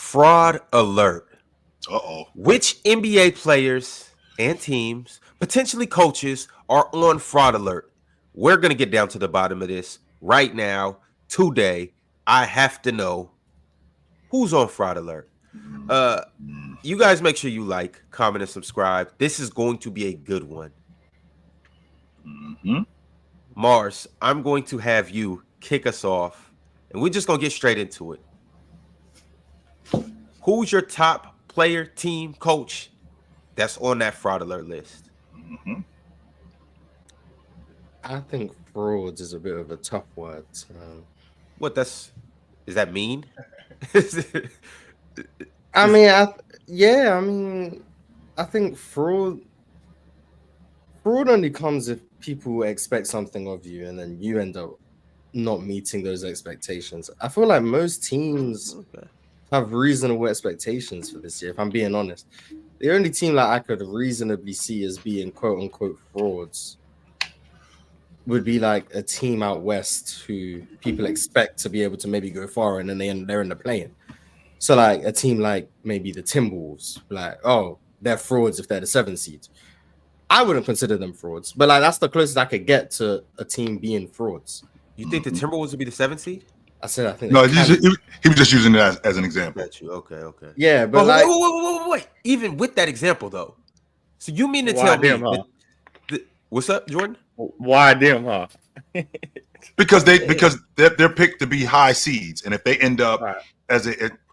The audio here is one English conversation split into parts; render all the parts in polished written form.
Fraud alert. Uh-oh. Which NBA players and teams, potentially coaches, are on fraud alert? We're going to get down to the bottom of this right now, today. I have to know who's on fraud alert. You guys make sure you like, comment, and subscribe. This is going to be a good one. Mm-hmm. Mars, I'm going to have you kick us off, and we're just going to get straight into it. Who's your top player, team, coach that's on that fraud alert list? Mm-hmm. I think frauds is a bit of a tough word. What is that mean? I think fraud only comes if people expect something of you and then you end up not meeting those expectations. I feel like most teams have reasonable expectations for this year, if I'm being honest. The only team that I could reasonably see as being quote unquote frauds would be like a team out west who people expect to be able to maybe go far and then they're in the play-in. So like a team like maybe the Timberwolves, like, oh, they're frauds if they're the 7th seed. I wouldn't consider them frauds, but like that's the closest I could get to a team being frauds. You think the Timberwolves would be the 7th seed? I think no. He was just using it as an example. Got you. Okay. Yeah, but like, wait. Even with that example though, so you mean to tell me? What's up, Jordan? Why them, huh? because they're picked to be high seeds, and if they end up as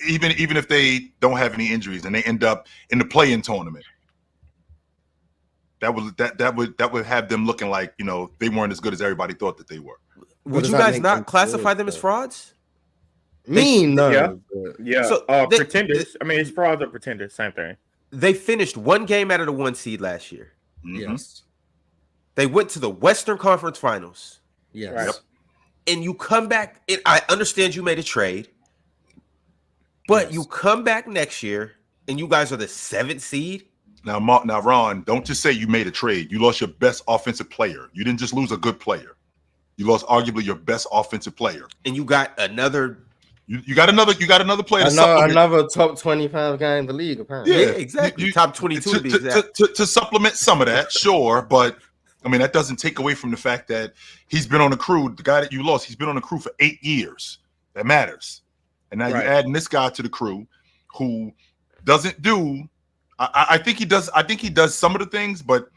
even if they don't have any injuries and they end up in the play-in tournament, that would have them looking like, you know, they weren't as good as everybody thought that they were. Would you guys not classify them as frauds? No. Yeah. So pretenders. I mean, it's frauds or pretenders, same thing. They finished one game out of the 1 seed last year. Mm-hmm. Yes. They went to the Western Conference Finals. Yes. Right. And you come back, and I understand you made a trade, but you come back next year, and you guys are the 7th seed. Now, Ron, don't just say you made a trade. You lost your best offensive player. You didn't just lose a good player. You lost arguably your best offensive player, and you got another. You got another player. Another top 25 guy in the league, apparently. Yeah, exactly. Top 22 to be exact. To supplement some of that, sure, but I mean that doesn't take away from the fact that he's been on the crew. The guy that you lost, he's been on the crew for 8 years. That matters. And now you're adding this guy to the crew, who doesn't do. I think he does. I think he does some of the things, but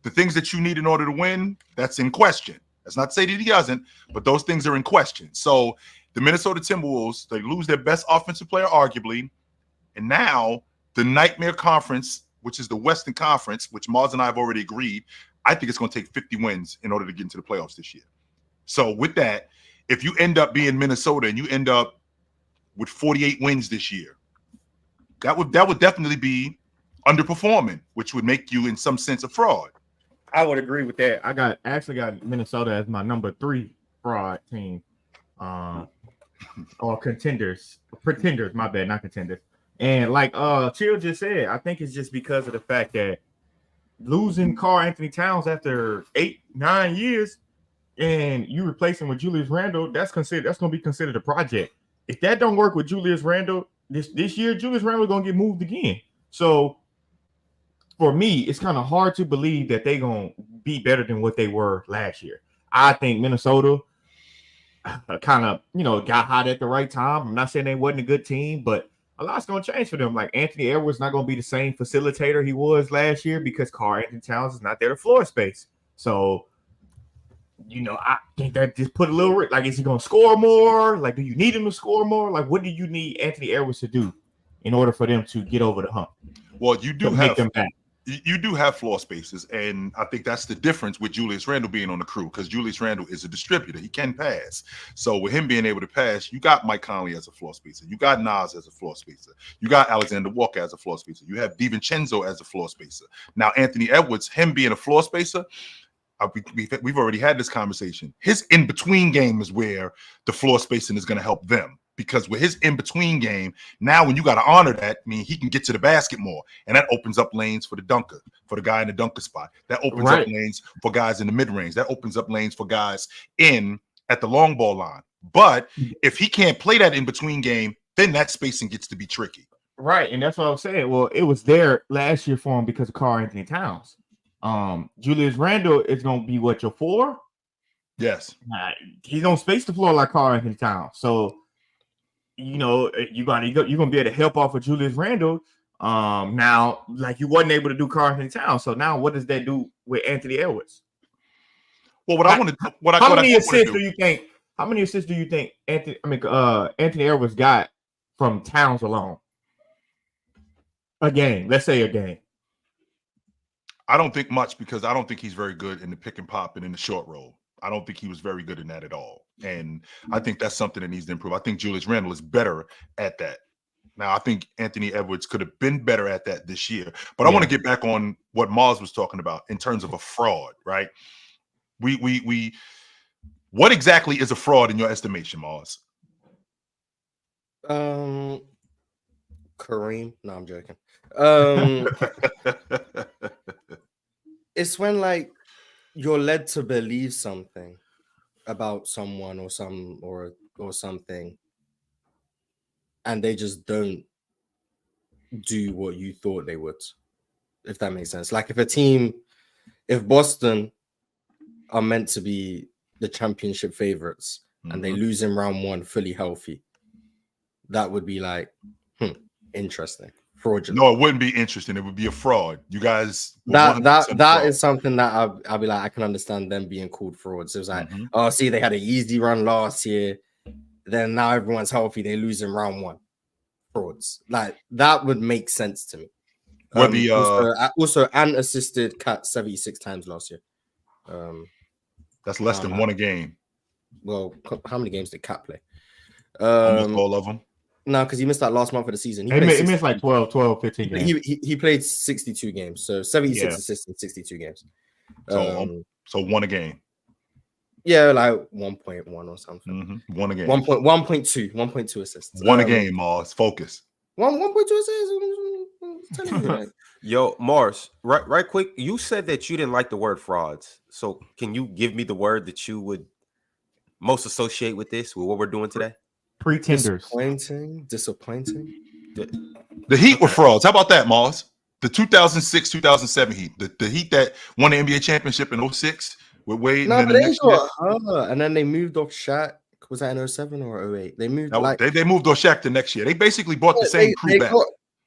the things that you need in order to win, that's in question. That's not to say that he doesn't, but those things are in question. So the Minnesota Timberwolves, they lose their best offensive player, arguably, and now the Nightmare Conference, which is the Western Conference, which Mars and I have already agreed, I think it's going to take 50 wins in order to get into the playoffs this year. So with that, if you end up being Minnesota and you end up with 48 wins this year, that would definitely be underperforming, which would make you in some sense a fraud. I would agree with that. I actually got Minnesota as my number 3 fraud team, or pretenders. My bad, not contenders. And like Chill just said, I think it's just because of the fact that losing Karl-Anthony Towns after 8-9 years, and you replace him with Julius Randle, that's going to be considered a project. If that don't work with Julius Randle this year, Julius Randle going to get moved again. So for me, it's kind of hard to believe that they're going to be better than what they were last year. I think Minnesota kind of, got hot at the right time. I'm not saying they wasn't a good team, but a lot's going to change for them. Like Anthony Edwards not going to be the same facilitator he was last year because Karl-Anthony Towns is not there to floor space. So, I think that just put a little, like, is he going to score more? Like, do you need him to score more? Like, what do you need Anthony Edwards to do in order for them to get over the hump? Well, you do have floor spaces, and I think that's the difference with Julius Randle being on the crew, because Julius Randle is a distributor. He can pass. So with him being able to pass, you got Mike Conley as a floor spacer. You got Nas as a floor spacer. You got Alexander Walker as a floor spacer. You have DiVincenzo as a floor spacer. Now, Anthony Edwards, him being a floor spacer, we've already had this conversation. His in-between game is where the floor spacing is going to help them. Because with his in-between game, now when you got to honor that, I mean, he can get to the basket more. And that opens up lanes for the dunker, for the guy in the dunker spot. That opens up lanes for guys in the mid-range. That opens up lanes for guys at the long ball line. But if he can't play that in-between game, then that spacing gets to be tricky. Right, and that's what I was saying. Well, it was there last year for him because of Karl Anthony Towns. Julius Randle is going to be what, your 4? Yes. He's going to space the floor like Karl Anthony Towns. So, you're going to be able to help off of Julius Randle. Now, like you wasn't able to do Karl Anthony Towns. So now what does that do with Anthony Edwards? Well, how many assists do you think Anthony Edwards got from Towns alone? A game. Let's say a game. I don't think much because I don't think he's very good in the pick and pop and in the short roll. I don't think he was very good in that at all. And I think that's something that needs to improve. I think Julius Randle is better at that. Now, I think Anthony Edwards could have been better at that this year. But I want to get back on what Mars was talking about in terms of a fraud, right? What exactly is a fraud in your estimation, Mars? Kareem. No, I'm joking. It's when like you're led to believe something about someone or something, and they just don't do what you thought they would. If that makes sense. Like if Boston are meant to be the championship favorites and they lose in round 1 fully healthy, that would be like, interesting. Fraudulent. No, it wouldn't be interesting. It would be a fraud. You guys, that is something that I'll be like, I can understand them being called frauds. It was like, oh, see, they had an easy run last year, then now everyone's healthy, they lose in round 1. Frauds. Like that would make sense to me. Also, Ant assisted Cat 76 times last year. That's less than 1 a game. Well, how many games did Cat play? Almost all of them. No, because he missed that last month of the season. He missed like 12, 15 games. He played 62 games, so 76 assists in 62 games. So 1 a game. Yeah, like 1.1 or something. 1 a game. 1.2 assists. 1 a game, Mars. Focus. 1.2 assists. Yo, Mars, right quick. You said that you didn't like the word frauds. So can you give me the word that you would most associate with what we're doing today? Pretenders. Disappointing. The Heat were frauds. How about that, Mars? The 2006-2007 Heat. The Heat that won the NBA championship in 06 with Wade. No, but they got hurt, and then they moved off Shaq. Was that in 07 or 08? They moved they moved off Shaq the next year. They basically brought the same crew back.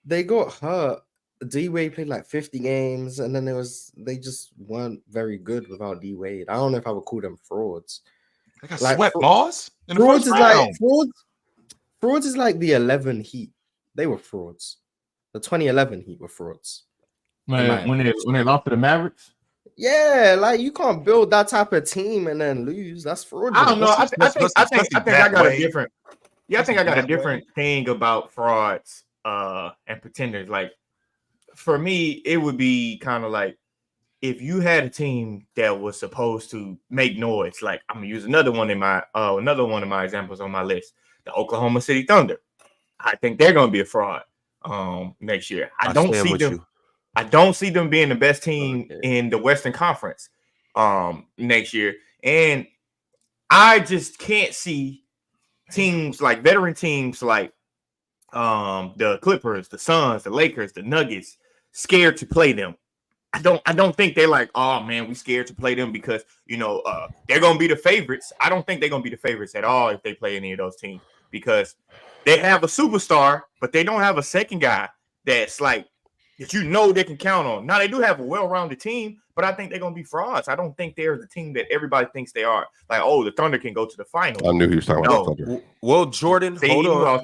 They got hurt. D-Wade played like 50 games, and then they just weren't very good without D-Wade. I don't know if I would call them frauds. They got swept, Mars. Frauds is like the 11 Heat. They were frauds. The 2011 Heat were frauds. When they lost to the Mavericks? Yeah, like you can't build that type of team and then lose. That's fraudulent. I don't know. I think I got a different. Yeah, I think I got a different thing about frauds and pretenders. Like for me, it would be kind of like if you had a team that was supposed to make noise. Like I'm gonna use another one of my examples on my list, the Oklahoma City Thunder. I think they're gonna be a fraud next year. I don't see them being the best team in the Western Conference next year. And I just can't see teams like veteran teams like the Clippers, the Suns, the Lakers, the Nuggets scared to play them. I don't think they're like, oh man, we scared to play them because they're gonna be the favorites. I don't think they're gonna be the favorites at all if they play any of those teams because they have a superstar, but they don't have a second guy that's like that they can count on. Now they do have a well-rounded team, but I think they're gonna be frauds. I don't think they're the team that everybody thinks they are. Like, oh, the Thunder can go to the final. I knew he was talking about the Thunder. Well, Jordan, hold on,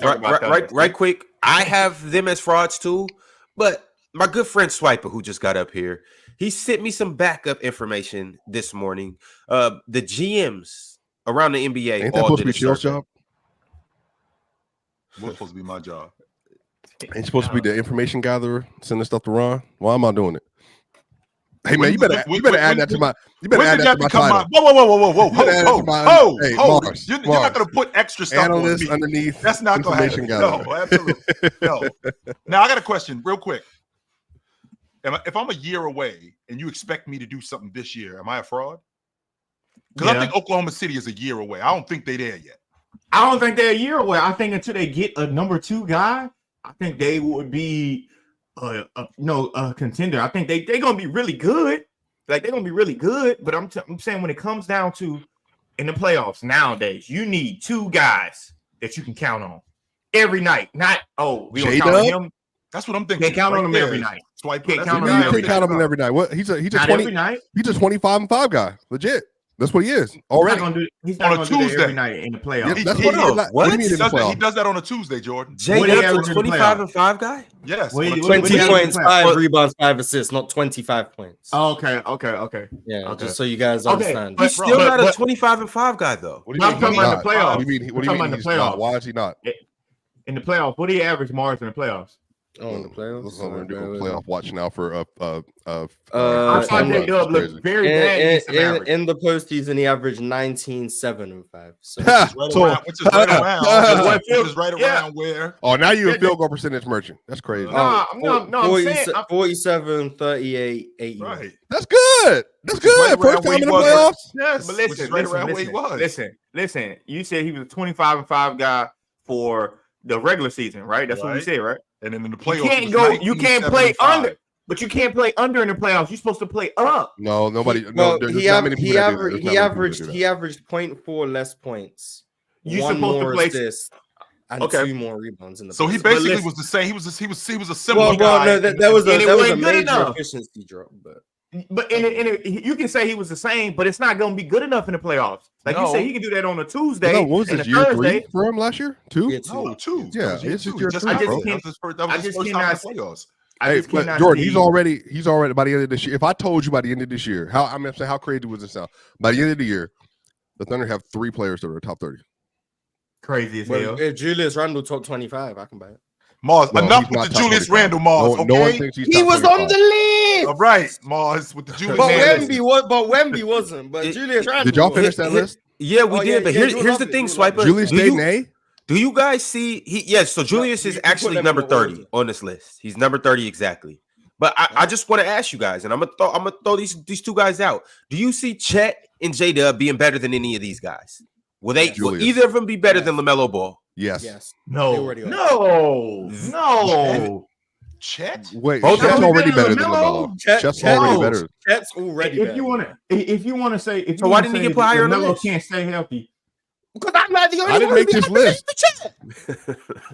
right quick. I have them as frauds too, but my good friend Swiper, who just got up here, he sent me some backup information this morning. The GMs around the NBA. Ain't that supposed to be Chill's job? What's supposed to be my job? Ain't supposed to be the information gatherer, sending stuff to Ron? Why am I doing it? Hey man, you better add that to my. You better add that to my title. Whoa! You're not gonna put extra stuff analyst on me. Underneath. That's not gonna happen. No, absolutely no. Now I got a question, real quick. If I'm a year away and you expect me to do something this year, am I a fraud? Because I think Oklahoma City is a year away. I don't think they're there yet. I don't think they're a year away. I think until they get a number 2 guy, I think they would be a contender. I think they're gonna be really good. Like they're gonna be really good. But I'm saying when it comes down to in the playoffs nowadays, you need 2 guys that you can count on every night. Not we gonna count on him. That's what I'm thinking. Can't count on him every night. Swipe. Can't count on him every night. What? He's a 25-5 guy. Legit. That's what he is already. He's not on a Tuesday every night in the playoffs. What do you mean in the playoffs? He does that on a Tuesday, Jordan. J-Dub's a 25-5 guy? Yes. 20 points, 5 rebounds, 5 assists, not 25 points. Okay. Yeah, just so you guys understand. He's still not a 25-5 guy, though. What do you mean? I'm talking about the playoffs. What do you mean he's not? Why is he not? In the playoffs, what do you average Mars in the playoffs? Oh, in the playoffs. I'm gonna do a playoff watch now for I thought J-Dub looked very bad in the postseason. He averaged 19, 7, and 5. So which is right around where. Oh, now you're a field goal percentage merchant. That's crazy. No, I'm saying 47, 38, 80. Right. That's good. That's good. First time in the playoffs. Yes, but listen. You said he was a 25-5 guy for the regular season, right? That's what we said, right? And then in the playoffs, you can't play under, but you can't play under in the playoffs. You're supposed to play up. No, nobody. He averaged 0.4 less points. You supposed to play assists and 2 more rebounds in the. So he basically was the same. He was a similar guy. No, that was a major efficiency drop, But you can say he was the same, but it's not going to be good enough in the playoffs. Like you say, he can do that on a Tuesday. No, what was this, year 3 for him last year? 2? Yeah, 2. No, 2. Yeah, it's just year 3. I just cannot. Hey, but Jordan, he's already by the end of this year. If I told you by the end of this year, how crazy was it sound? By the end of the year, the Thunder have 3 players that are top 30. Crazy as hell. If Julius Randle top 25, I can buy it. Mars, enough with the Julius Randle, Mars. No one thinks he was on the list. All right, Mars with the Julius Randle. Wemby wasn't. But Julius Randle. Did y'all finish that list? Yeah, we did. But here's the thing, Swiper. Julius Dayton. Do you guys see? So Julius is actually number 30 on this list. He's number 30 exactly. But I just want to ask you guys, and I'm gonna throw these 2 guys out. Do you see Chet and J-Dub being better than any of these guys? Will either of them be better than LaMelo Ball? Yes. No. Chet? Wait, Chet's already better than LaMelo. Chet's already better. Chet's already better. If you want to say, so why didn't he get put higher on the list? Can't stay healthy. Because I'm not the only one. I didn't make this list.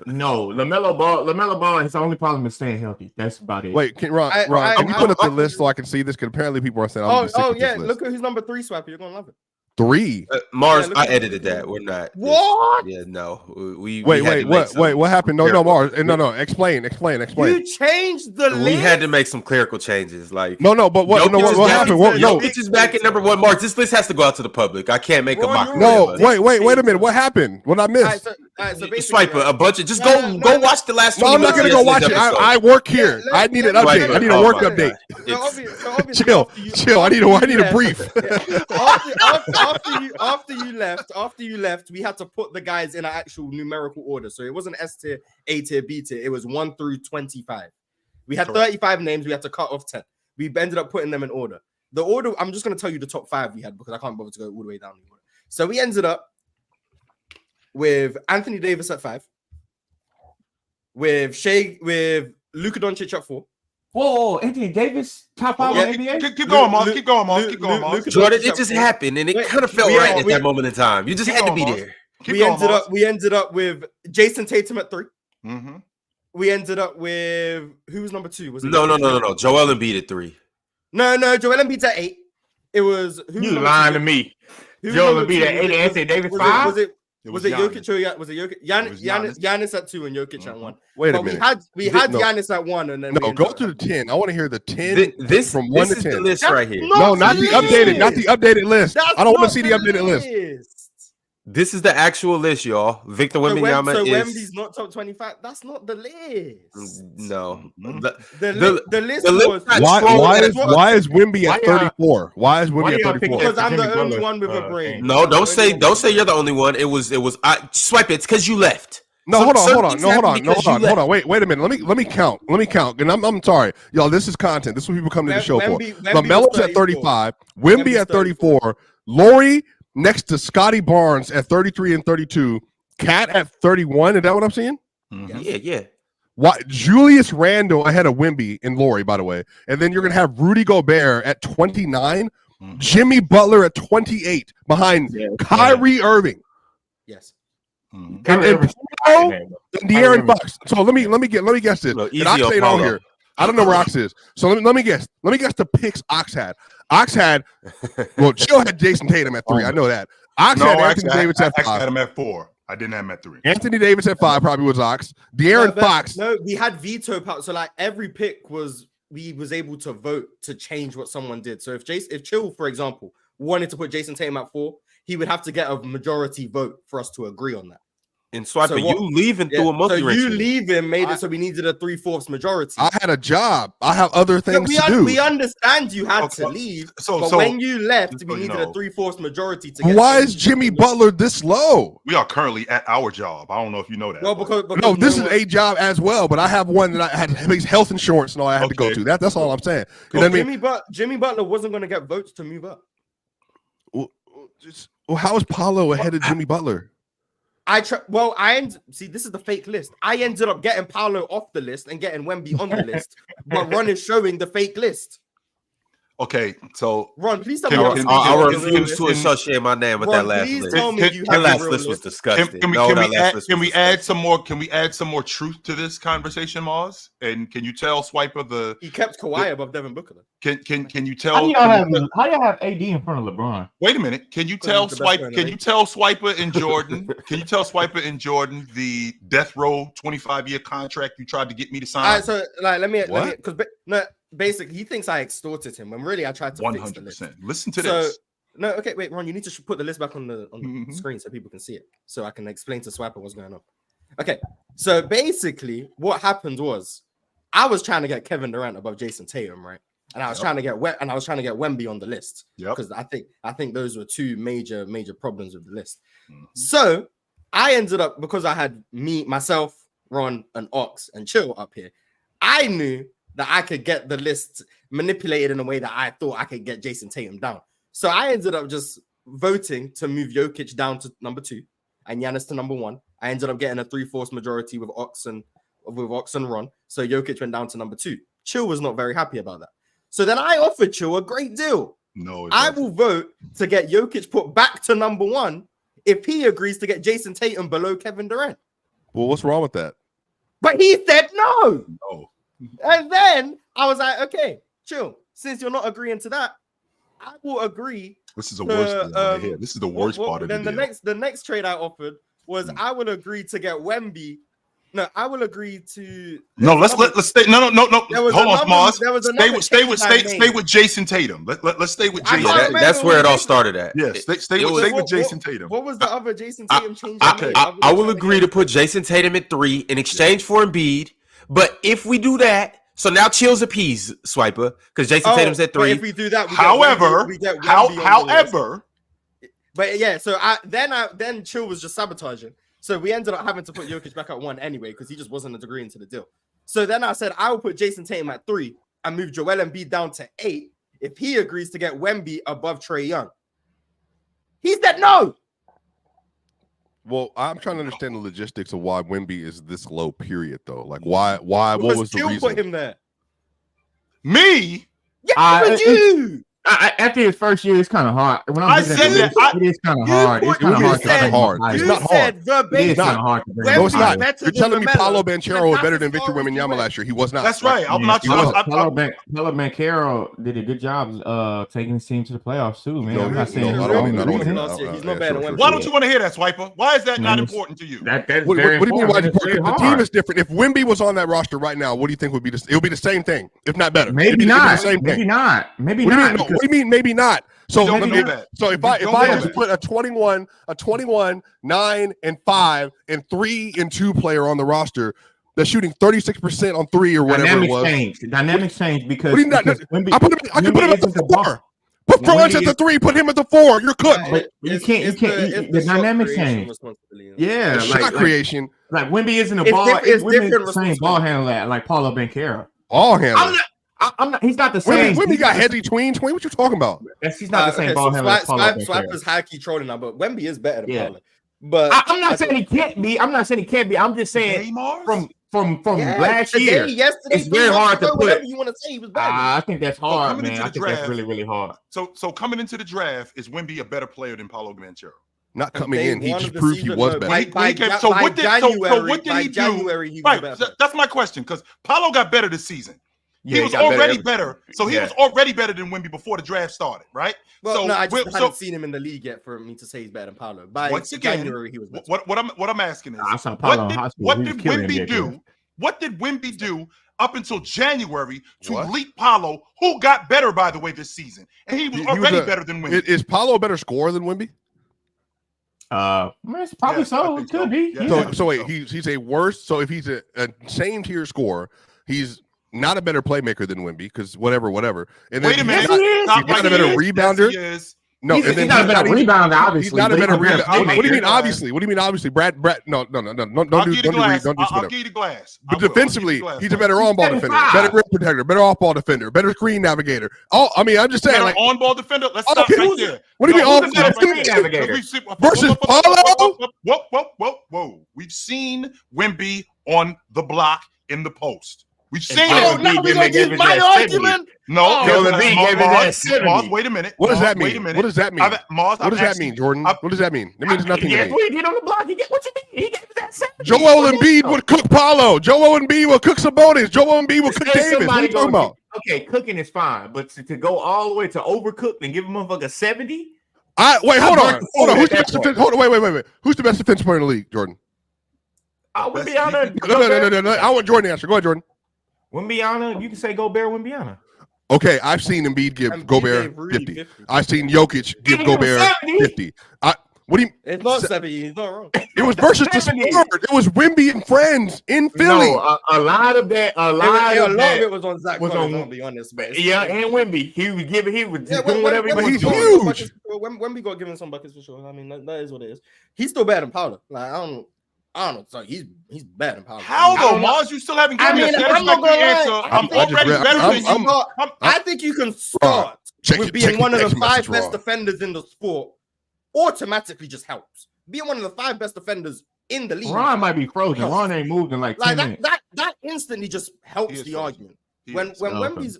No, LaMelo Ball. His only problem is staying healthy. That's about it. Wait, Ron, can you put up the list so I can see this? Because apparently people are saying, look at who's number 3, Swiper. You're gonna love it. 3. Mars, I edited that. We're not. What? Yeah, no. Wait, what happened? No, Mars. No. Explain. You changed the list. We had to make some clerical changes. Like but what happened? Jokic is back at number 1. Mars, this list has to go out to the public. I can't make a mock. No, wait a minute. What happened? What I missed? So Swiper, a bunch of go watch the last. No, I'm not gonna go watch it. I work here. I need an update. I need a work update. Chill. I need a brief. After you left, we had to put the guys in an actual numerical order. So it wasn't S tier, A tier, B tier. It was 1 through 25. We had 35 names. We had to cut off 10. We ended up putting them in order. The order, I'm just going to tell you the top 5 we had because I can't bother to go all the way down the order. So we ended up with Anthony Davis at 5, with Luka Doncic at 4. Whoa, Anthony Davis, top 5 in the NBA? Keep going, Mars. Jordan, it just happened, and it kind of felt right at that moment in time. You just had to be there. We ended up with Jason Tatum at 3. Mm-hmm. We ended up with who was number 2? Was it No. Joel Embiid at 3. No. Joel Embiid's at 8. It was you lying to me. Joel Embiid at 8 and Anthony Davis 5. Was it Jokic or was it Jokic? Giannis at 2 and Jokic at 1. Wait a minute. We had Giannis at 1 and then go to the 10. I want to hear the 10 from 1 to 10. The list right here. No, not the updated list. I don't want to see the updated list. This is the actual list, y'all. Victor Wembanyama is. Wemby's not top 25. That's not the list. No. The list was. Why is Wemby at 34? Why is Wemby at 34? Because I'm the only one with a brain. No, don't say you're the only one. It was. Swipe it. It's because you left. No, hold on. Wait a minute. Let me count. And I'm sorry, y'all. This is content. This is what people come to the show for. LaMelo's at 35. Wemby at 34. Lori next to Scotty Barnes at 33 and 32, Cat at 31. Is that what I'm seeing? Mhm. Yeah. Why Julius Randle ahead of Wemby and Laurie, by the way. And then you're going to have Rudy Gobert at 29, Mhm. Jimmy Butler at 28 behind Kyrie Irving. Yes. Mhm. And De'Aaron Fox. So let me guess this. Look, And easy Ox on ain't on Paulo. here. I don't know where Ox is. So let me guess. Let me guess the picks Ox had. Ox had Chill had Jason Tatum at 3. I know that. Ox had Anthony Davis at I actually 5. had him at 4. I didn't have him at 3. Anthony Davis at 5 probably was Ox. De'Aaron Fox. No, we had veto power. So like every pick was able to vote to change what someone did. So if Chill, for example, wanted to put Jason Tatum at 4, he would have to get a majority vote for us to agree on that. And Swiper, So you leaving through a monkey So wrench. you leaving made it so we needed a 3/4 majority. I had a job. I have other things to do. We understand you had to leave, but when you left, we needed a 3/4 majority to get. Why is Jimmy Butler this low? We are currently at our job. I don't know if you know that. Well, because No, this is a job as well, but I have one that I had health insurance and all I had to go to. That's all I'm saying. You know what I mean? Jimmy Butler wasn't going to get votes to move up. Well, how is Paulo ahead of Jimmy Butler? See, this is the fake list. I ended up getting Paolo off the list and getting Wemby on the list, but Ron is showing the fake list. Okay, so Ron, please tell me. I refuse to associate my name with that last list. Tell me That last list was disgusting. Can we add some more truth to this conversation, Mars? And can you tell Swiper he kept Kawhi above Devin Booker? Can you tell? How do y'all have AD in front of LeBron? Wait a minute. Can you tell Swiper and Jordan? Can you tell Swiper and Jordan the death row 25-year contract you tried to get me to sign? All right, so let me because basically he thinks I extorted him when really I tried to 100%. Listen to this. No, okay, wait, Ron, you need to put the list back on the screen so people can see it, so I can explain to Swiper what's going on. Okay, so basically what happened was I was trying to get Kevin Durant above Jason Tatum, right? And I was trying to get Wemby on the list because I think those were two major problems with the list. So I ended up, because I had myself, Ron, and Ox and Chill up here, I knew that I could get the list manipulated in a way that I thought I could get Jason Tatum down. So I ended up just voting to move Jokic down to number 2 and Giannis to number 1. I ended up getting a 3/4 majority with Ox and Ron. So Jokic went down to number 2. Chill was not very happy about that. So then I offered Chill a great deal. No, I will vote to get Jokic put back to number 1 if he agrees to get Jason Tatum below Kevin Durant. Well, what's wrong with that? But he said no. No. And then I was like, okay, Chill. Since you're not agreeing to that, I will agree. This is the worst part here. This is the worst part of it. Then the next trade I offered was I will agree to get Wemby. No, I will agree to. No, let's stay. No. Hold on, Mars. Stay with Jason Tatum. Let's stay with Jason. That's where it all started at. Yeah, stay with Jason Tatum. What was the other Jason Tatum change? I will agree to put Jason Tatum at 3 in exchange for Embiid. But if we do that, so now Chill's appeased, Swiper, because Jason Tatum's at 3. If we do that, however, but yeah, so then Chill was just sabotaging. So we ended up having to put Jokic back at 1 anyway because he just wasn't agreeing to the deal. So then I said I will put Jason Tatum at 3 and move Joel Embiid down to 8 if he agrees to get Wemby above Trae Young. He said no. Well, I'm trying to understand the logistics of why Wemby is this low. Period, though. Like, why? What was the reason? Put him there. Me? Yeah, you. After his first year, it's kind of hard. When I'm said that, it is kind of hard. It's kind of hard. It's not hard. It's not hard. It's not hard. No, it's not. You're telling me Paolo Banchero was better than Victor Wembanyama last year. He was not. That's right. I'm not. Paolo Banchero did a good job taking his team to the playoffs too, man. I'm not saying he's not better than Wemby. Why don't you want to hear that, Swiper? Why is that not important to you? What do you mean? Why? The team is different. If Wemby was on that roster right now, what do you think would be? It would be the same thing, if not better. Maybe not. Maybe not. What do you mean? Maybe not. So if I just put a 21, 9 and 5 and 3 and 2 player on the roster that's shooting 36% on 3 or whatever it was. Dynamics change because I can put him at the 4. Put Franz at the 3, put him at the 4. You're cooked. But you can't. The dynamics change. Yeah, shot creation. Like Wemby isn't a ball. It's different. Same ball handler like Paolo Banchero. Ball handler. I'm not. He's not the same. Wemby got heady tween. What you talking about? He's not the same ball handler. Swipe is high key trolling now, but Wemby is better than Paulo. But I'm not saying he can't be. I'm just saying from last year. Yesterday, it's very hard to put. Whatever you want to say, he was better. I think that's hard, man. I think that's really, really hard. So coming into the draft, is Wemby a better player than Paulo Banchero? Not coming in. He just proved he was better. So what did he do? Right. That's my question, because Paulo got better this season. He was already better. So he was already better than Wemby before the draft started, right? Well, so, no, I just haven't seen him in the league yet for me to say he's better than Paulo. By January, he was better. What I'm asking is, what did Wemby do? What did Wemby do up until January to leap Paulo, who got better, by the way, this season? And he was already better than Wemby. Is Paulo a better scorer than Wemby? Probably so. It could be. Yeah. So wait, he's a worse. So if he's a same tier scorer, he's not a better playmaker than Wemby, because whatever. And then wait a minute, he's not a better rebounder. Yes, no, he's not a better rebounder. Obviously, he's not a better rebounder. What do you mean? Obviously, what do you mean? Obviously, Brad. No. Don't I'll give you the glass. But defensively, he's a better on-ball defender, better rim protector, better off-ball defender, better screen navigator. I mean, I'm just saying, like on-ball defender. Let's stop right there. What do you mean on-ball navigator versus Paulo? Whoa! We've seen Wemby on the block in the post. We've seen it. Now we're going to use my argument. No, Mars, wait a minute. What does that mean? What does that mean? What does that mean, Jordan? What does that mean? It means nothing to me. He get on the block. He get what you mean. He gave that 70. Joel Embiid would cook Paulo. Joel Embiid will cook Sabonis. Joel Embiid will cook Davis. What are you talking about? Okay, cooking is fine, but to go all the way to overcook and give a motherfucker 70? Wait, hold on. Who's the best defense? Wait. Who's the best defensive player in the league, Jordan? Wembiana. No. I want Jordan to answer. Go ahead, Jordan. Wembiana, you can say Gobert Wembiana. Okay, I've seen Embiid give Gobert 50. I've seen Jokic give Gobert 50. What do you? It's not 70. He's not wrong. It was versus the sport. It was Wemby and friends in Philly. No, a lot of it was on Zach. I'll be honest, man. Yeah, and Wemby. He was doing whatever he was he's doing. huge. Wemby got given some buckets for sure. I mean, that is what it is. He's still better than Paulo. Like I don't know. So he's better than Paulo. How though, Mars? You still haven't given me a satisfactory answer. I'm already better than you. I think you can start with being one of the 5 best defenders in the sport. Automatically just helps. Being one of the 5 best defenders in the league. Ron might be frozen. Ron ain't moved in like 10 minutes. That instantly just helps the argument. When Wemby's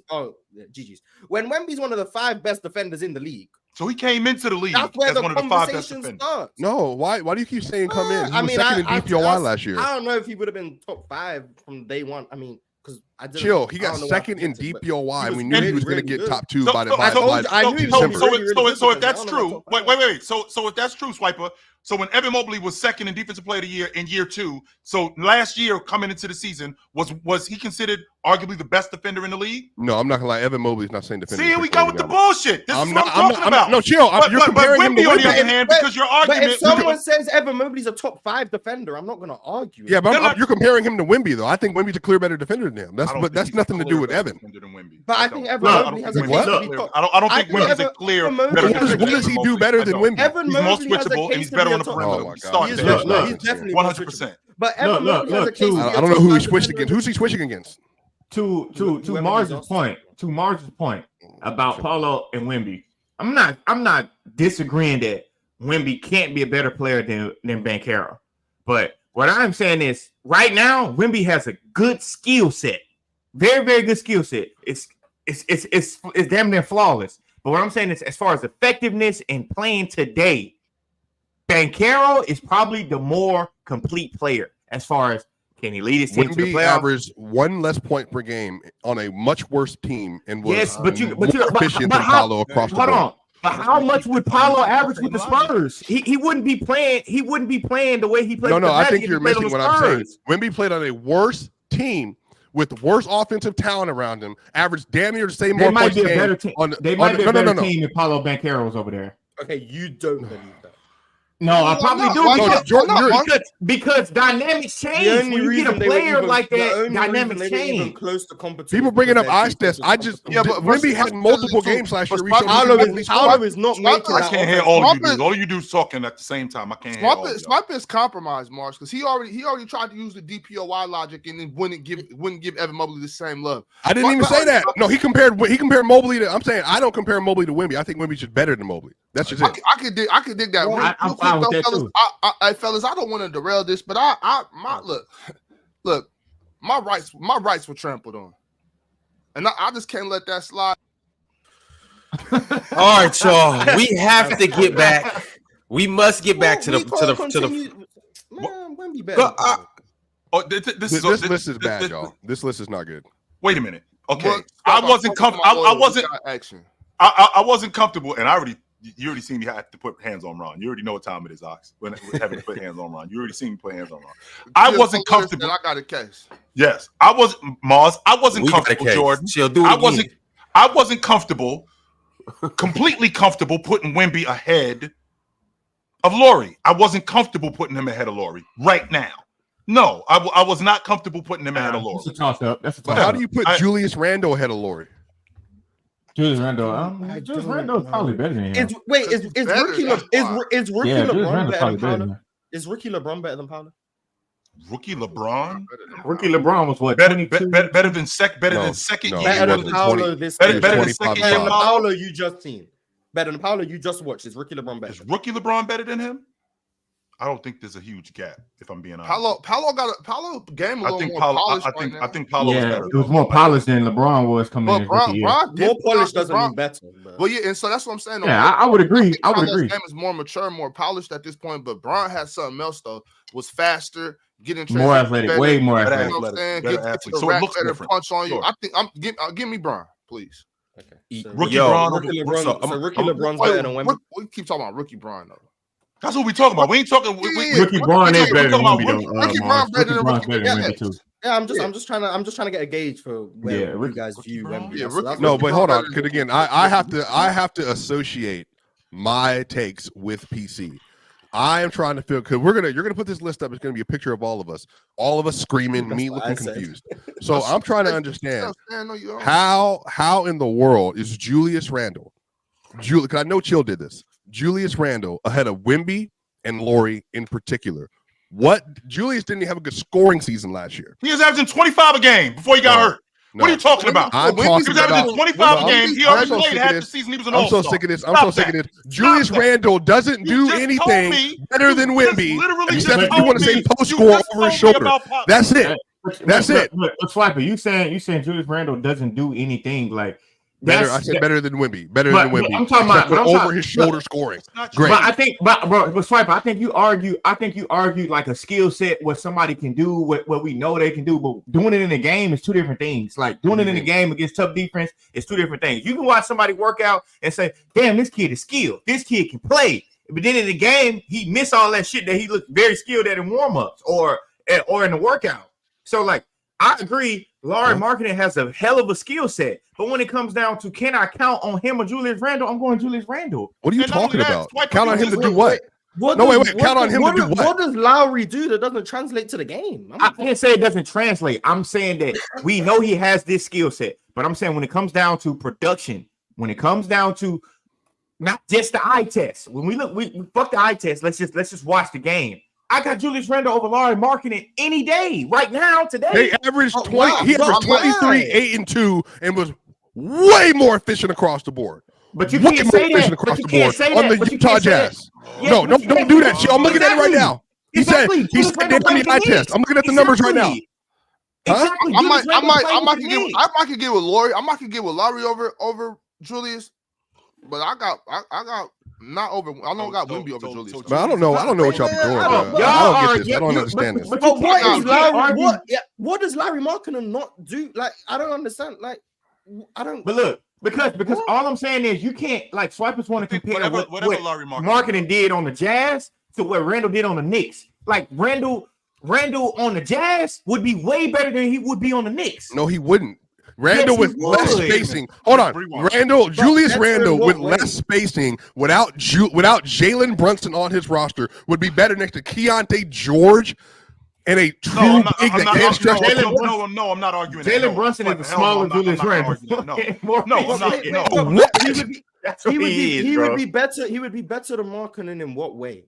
when Wemby's one of the 5 best defenders in the league. So he came into the league that's where as one of the 5 best defenders. Starts. No, why do you keep saying come in? He was second in DPOY last year. I don't know if he would have been top 5 from day one. I mean, because I didn't. Chill. He got second in DPOY. We knew he was going to get top 2 by the So if that's true, wait. So if that's true, Swiper. So when Evan Mobley was second in defensive player of the year in year 2, so last year coming into the season, was he considered arguably the best defender in the league? No, I'm not gonna lie. Evan Mobley's not saying defender. See, here we go with the bullshit. This is what I'm talking about. No, chill. You're comparing him to Wemby on the other hand, because your argument. But if someone says Evan Mobley's a top 5 defender, I'm not gonna argue. Yeah, but you're comparing him to Wemby though. I think Wemby's a clear better defender than him. That's nothing to do with Evan. But I think Evan Mobley has a case to be top. I don't think Wemby's a clear better defender. What does he do better than Wemby? Evan Mobley has a switchable and he's better on the perimeter. He's definitely 100%. But Evan Mobley has a case. I don't know who he switched against. Who's he switching against? To Mars's point about Paulo and Wemby, I'm not disagreeing that Wemby can't be a better player than Banchero. But what I'm saying is right now, Wemby has a good skill set. Very, very good skill set. It's damn near flawless. But what I'm saying is, as far as effectiveness and playing today, Banchero is probably the more complete player as far as can he lead his team to the playoffs. Averaged 1 less point per game on a much worse team and was but efficient than Paulo across the board. Hold on. But how much would Paulo average with the Spurs? He wouldn't be playing. He wouldn't be playing the way he played. No, I think you're missing what I'm saying. Wemby played on a worse team with worse offensive talent around him. Averaged damn near the same. They might be a better team. They might be a better team if Paulo Banchero was over there. Okay, you don't believe that. No, I probably do. Why not? Because dynamics change. The When only you reason get a they were player even- like the that, only dynamics reason they were even change. close to competition. People bringing up because eye their test. I just defense was Wemby had multiple games last year. where he showed Paolo is not making I that can't hear offense. all of you dudes. All of you dudes talking at the same time. I can't hear all of y'all. Swipe is compromised, Mars, because he already tried to use the DPOY logic and then wouldn't give Evan Mobley the same love. I didn't even say that. No, he compared Mobley to. I'm saying I don't compare Mobley to Wemby. I think Wemby's just better than Mobley. That's just it. I could dig that. Well, I'm fine with that fellas, too. fellas, I don't want to derail this, but look, my rights were trampled on, and I just can't let that slide. All right, y'all. We have to get back. We must get back to the. Man, Wemby better. This list is bad, y'all. This list is not good. Wait a minute. Okay, Well, I wasn't comfortable. I wasn't comfortable, and you already seen me have to put hands on Ron. You already know what time it is, Ox. When having to put hands on Ron. You already seen me put hands on Ron. I wasn't comfortable. I got a case. Yes, I was Mars. I wasn't comfortable, Jordan. She'll do it I wasn't comfortable, completely comfortable putting Wemby ahead of Laurie. I wasn't comfortable putting him ahead of Laurie right now. No, I was not comfortable putting him ahead of Laurie. That's a toss up. But how do you put Julius Randle ahead of Laurie? Julius Randle. Julius Randle is probably better than him. Is Rookie LeBron better than Paolo? Is Rookie LeBron better than Paolo? Rookie LeBron? Rookie LeBron was what? Better than second no, year. Better than Paolo this better year. than second year. Better than Paolo you just seen. Better than Paolo you just watched. Is Rookie LeBron better? Is Rookie LeBron better than him? I don't think there's a huge gap, if I'm being honest. Paolo game a little more polished. I think Paolo was better. It was more polished than LeBron was coming in. More polished doesn't mean better. Well, yeah, and so that's what I'm saying. Yeah, I would agree. I would agree. Game is more mature, more polished at this point, but Bron had something else though. Was faster, getting more athletic, better, way more athletic. You know what I'm saying? Get the so it looks better punch on you. Sure. I think give me Bron, please. Okay. So Rookie LeBron's better than Wemby. We keep talking about Rookie Bron though. That's what we talking about. We ain't talking. Rookie Bron is better than Wemby. Rookie Bron better than Wemby too. Yeah, I'm just trying to get a gauge for where you guys view Wemby. Yeah, No, but hold on, because again, I have to associate my takes with PC. I am trying to feel because you're gonna put this list up. It's gonna be a picture of all of us screaming, me looking confused. So I'm trying to understand how in the world is Julius Randle, because I know Chill did this. Julius Randle ahead of Wemby and Laurie in particular. Julius didn't even have a good scoring season last year. He was averaging 25 a game before he got hurt. No. What are you talking about? I'm he was averaging 25 a game. He already played half the season. He was an all-star. I'm so sick of this. Julius Randle doesn't do anything better than Wemby. Except if you want to say post score over his shoulder. That's it. That's it. But Swiper, you saying Julius Randle doesn't do anything like better? I said better than Wemby. Better than Wemby. I'm talking about over his shoulder scoring. Great. But I think, but Swiper, I think you argue like a skill set what somebody can do, what we know they can do, but doing it in the game is two different things. Like doing it in the game against tough defense is two different things. You can watch somebody work out and say, "Damn, this kid is skilled. This kid can play." But then in the game, he missed all that shit that he looked very skilled at in warm-ups or in the workout. So like, I agree. Laurie Marketing has a hell of a skill set, but when it comes down to can I count on him or Julius Randle, I'm going Julius Randle. What are you talking about? Count on him to do what? Count on him to do what? What does Lowry do that doesn't translate to the game? I can't say it doesn't translate. I'm saying that we know he has this skill set, but I'm saying when it comes down to production, when it comes down to not just the eye test, when we fuck the eye test. Let's just watch the game. I got Julius Randle over Laurie Marketing any day, right now, today. They averaged 20. He averaged 23, 8 and 2, and was way more efficient across the board. But you can't say that. But you can't say that. On the Utah Jazz. No, don't do that shit. I'm looking at it right now. He said they done the eye test. I'm looking at the numbers right now. Exactly. I might could get with Laurie. I might could get with Laurie over Julius, but I got not over. I don't got Wemby over Julius. But I don't know what y'all be doing. I don't get this. I don't understand this. But what does Larry Marketing not do? Like, I don't understand. Like, I don't. But look, because all I'm saying is you can't like swipers want to compare what Larry Marketing did on the Jazz to what Randle did on the Knicks. Like Randle on the Jazz would be way better than he would be on the Knicks. No, he wouldn't. Randle with less spacing. Hold on, Julius Randle with less spacing without Jalen Brunson on his roster would be better next to Keontae George and a true big that can't stretch. No, I'm not arguing. Jalen Brunson is the smaller Julius Randle. He would be better. He would be better than Markkanen in what way?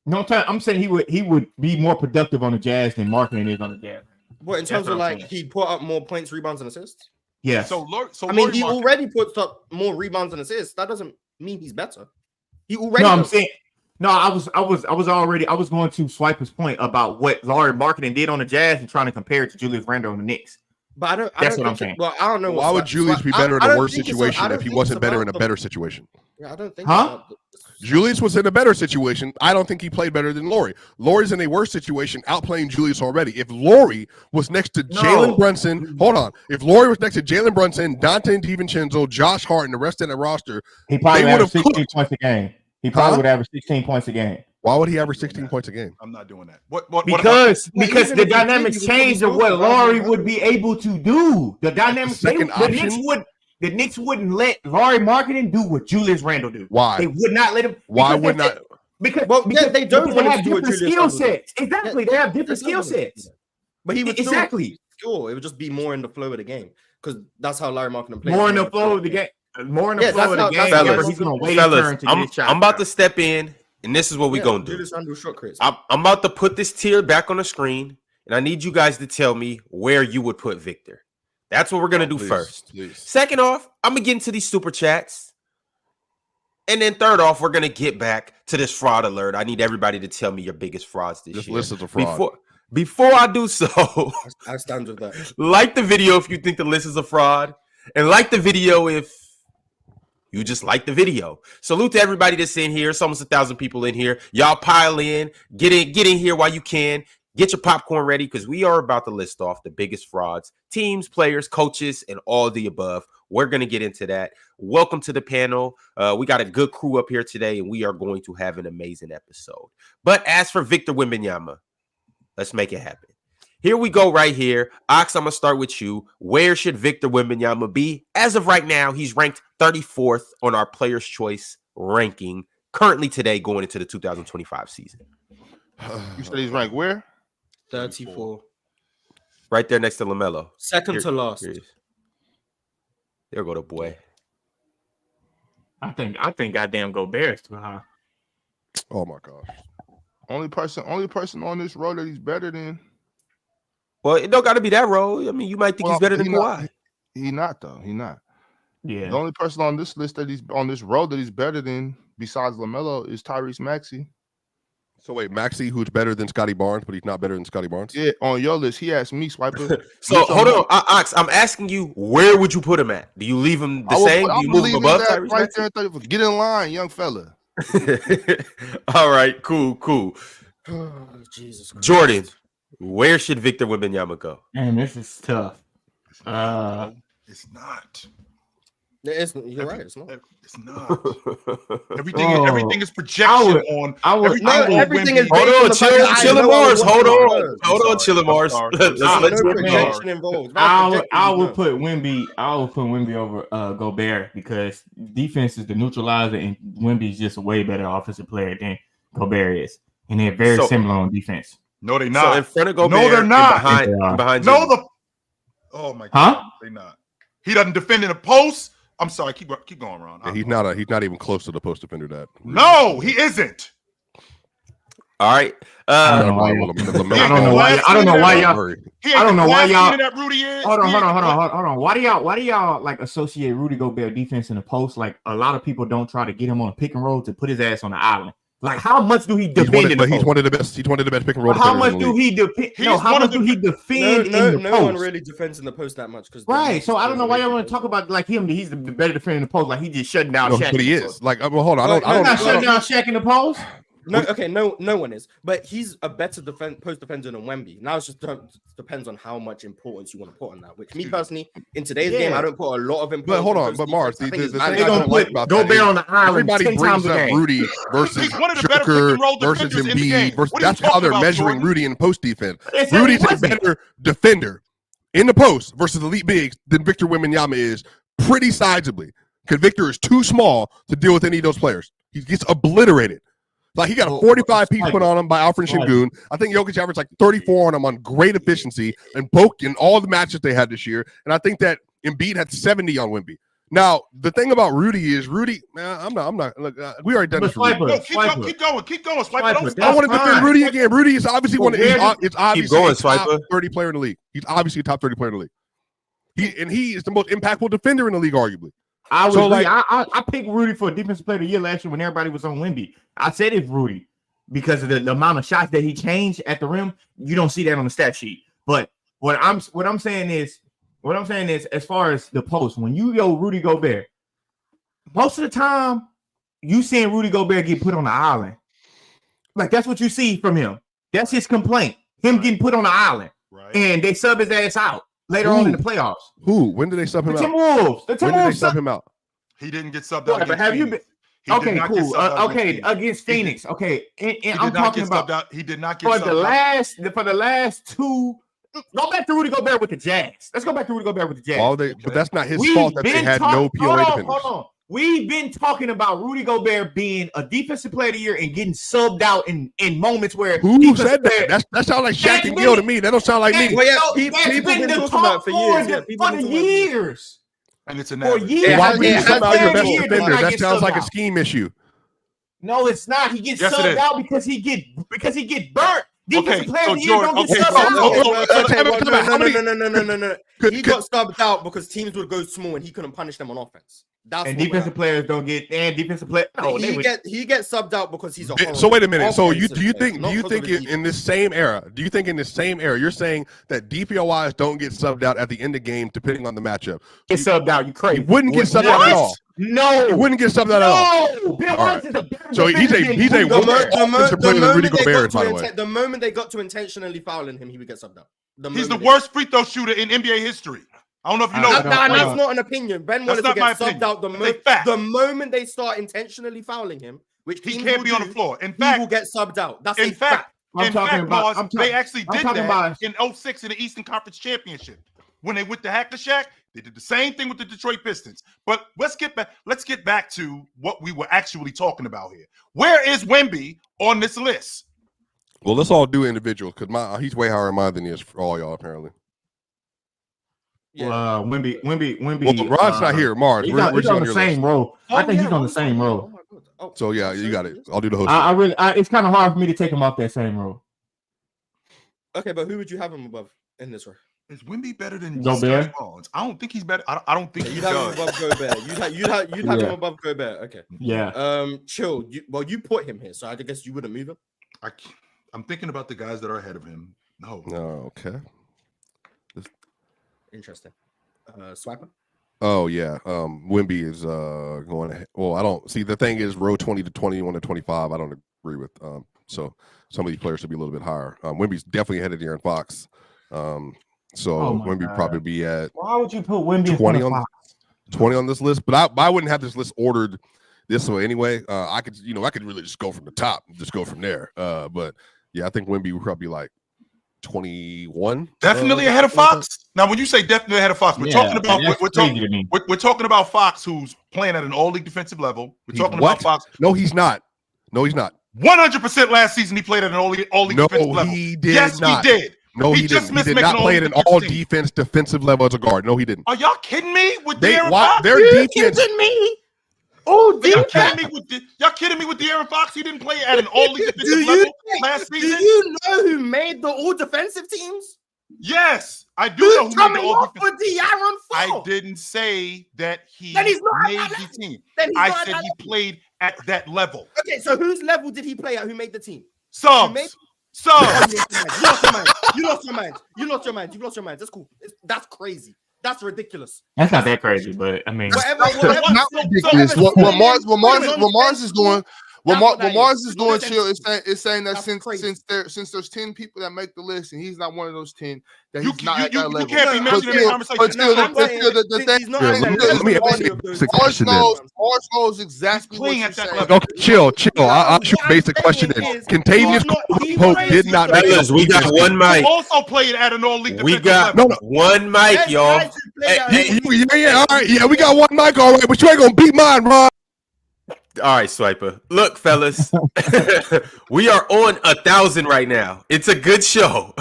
No, I'm saying he would be more productive on the Jazz than Markkanen is on the Jazz. What in terms of like he put up more points, rebounds, and assists? Yeah. So I mean, he already puts up more rebounds and assists. That doesn't mean he's better. He already. No, I'm saying. No, I was going to swipe his point about what Lauri Markkanen did on the Jazz and trying to compare it to Julius Randle on the Knicks. But That's what I'm saying. Well, I don't know. Why would Julius be better in a worse situation if he wasn't better in a better situation? Yeah, I don't think. Julius was in a better situation. I don't think he played better than Lauri. Lauri's in a worse situation, outplaying Julius already. If Lauri was next to Jalen Brunson, hold on. If Lauri was next to Jalen Brunson, Dante DiVincenzo, Josh Hart, and the rest of the roster, he probably would have 16 points a game. He probably would average 16 points a game. Why would he average 16 points a game? I'm not doing that. Because the dynamics changed of what Lauri would be able to do. The dynamics, the Knicks wouldn't let Lauri Markkanen do what Julius Randle do. Why? They would not let him. Why would not? Because they don't want to do different skill sets. Exactly, they have different skill sets. But he would sure it would just be more in the flow of the game because that's how Larry Markkanen plays. More in the flow of the game. More in the flow of the game. He's gonna wait his turn to get his shot. I'm about to step in, and this is what we're gonna do. I'm about to put this tier back on the screen, and I need you guys to tell me where you would put Victor. That's what we're going to do first. Please. Second off, I'm going to get into these super chats. And then third off, we're going to get back to this fraud alert. I need everybody to tell me your biggest frauds this year. This list is a fraud. Before I do so, I stand with that. Like the video if you think the list is a fraud. And like the video if you just like the video. Salute to everybody that's in here. It's almost 1,000 people in here. Y'all pile in. Get in here while you can. Get your popcorn ready because we are about to list off the biggest frauds, teams, players, coaches, and all the above. We're going to get into that. Welcome to the panel. We got a good crew up here today, and we are going to have an amazing episode. But as for Victor Wembanyama, let's make it happen. Here we go right here. Ox, I'm going to start with you. Where should Victor Wembanyama be? As of right now, he's ranked 34th on our Player's Choice ranking, currently today going into the 2025 season. You said he's ranked where? 34. Right there next to LaMelo. Second to last. There go the boy. I think goddamn Gobert's too high. Oh my gosh. Only person on this road that he's better than. Well, it don't got to be that road. I mean, you might think he's better than Kawhi. He not though. He not. Yeah. The only person on this list that he's on this road that he's better than besides LaMelo is Tyrese Maxey. So wait, Maxey, who's better than Scotty Barnes, but he's not better than Scotty Barnes? Yeah, on your list, he asked me, Swiper. So hold on, Ox, I'm asking you, where would you put him at? Do you leave him the same? Do you move him above Tyrese right Maxey? there? Get in line, young fella. All right, cool. Oh, Jesus Christ. Jordan, where should Victor Wembanyama go? Man, this is tough. It's not. You're right. It's not. It's not. Everything is projection on. Everything is. Hold on, chill, Mars. Hold on, chill, Mars. I would put Wemby over Gobert because defense is the neutralizer, and Wemby is just a way better offensive player than Gobert is, and they're very similar on defense. No, they're not. So in front of Gobert, no, they're not. Behind oh my God, they're not. He doesn't defend in the post. I'm sorry. Keep going, Ron. Yeah, he's not even close to the post defender. That no, he isn't. All right. I don't know why y'all. Hold on. Why do y'all like associate Rudy Gobert defense in the post? Like a lot of people don't try to get him on a pick and roll to put his ass on the island. Like how much do he defend? He's one of the best. He's one of the best pick and roll. How much do he defend? How much do he defend in the post? No one really defends in the post that much because right. So I don't know why y'all want to talk about like him. He's the better defender in the post. Like he just shutting down. Shaq but he is. Like, well, hold on. I'm not shutting down Shaq in the post. No one is. But he's a better post defender than Wemby. Now it just depends on how much importance you want to put on that. Which me personally, in today's game, I don't put a lot of importance. But hold on, but Mars, the thing I don't like about Gobert on the island. Everybody brings up Rudy versus Joker versus Embiid. That's how they're measuring Rudy in post defense. Rudy's a better defender. in the post versus elite bigs than Victor Wembanyama is pretty sizably. Because Victor is too small to deal with any of those players. He gets obliterated. Like he got a 45 piece put on him by Alfred Şengün. I think Jokic averaged like 34 on him on great efficiency and in all the matches they had this year. And I think that Embiid had 70 on Wemby. Now the thing about Rudy is man, I'm not. Look, we already done this. Keep going. Swiper. I want to defend Rudy again. Rudy is obviously it's obviously going, a top Swiper. 30 player in the league. He's obviously a top 30 player in the league. He is the most impactful defender in the league, arguably. I was I picked Rudy for defensive player of the year last year when everybody was on Wemby. I said it's Rudy because of the amount of shots that he changed at the rim. You don't see that on the stat sheet. But what I'm saying is, as far as the post, when you go Rudy Gobert, most of the time you seeing Rudy Gobert get put on the island. Like that's what you see from him. That's his complaint. Him getting put on the island, and they sub his ass out. Later on in the playoffs. Who? When did they sub him out? Timberwolves. When did they sub him out? He didn't get subbed out. But have you been? Okay, cool. Against Phoenix. Okay, and I'm talking about. He did not get subbed out. For the last two. Go back to Rudy Gobert with the Jazz. Let's go back to Rudy Gobert with the Jazz. But that's not his fault that they had no POA defenders. Hold on. We've been talking about Rudy Gobert being a defensive player of the year and getting subbed out in moments where who said that? That sounds like Shaq and Gil to me. That don't sound like me. Well, yeah, people been talking about it for years. For years. And it's an for years. Why would you sub out your best defender? That sounds like a scheme issue. No, it's not. He gets subbed out because he get burnt. Defensive player of the year don't get subbed out. No. He got subbed out because teams would go small and he couldn't punish them on offense. And defensive players don't get defensive players. He gets subbed out because he's a so wait a minute. So do you think in this same era, you're saying that DPOYs don't get subbed out at the end of game depending on the matchup? Get subbed out, you crazy. He wouldn't get subbed out at all. No, he wouldn't get subbed out at all. Bill Russ is a better so he's a offensive player than Rudy Gobert, by the way. The moment they got to intentionally fouling him, he would get subbed out. He's the worst free throw shooter in NBA history. I don't know if you know that. That's not an opinion. Ben wanted to get subbed out the moment they start intentionally fouling him, which he can't be on the floor. In fact, he will get subbed out. That's in fact. They actually did that in 2006 in the Eastern Conference Championship when they went to Hack-a-Shaq. They did the same thing with the Detroit Pistons. But let's get back to what we were actually talking about here. Where is Wemby on this list? Well, let's all do individuals because he's way higher in mine than he is for all y'all apparently. Yeah. Wemby. Well, Rod's not here. Mars, he's on the same row. I think he's on the same row. So yeah, you got it. I'll do the host. It's kind of hard for me to take him off that same row. Okay, but who would you have him above in this row? Is Wemby better than Gobert? I don't think he's better. I don't think you'd have him above Gobert. You'd have him above Gobert. Okay. Yeah. Chill. You put him here, so I guess you wouldn't move him. I'm thinking about the guys that are ahead of him. No. Okay. Interesting. Swiper. Oh yeah. Wemby is going ahead. Well, I don't see the thing is row 20 to 21 to 25. I don't agree with. So some of these players should be a little bit higher. Wemby's definitely ahead of De'Aaron Fox. So Wemby probably be at. Why would you put Wemby 20 on this list? But I wouldn't have this list ordered this way anyway. I could really just go from the top, just go from there. But yeah, I think Wemby would probably be like 21. Definitely ahead of Fox. Now, when you say definitely ahead of Fox, we're talking about Fox, who's playing at an all-league defensive level. We're talking about Fox. No, he's not. 100% last season he played at an all-league defensive level. He did yes, not. He did. No, he didn't. He did not play at an all-defense defensive level as a guard. No, he didn't. Are y'all kidding me with De'Aaron Fox? Their defense. Oh, y'all kidding me with De'Aaron Fox? He didn't play at an all-league defensive level last season. Do you know who made the all-defensive teams? Yes, I do know who made the all-defensive teams. I didn't say that he made the team. I said he played at that level. Okay, so whose level did he play at? Who made the team? Subs. You lost your mind. That's cool. That's crazy. That's ridiculous. That's not that crazy, but I mean, not ridiculous. What Mars is doing. What Mars is doing, chill, is saying that since there's 10 people that make the list and he's not one of those 10, that he's not at that level. You can't be mentioning the conversation. But still, the thing Mars knows exactly what you're saying. Okay, chill. I'll shoot a basic question. Contavious Pope did not. Fellas, we got one mic. Also played at an all-league. We got one mic, y'all. Yeah, all right. Yeah, we got one mic, all right, but you ain't gonna beat mine, Ron. All right, Swiper. Look, fellas, we are on 1,000 right now. It's a good show.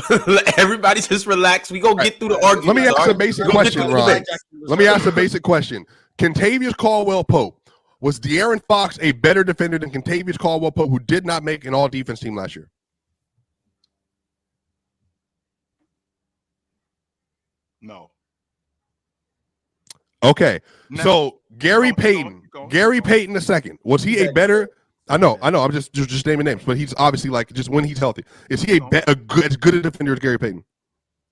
Everybody just relax. We gonna get through the argument. Let me ask a basic question, Ron. Let me ask a basic question. Contavious Caldwell-Pope, was De'Aaron Fox a better defender than Contavious Caldwell-Pope, who did not make an all-defense team last year? No. Okay, No. so Gary Payton II, was he a better? I know. I'm just naming names, but he's obviously like just when he's healthy. Is he as good a defender as Gary Payton?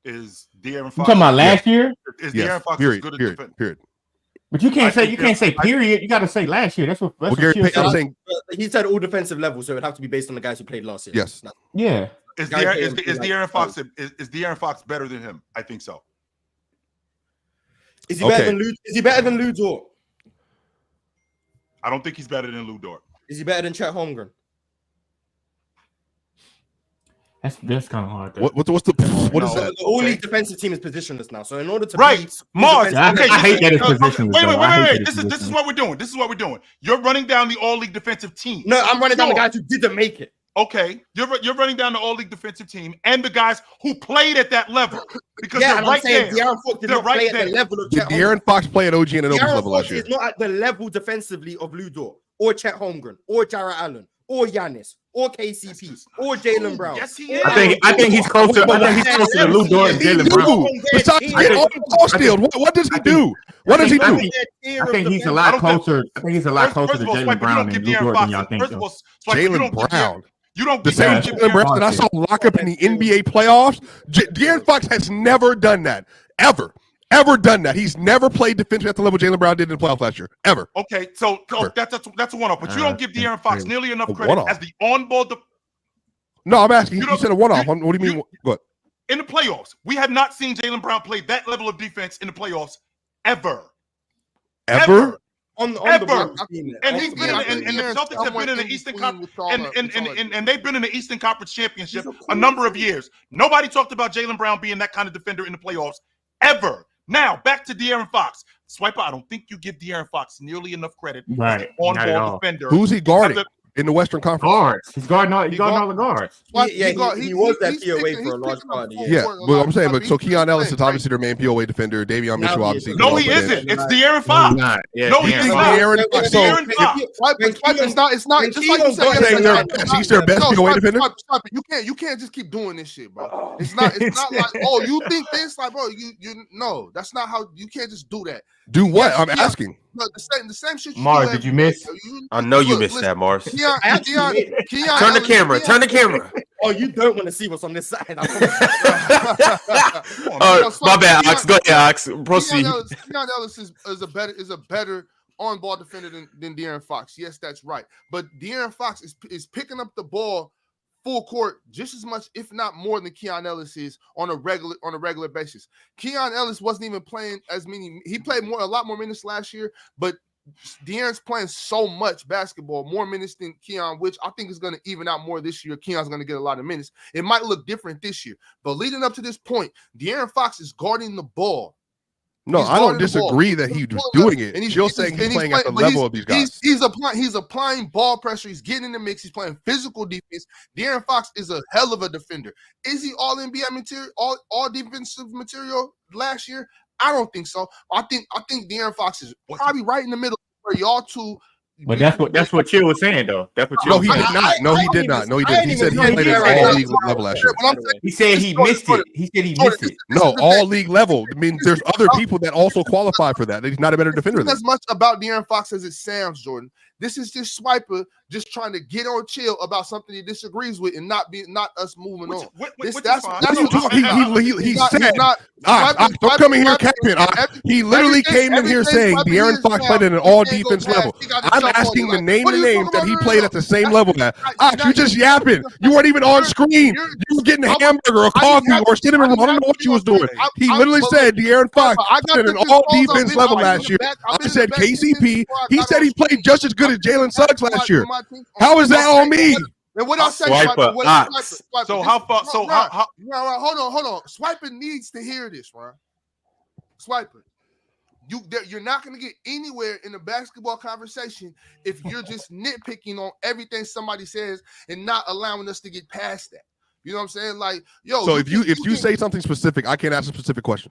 Is De'Aaron Fox? You talking about last year? Is De'Aaron Fox as good a defender? Period. But you can't say period. You got to say last year. That's what Gary Payton, I'm saying. He said all defensive level, so it would have to be based on the guys who played last year. Yes. Yeah. Is De'Aaron Fox better than him? I think so. Is he better than Lou Dort? I don't think he's better than Lou Dort. Is he better than Chet Holmgren? That's kind of hard. What is that? The all-league defensive team is positionless now. So in order to Mars. I hate that it's positionless. Wait. This is what we're doing. You're running down the all-league defensive team. No, I'm running down the guys who didn't make it. Okay, you're running down the all-league defensive team and the guys who played at that level because they're right there. De'Aaron Fox did not play at the level of Chet Holmgren. De'Aaron Fox play at OG and Anobi's level last year. Is not at the level defensively of Lou Dort or Chet Holmgren or Jarrett Allen or Giannis or KCP or Jaylen Brown. Yes, he is. I think he's closer. I think he's closer to Lou Dort and Jaylen Brown. Besides get on the ball steal, what does he do? What does he do? I think he's a lot closer. I think he's a lot closer to Jaylen Brown and Lou Dort than y'all think. Jaylen Brown. You don't the same Jaylen Brown that I saw lock up in the NBA playoffs. De'Aaron Fox has never done that. Ever done that. He's never played defensively at the level Jaylen Brown did in the playoffs last year. Ever. Okay, so that's a one-off. But you don't give De'Aaron Fox nearly enough credit as the on-ball. No, I'm asking. You said a one-off. What do you mean? What? In the playoffs, we have not seen Jaylen Brown play that level of defense in the playoffs ever. And he's been and the Celtics have been in the Eastern Conference and they've been in the Eastern Conference Championship a number of years. Nobody talked about Jaylen Brown being that kind of defender in the playoffs ever. Now back to De'Aaron Fox. Swiper, I don't think you give De'Aaron Fox nearly enough credit as an on-ball defender. Who's he guarding in the Western Conference? Guards. He's guarding all the guards. He was that POA for a large part of the year. Yeah, well, I'm saying, but so Keon Ellis is obviously their main POA defender. Davion Mitchell, obviously. No, he isn't. It's De'Aaron Fox. No, he's not. De'Aaron Fox. It's not just like you said. He's their best POA defender. You can't just keep doing this shit, bro. It's not like, oh, you think this, like, bro. No, that's not how. You can't just do that. Do what? I'm asking. The same shit. Mars, did you miss? I know you missed that, Mars. Turn the camera. Oh, you don't want to see what's on this side. My bad, Ox. Go ahead, Ox. Proceed. Keon Ellis is a better on-ball defender than De'Aaron Fox. Yes, that's right. But De'Aaron Fox is picking up the ball full court just as much, if not more, than Keon Ellis is on a regular basis. Keon Ellis wasn't even playing as many. He played a lot more minutes last year, but De'Aaron's playing so much basketball, more minutes than Keon, which I think is going to even out more this year. Keon's going to get a lot of minutes. It might look different this year, but leading up to this point, De'Aaron Fox is guarding the ball. No, I don't disagree that he was doing it. And he's saying he's playing at the level of these guys. He's applying ball pressure. He's getting in the mix. He's playing physical defense. De'Aaron Fox is a hell of a defender. Is he all NBA material, all defensive material last year? I don't think so. I think De'Aaron Fox is probably right in the middle where y'all two. But that's what Chill was saying, though. That's what Chill. No, he did not. No, he did not. No, he didn't. He said he played at all league level last year. He said he missed it. He said he missed it. No, all league level. I mean, there's other people that also qualify for that. He's not a better defender than as much about De'Aaron Fox as it sounds, Jordan. This is just Swiper just trying to get on chill about something he disagrees with and not us moving on. That's fine. He said, don't come in here capping. He literally came in here saying De'Aaron Fox played at an all-defense level. I'm asking to name the names that he played at the same level at. You just yapping. You weren't even on screen. You were getting a hamburger or coffee or sitting around. I don't know what you was doing. He literally said De'Aaron Fox played at an all-defense level last year. I said KCP. He said he played just as good as Jalen Suggs last year. How is that on me? And what I say, Swiper. So how far? So how? Hold on. Swiper needs to hear this, Ron. Swiper, you're not going to get anywhere in the basketball conversation if you're just nitpicking on everything somebody says and not allowing us to get past that. You know what I'm saying? Like, yo. So if you say something specific, I can't ask a specific question.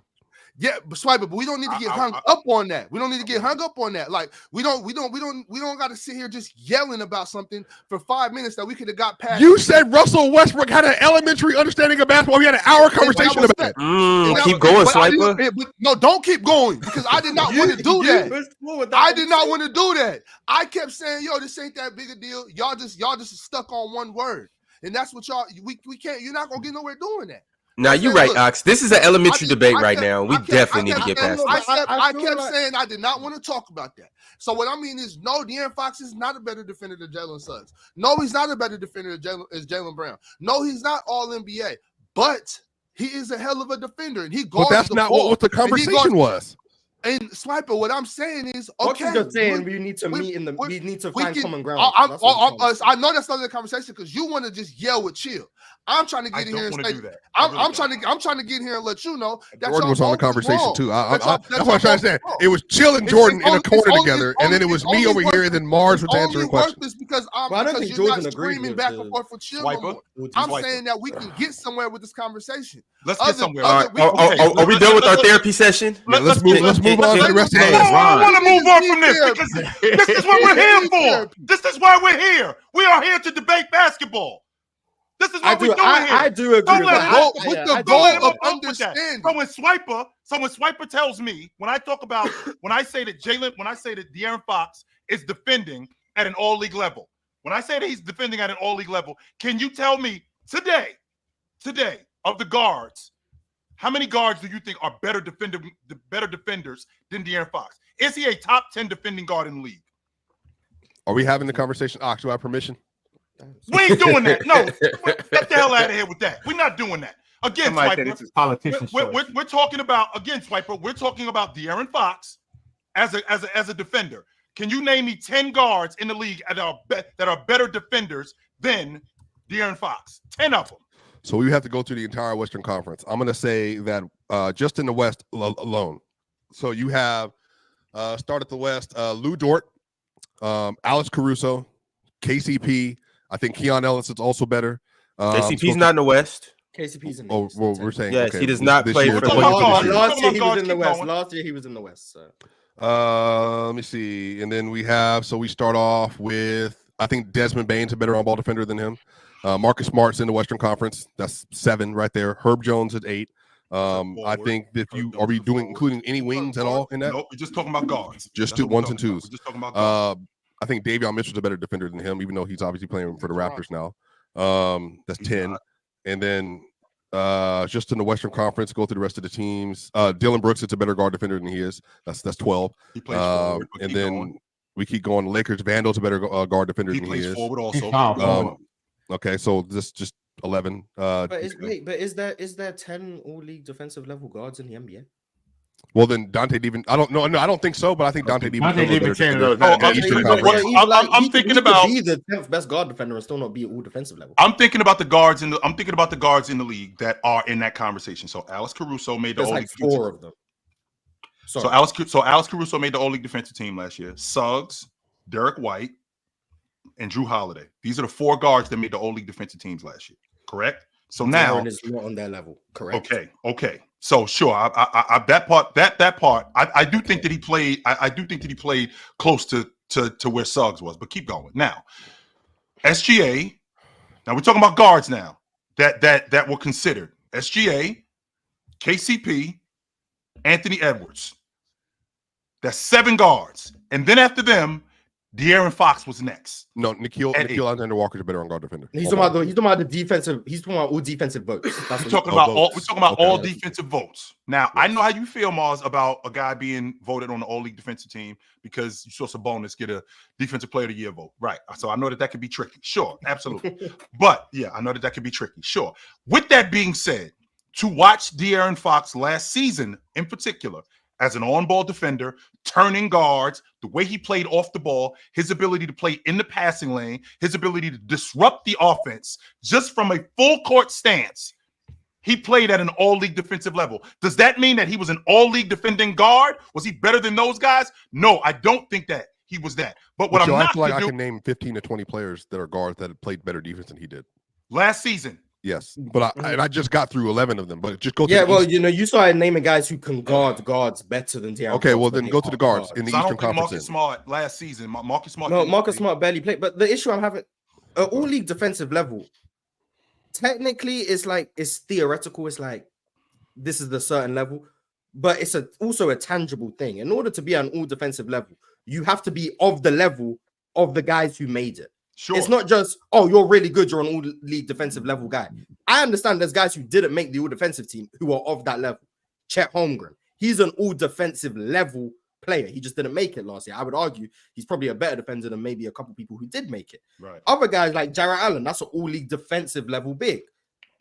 Yeah, but Swiper, but we don't need to get hung up on that. We don't need to get hung up on that. Like, we don't got to sit here just yelling about something for 5 minutes that we could have got past. You said Russell Westbrook had an elementary understanding of basketball. We had an hour conversation about it. Keep going, Swiper. No, don't keep going because I did not want to do that. I did not want to do that. I kept saying, yo, this ain't that big a deal. Y'all just stuck on one word, and that's what we can't. You're not gonna get nowhere doing that. Now you're right, Ox. This is an elementary debate right now. We definitely need to get past this. I kept saying I did not want to talk about that. So what I mean is, no, De'Aaron Fox is not a better defender than Jalen Suggs. No, he's not a better defender than Jalen Brown. No, he's not all NBA. But he is a hell of a defender, and he guards. But that's not what the conversation was. And Swiper, what I'm saying is, okay, what you're saying, we need to meet in the. We need to find common ground. I know that's not the conversation because you want to just yell with chill. I'm trying to get in here and say that. I'm trying to get here and let you know that Jordan was on the conversation too. That's what I'm trying to say. It was Chill and Jordan in a corner together, and then it was me over here, and then Mars was answering questions. Because I don't think you're not screaming back and forth for Chill. I'm saying that we can get somewhere with this conversation. Let's get somewhere. Are we done with our therapy session? Let's move on to the rest of the list. I want to move on from this because this is what we're here for. This is why we're here. We are here to debate basketball. This is what we're doing here. I do agree with the goal of understanding. So when Swiper tells me when I say that De'Aaron Fox is defending at an all-league level, when I say that he's defending at an all-league level, can you tell me today of the guards, how many guards do you think are better defenders than De'Aaron Fox? Is he a top 10 defending guard in the league? Are we having the conversation? Ox, do I have permission? We ain't doing that. No, get the hell out of here with that. We're not doing that. Again, Swiper, we're talking about Swiper. We're talking about De'Aaron Fox as a defender. Can you name me 10 guards in the league that are better defenders than De'Aaron Fox? 10 of them. So we have to go through the entire Western Conference. I'm going to say that just in the West alone. So you have start at the West, Lou Dort, Alex Caruso, KCP. I think Keon Ellis is also better. KCP's not in the West. KCP's in the West. Well, we're saying yes, he does not play for the Last year he was in the West. Last year he was in the West. So. Let me see. And then we start off with, I think Desmond Bane's a better on-ball defender than him. Marcus Smart's in the Western Conference. That's 7 right there. Herb Jones at 8. I think that are we including any wings at all in that? Nope, we're just talking about guards. Just 2 1s and 2s. We're just talking about guards. I think Davion Mitchell's a better defender than him, even though he's obviously playing for the Raptors now. That's 10. And then just in the Western Conference, go through the rest of the teams. Dylan Brooks is a better guard defender than he is. That's 12. He plays forward, and then we keep going. Lakers, Vandal's a better guard defender than he is. He plays forward also. Okay, so this just 11. But is there 10 all-league defensive level guards in the NBA? Well, then Dante Divincenzo. I don't think so, but I think Dante Divincenzo. I'm thinking about be the 10th best guard defender and still not be all defensive level. I'm thinking about the guards in the league that are in that conversation. So Alex Caruso made the all-league. 4 of them. So Alex Caruso made the all-league defensive team last year. Suggs, Derek White, and Drew Holiday. These are the 4 guards that made the all-league defensive teams last year. Correct. So now is not on their level. Correct. Okay. So sure, I that part. I do think that he played. I do think that he played close to where Suggs was. But keep going. Now, SGA. Now we're talking about guards now. That were considered SGA, KCP, Anthony Edwards. That's 7 guards, and then after them, De'Aaron Fox was next. No, Nikhil Alexander Walker's a better on guard defender. He's talking about the defensive. He's talking about all defensive votes. That's We're talking about all defensive votes. Now, I know how you feel, Mars, about a guy being voted on the all-league defensive team because you saw Sabonis get a defensive player of the year vote. Right. So I know that could be tricky. Sure, absolutely. But yeah, I know that could be tricky. Sure. With that being said, to watch De'Aaron Fox last season in particular as an on-ball defender, turning guards, the way he played off the ball, his ability to play in the passing lane, his ability to disrupt the offense just from a full court stance, he played at an all-league defensive level. Does that mean that he was an all-league defending guard? Was he better than those guys? No, I don't think that he was that. But what I feel like I can name 15 to 20 players that are guards that have played better defense than he did last season. Yes, but I just got through 11 of them. But just go. You started naming guys who can guard guards better than De'Aaron. Okay, well then go to the guards in the Eastern Conference. Marcus Smart last season. Marcus Smart. No, Marcus Smart barely played. But the issue I'm having at all league defensive level, technically, it's theoretical. It's like this is the certain level, but it's also a tangible thing. In order to be an all defensive level, you have to be of the level of the guys who made it. Sure. It's not just, you're really good, you're an all-league defensive level guy. I understand there's guys who didn't make the all-defensive team who are of that level. Chet Holmgren, he's an all-defensive level player. He just didn't make it last year. I would argue he's probably a better defender than maybe a couple people who did make it. Right. Other guys like Jarrett Allen, that's an all-league defensive level big.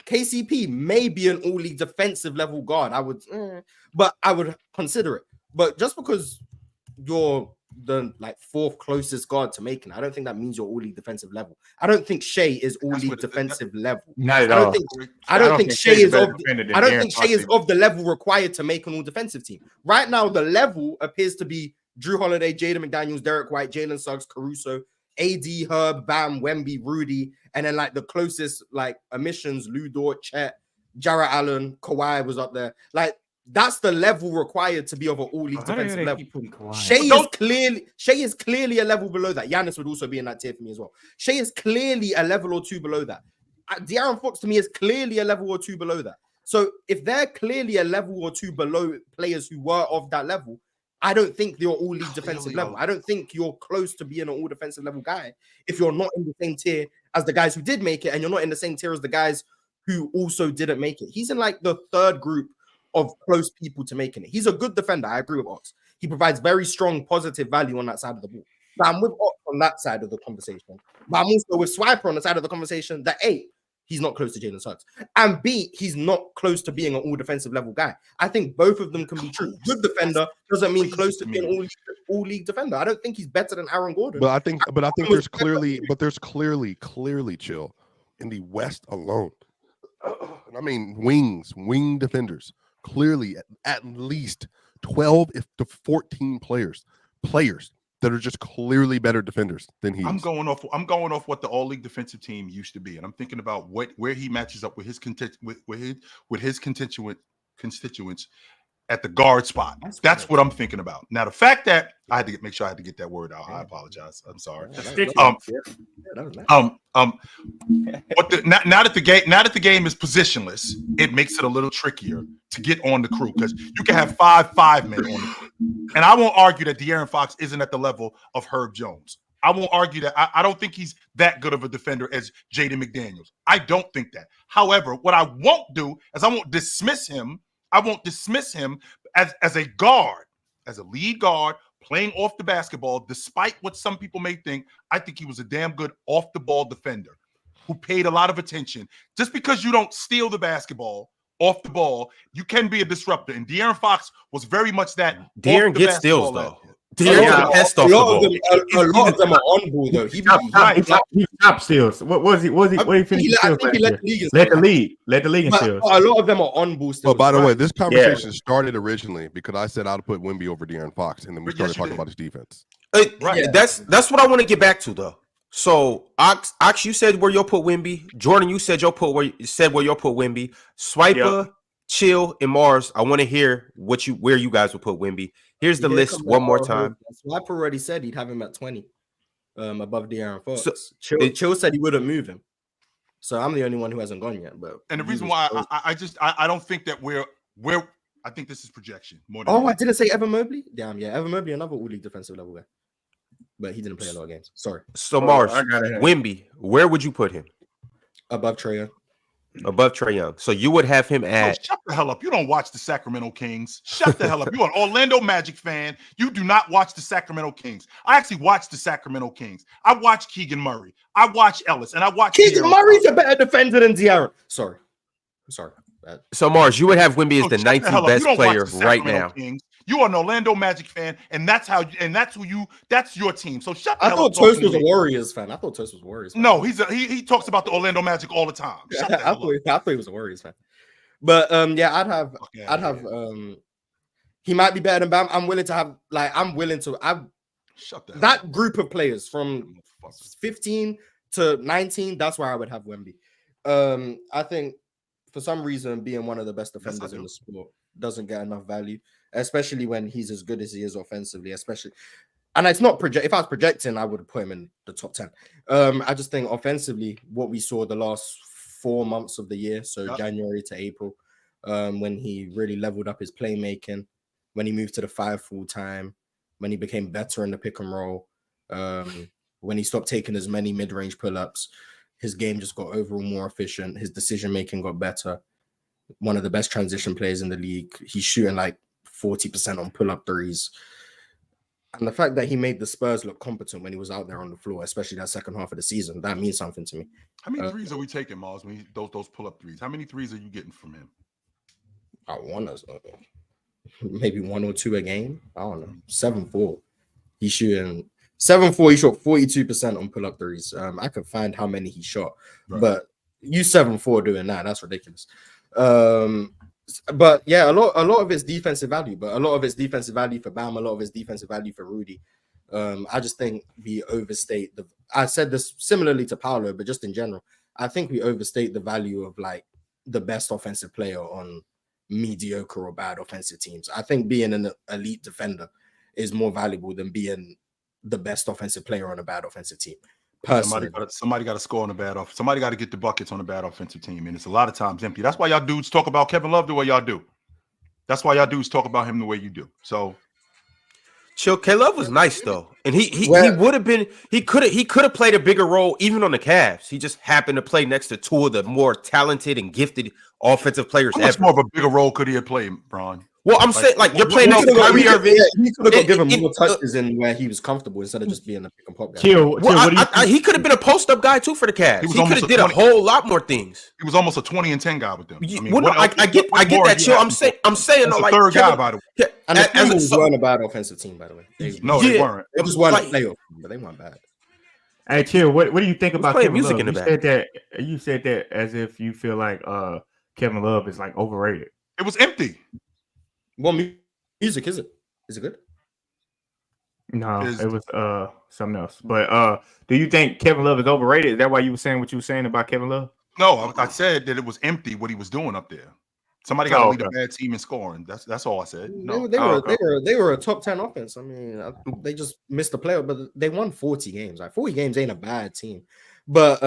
KCP may be an all-league defensive level guard. I would consider it. But just because you're the fourth closest guard to making, I don't think that means you're all league defensive level. I don't think Shea is all league defensive level. Not at all. I don't think Shea is of the level required to make an all defensive team. Right now, the level appears to be Drew Holiday, Jaden McDaniels, Derek White, Jalen Suggs, Caruso, AD, Herb, Bam, Wemby, Rudy, and then the closest emissions, Lou Dort, Chet, Jarrett Allen, Kawhi was up there. That's the level required to be of an all-league defensive level. Shea is clearly a level below that. Giannis would also be in that tier for me as well. Shea is clearly a level or two below that. De'Aaron Fox to me is clearly a level or two below that. So if they're clearly a level or two below players who were of that level, I don't think you're all-league defensive level. I don't think you're close to being an all-defensive level guy if you're not in the same tier as the guys who did make it, and you're not in the same tier as the guys who also didn't make it. He's in the third group of close people to making it. He's a good defender. I agree with Ox. He provides very strong positive value on that side of the ball. But I'm with Ox on that side of the conversation. But I'm also with Swiper on the side of the conversation that A, he's not close to Jalen Suggs, and B, he's not close to being an all defensive level guy. I think both of them can be true. Good defender doesn't mean close to being an all league defender. I don't think he's better than Aaron Gordon. But I think there's clearly chill in the West alone. I mean, wing defenders. Clearly, at least 12 to 14 players that are just clearly better defenders than he is. I'm going off what the all-league defensive team used to be, and I'm thinking about where he matches up with his constituents at the guard spot. That's what I'm thinking about. Now, the fact that I had to make sure I had to get that word out. I apologize. I'm sorry. Now that the game is positionless, it makes it a little trickier to get on the crew because you can have five men on the crew. And I won't argue that De'Aaron Fox isn't at the level of Herb Jones. I won't argue that. I don't think he's that good of a defender as Jaden McDaniels. I don't think that. However, what I won't do is I won't dismiss him as a guard, as a lead guard, playing off the basketball, despite what some people may think. I think he was a damn good off-the-ball defender who paid a lot of attention. Just because you don't steal the basketball off the ball, you can be a disruptor. And De'Aaron Fox was very much that. De'Aaron gets steals, though. A lot of them are on ball though. He top steals. What was he? What he finished? I think he led the league in steals. A lot of them are on ball steals. Oh, by the way, this conversation started originally because I said I'd put Wemby over De'Aaron Fox, and then we started talking about his defense. Right. Yeah. That's what I want to get back to though. So Ox, you said where you'll put Wemby. Jordan, you said where you'll put Wemby. Swiper, Chill, and Mars. I want to hear where you guys will put Wemby. Here's the list one more time. Swiper already said he'd have him at 20, above De'Aaron Fox. So, Chill said he wouldn't move him. So I'm the only one who hasn't gone yet. But the reason why I don't think that we're I think this is projection more than I didn't say Evan Mobley. Damn, yeah, Evan Mobley, another all league defensive level guy. but he didn't play a lot of games. Sorry. So Mars, I got it. Wemby, where would you put him? Above Trae Young. Above Trae Young. So you would have him at. Shut the hell up. You don't watch the Sacramento Kings. Shut the hell up. You're an Orlando Magic fan. You do not watch the Sacramento Kings. I actually watch the Sacramento Kings. I watch Keegan Murray. I watch Ellis. And I watch Keegan Murray's a better defender than De'Aaron. Sorry. So Mars, you would have Wemby as the 19th best player right now. Kings. You are an Orlando Magic fan, and that's your team. So shut the I hell thought up. Toast was a Warriors fan. No, he talks about the Orlando Magic all the time. Shut the hell up. I thought he was a Warriors fan. But yeah, I'd have he might be better than Bam. I'm willing to shut that group of players from 15 to 19, that's where I would have Wemby. I think for some reason being one of the best defenders in the sport doesn't get enough value, especially when he's as good as he is offensively, especially. And it's not if I was projecting, I would have put him in the top 10. I just think offensively, what we saw the last 4 months of the year, so January to April, when he really leveled up his playmaking, when he moved to the 5 full time, when he became better in the pick and roll, when he stopped taking as many mid-range pull-ups, his game just got overall more efficient. His decision-making got better. One of the best transition players in the league. He's shooting like 40% on pull-up threes. And the fact that he made the Spurs look competent when he was out there on the floor, especially that second half of the season, that means something to me. How many threes are we taking, Miles, when those pull-up threes? How many threes are you getting from him? Maybe 1 or 2 a game. I don't know. 7-4. He's shooting 7-4. He shot 42% on pull-up threes. I could find how many he shot, but you 7-4 doing that, that's ridiculous. But yeah, a lot of it's defensive value, but a lot of it's defensive value for Bam, a lot of it's defensive value for Rudy. I just think we overstate I said this similarly to Paolo, but just in general, I think we overstate the value of like the best offensive player on mediocre or bad offensive teams. I think being an elite defender is more valuable than being the best offensive player on a bad offensive team. Somebody got to score on a bad off. Somebody got to get the buckets on a bad offensive team, and it's a lot of times empty. That's why y'all dudes talk about Kevin Love the way y'all do. That's why y'all dudes talk about him the way you do. So, chill. K-Love was nice though, and he would have been. He could have played a bigger role even on the Cavs. He just happened to play next to 2 of the more talented and gifted offensive players how much ever. more of a bigger role could he have played, Bron? Well, I'm saying, like, you're playing next to Kyrie Irving. He could have given more touches in where he was comfortable instead of just being a pick and pop guy. He could have been a post-up guy, too, for the Cavs. He could have did a whole lot more things. He was almost a 20-10 guy with them. I get that, Chill. I'm saying, like, third guy, by the way. And the Timberwolves weren't a bad offensive team, by the way. They weren't. They just weren't a playoff, but they weren't bad. Hey, Chill, what do you think about Kevin Love? You said that as if you feel like Kevin Love is, like, overrated. It was empty. Well, music, is it? Is it good? No, it was something else. But do you think Kevin Love is overrated? Is that why you were saying what you were saying about Kevin Love? No, I said that it was empty what he was doing up there. Somebody got to lead a bad team in scoring. That's all I said. No, they were a top 10 offense. I mean, they just missed the playoff, but they won 40 games. Like 40 games ain't a bad team. But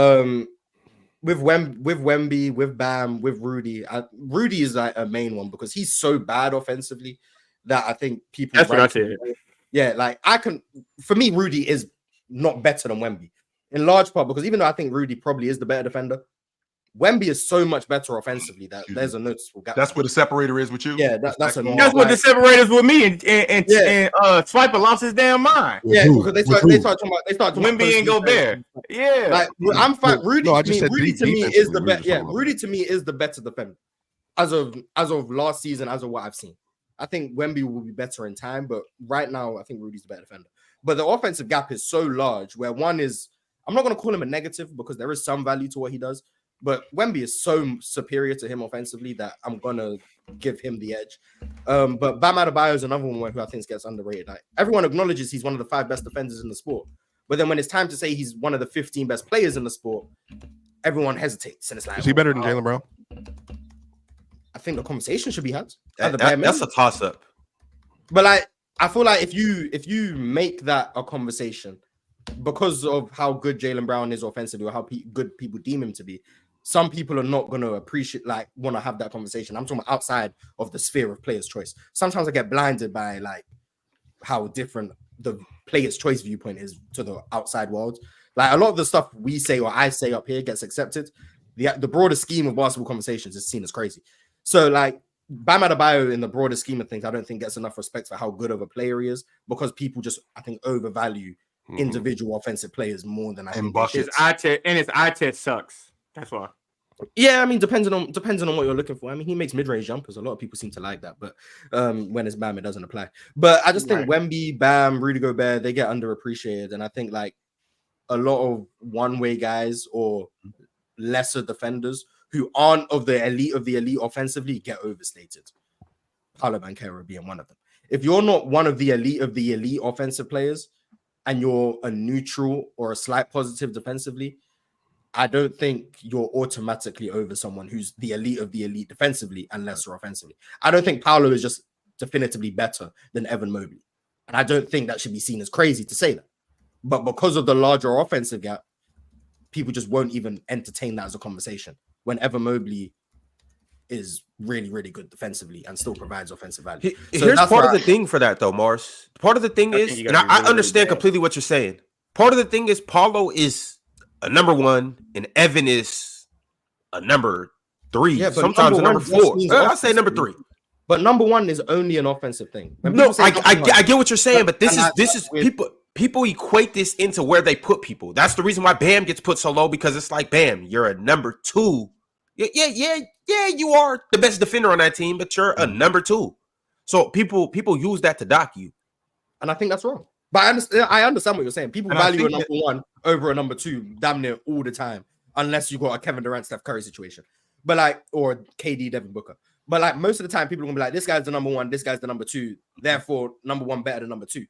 with Wemby, with Bam, with Rudy, Rudy is like a main one because he's so bad offensively that I think people. That's what I said. Yeah, like for me, Rudy is not better than Wemby in large part because even though I think Rudy probably is the better defender, Wemby is so much better offensively that there's a noticeable gap. That's where the separator is with you. Yeah, that's what the separator is with me. And Swiper lost his damn mind. Yeah, because they start talking about Wemby and Gobert. Yeah, like I'm fine. Rudy to me is the best. Yeah, Rudy to me is the better defender as of last season, as of what I've seen. I think Wemby will be better in time, but right now I think Rudy's the better defender. But the offensive gap is so large where one is, I'm not going to call him a negative because there is some value to what he does, but Wemby is so superior to him offensively that I'm going to give him the edge. But Bam Adebayo is another one who I think gets underrated. Like, everyone acknowledges he's one of the 5 best defenders in the sport, but then when it's time to say he's one of the 15 best players in the sport, everyone hesitates. And it's like, is he better than Jaylen Brown? I think the conversation should be had. That's a toss-up. But like, I feel like if you make that a conversation because of how good Jaylen Brown is offensively or how good people deem him to be, some people are not going to appreciate, like, want to have that conversation. I'm talking about outside of the sphere of players' choice. Sometimes I get blinded by like how different the player's choice viewpoint is to the outside world. Like a lot of the stuff we say or I say up here gets accepted. The broader scheme of basketball conversations is seen as crazy. So like Bam Adebayo in the broader scheme of things, I don't think gets enough respect for how good of a player he is because people just, I think, overvalue individual offensive players more than I think. His eye test sucks. That's why. Yeah, I mean, depending on what you're looking for. I mean, he makes mid-range jumpers. A lot of people seem to like that, but when it's Bam, it doesn't apply. But I just think Wemby, Bam, Rudy Gobert, they get underappreciated, and I think like a lot of one-way guys or lesser defenders who aren't of the elite offensively get overstated. Paolo Banchero being one of them. If you're not one of the elite offensive players, and you're a neutral or a slight positive defensively, I don't think you're automatically over someone who's the elite defensively and lesser offensively. I don't think Paolo is just definitively better than Evan Mobley. And I don't think that should be seen as crazy to say that. But because of the larger offensive gap, people just won't even entertain that as a conversation when Evan Mobley is really, really good defensively and still provides offensive value. Here's part of the thing for that, though, Mars. Part of the thing is, and I understand completely what you're saying. Part of the thing is Paulo is a number 1 and Evan is a number 3. Yeah, sometimes a number 4. I say number 3. But number 1 is only an offensive thing. No, I get what you're saying, but this is people equate this into where they put people. That's the reason why Bam gets put so low, because it's like, Bam, you're a number 2. Yeah, you are the best defender on that team, but you're a number 2. So people use that to dock you. And I think that's wrong. But I understand what you're saying. People value a number 1 over a number 2 damn near all the time, unless you got a Kevin Durant, Steph Curry situation. But like, or KD, Devin Booker. But like most of the time, people are gonna be like, this guy's the number 1, this guy's the number 2, therefore number 1 better than number 2.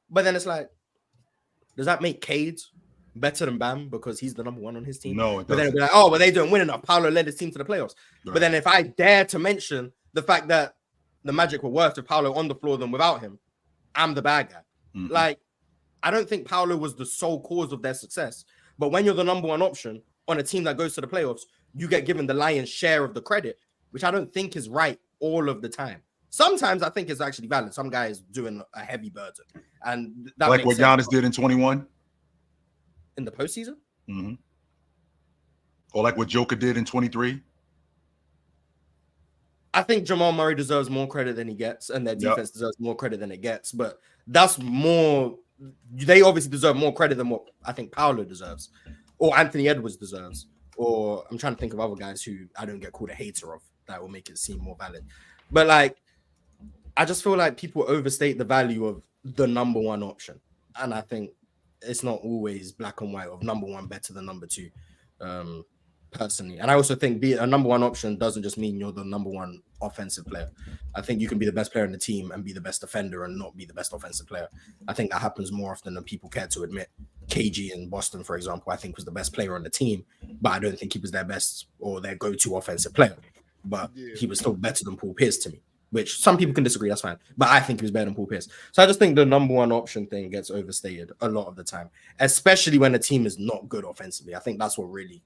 But then it's like, does that make Cade better than Bam because he's the number 1 on his team? No, it doesn't. But then it'll be like, oh, but they don't win enough. Paolo led his team to the playoffs. Right. But then if I dare to mention the fact that the Magic were worse with Paolo on the floor than without him, I'm the bad guy. Mm-hmm. Like, I don't think Paolo was the sole cause of their success. But when you're the number 1 option on a team that goes to the playoffs, you get given the lion's share of the credit, which I don't think is right all of the time. Sometimes I think it's actually valid. Some guy is doing a heavy burden. And that like what Giannis did in 21? In the postseason? Mm-hmm. Or like what Joker did in 23? I think Jamal Murray deserves more credit than he gets, and their defense deserves more credit than it gets. But that's more... They obviously deserve more credit than what I think Paolo deserves, or Anthony Edwards deserves, or I'm trying to think of other guys who I don't get called a hater of that will make it seem more valid. But like, I just feel like people overstate the value of the number 1 option, and I think it's not always black and white of number 1 better than number 2, personally. And I also think being a number 1 option doesn't just mean you're the number 1 offensive player. I think you can be the best player in the team and be the best defender and not be the best offensive player. I think that happens more often than people care to admit. KG in Boston, for example, I think was the best player on the team, but I don't think he was their best or their go-to offensive player. But he was still better than Paul Pierce to me, which some people can disagree, that's fine. But I think he was better than Paul Pierce. So I just think the number 1 option thing gets overstated a lot of the time, especially when a team is not good offensively. I think that's what really